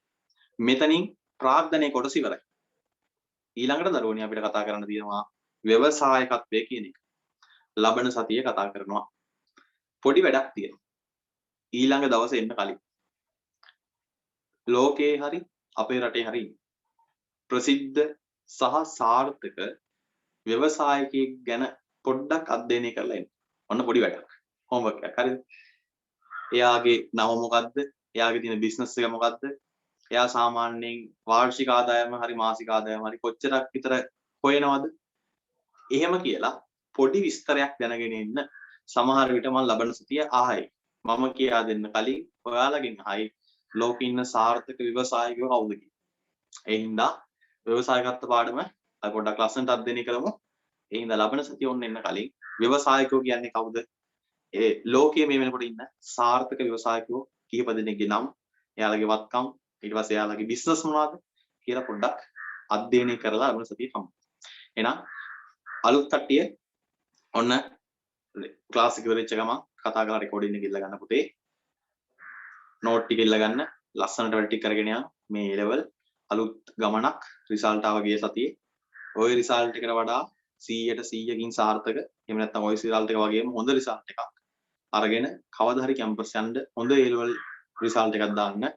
මෙතනින් ප්‍රාග්ධනයේ කොටස ඉවරයි. ඊළඟට දරුවනි අපිට කතා කරන්න තියෙනවා ව්‍යවසායකත්වය කියන එක. ලබන සතියේ කතා කරනවා. පොඩි වැඩක් තියෙනවා. ඊළඟ දවසේ එන්න කලින් ලෝකේ හරි අපේ රටේ හරි ප්‍රසිද්ධ සහ සාර්ථක ව්‍යවසායකයෙක් ගැන පොඩ්ඩක් අධ්‍යයනය කරලා එන්න. ඔන්න පොඩි වැඩක්. හෝම්වර්ක් එකක්. හරිද? එයාගේ නම මොකද්ද? එයාගේ තියෙන බිස්නස් එක මොකද්ද? එයා සාමාන්‍යයෙන් වාර්ෂික ආදායම හරි මාසික ආදායම හරි කොච්චරක් විතර හොයනවද? එහෙම කියලා පොඩි විස්තරයක් දැනගෙන ඉන්න. සමහර විට මම ලබන සතිය ආයි මම කියා දෙන්න කලින් ඔයාලගෙන් ආයි ලෝකේ ඉන්න සාර්ථක ව්‍යවසායකයෝ කවුද කියලා. ඒ හින්දා ව්‍යවසායකත්ව පාඩම අපි පොඩ්ඩක් ලස්සනට අධ්‍යයනය කරමු. ඒ හින්දා ලබන සතිය ඔන්න එන්න කලින් ව්‍යවසායකයෝ කියන්නේ කවුද? ඒ ලෝකයේ මේ වෙනකොට ඉන්න සාර්ථක ව්‍යවසායකයෝ කීප දෙනෙක්ගේ නම්, එයාලගේ වත්කම්, ඊට පස්සේ එයාලගේ බිස්නස් මොනවද කියලා පොඩ්ඩක් අධ්‍යයනය කරලා ලබන සතිය හමු. එහෙනම් අලුත් කට්ටිය ඔන්න ක්ලාස් එක ඉවරෙච්ච ගමන් කතා කරලා රෙකෝඩින් එක ඉල්ල ගන්න පුතේ. නෝට් ටික ඉල්ල ගන්න. ලස්සනට වැඩ ටික කරගෙන යන්න. මේ ලෙවල් අලුත් ගමනක් රිසල්ට් ආව ගිය සතියේ. ওই රිසල්ට් එකට වඩා 100ට 100කින් සාර්ථක. එහෙම නැත්නම් ওই රිසල්ට් එක වගේම හොඳ රිසල්ට් එකක් අරගෙන කවදා හරි කැම්පස් යන්න හොඳ A level රිසල්ට් එකක් දාන්න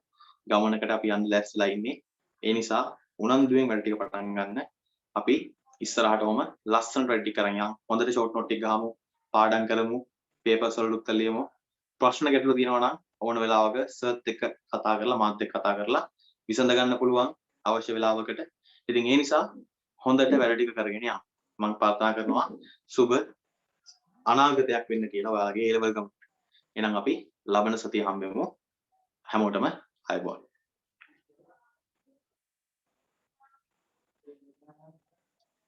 ගමනකට අපි යන්න ලැස්තිලා ඉන්නේ. ඒ නිසා උනන්දුවෙන් වැඩ ටික පටන් ගන්න. අපි ඉස්සරහටම ලස්සනට වැඩ ටික කරන් යමු. හොඳට ෂෝට් නෝට් ටික ගහමු. පාඩම් කරමු. පේපර්ස් වල උත්තර ලියමු. ප්‍රශ්න ගැටලු තියෙනවා නම් ඕන වෙලාවක සර්ත් එක්ක කතා කරලා මාත් එක්ක කතා කරලා විසඳ ගන්න පුළුවන් අවශ්‍ය වෙලාවකට. ඉතින් ඒ නිසා හොඳට වැඩ ටික කරගෙන යන්න. මම ප්‍රාර්ථනා කරනවා සුබ අනාගතයක් වෙන්න කියලා ඔයාලගේ A level ගමන. එහෙනම් අපි ලබන සතිය හම්බෙමු. හැමෝටම අයබෝන්.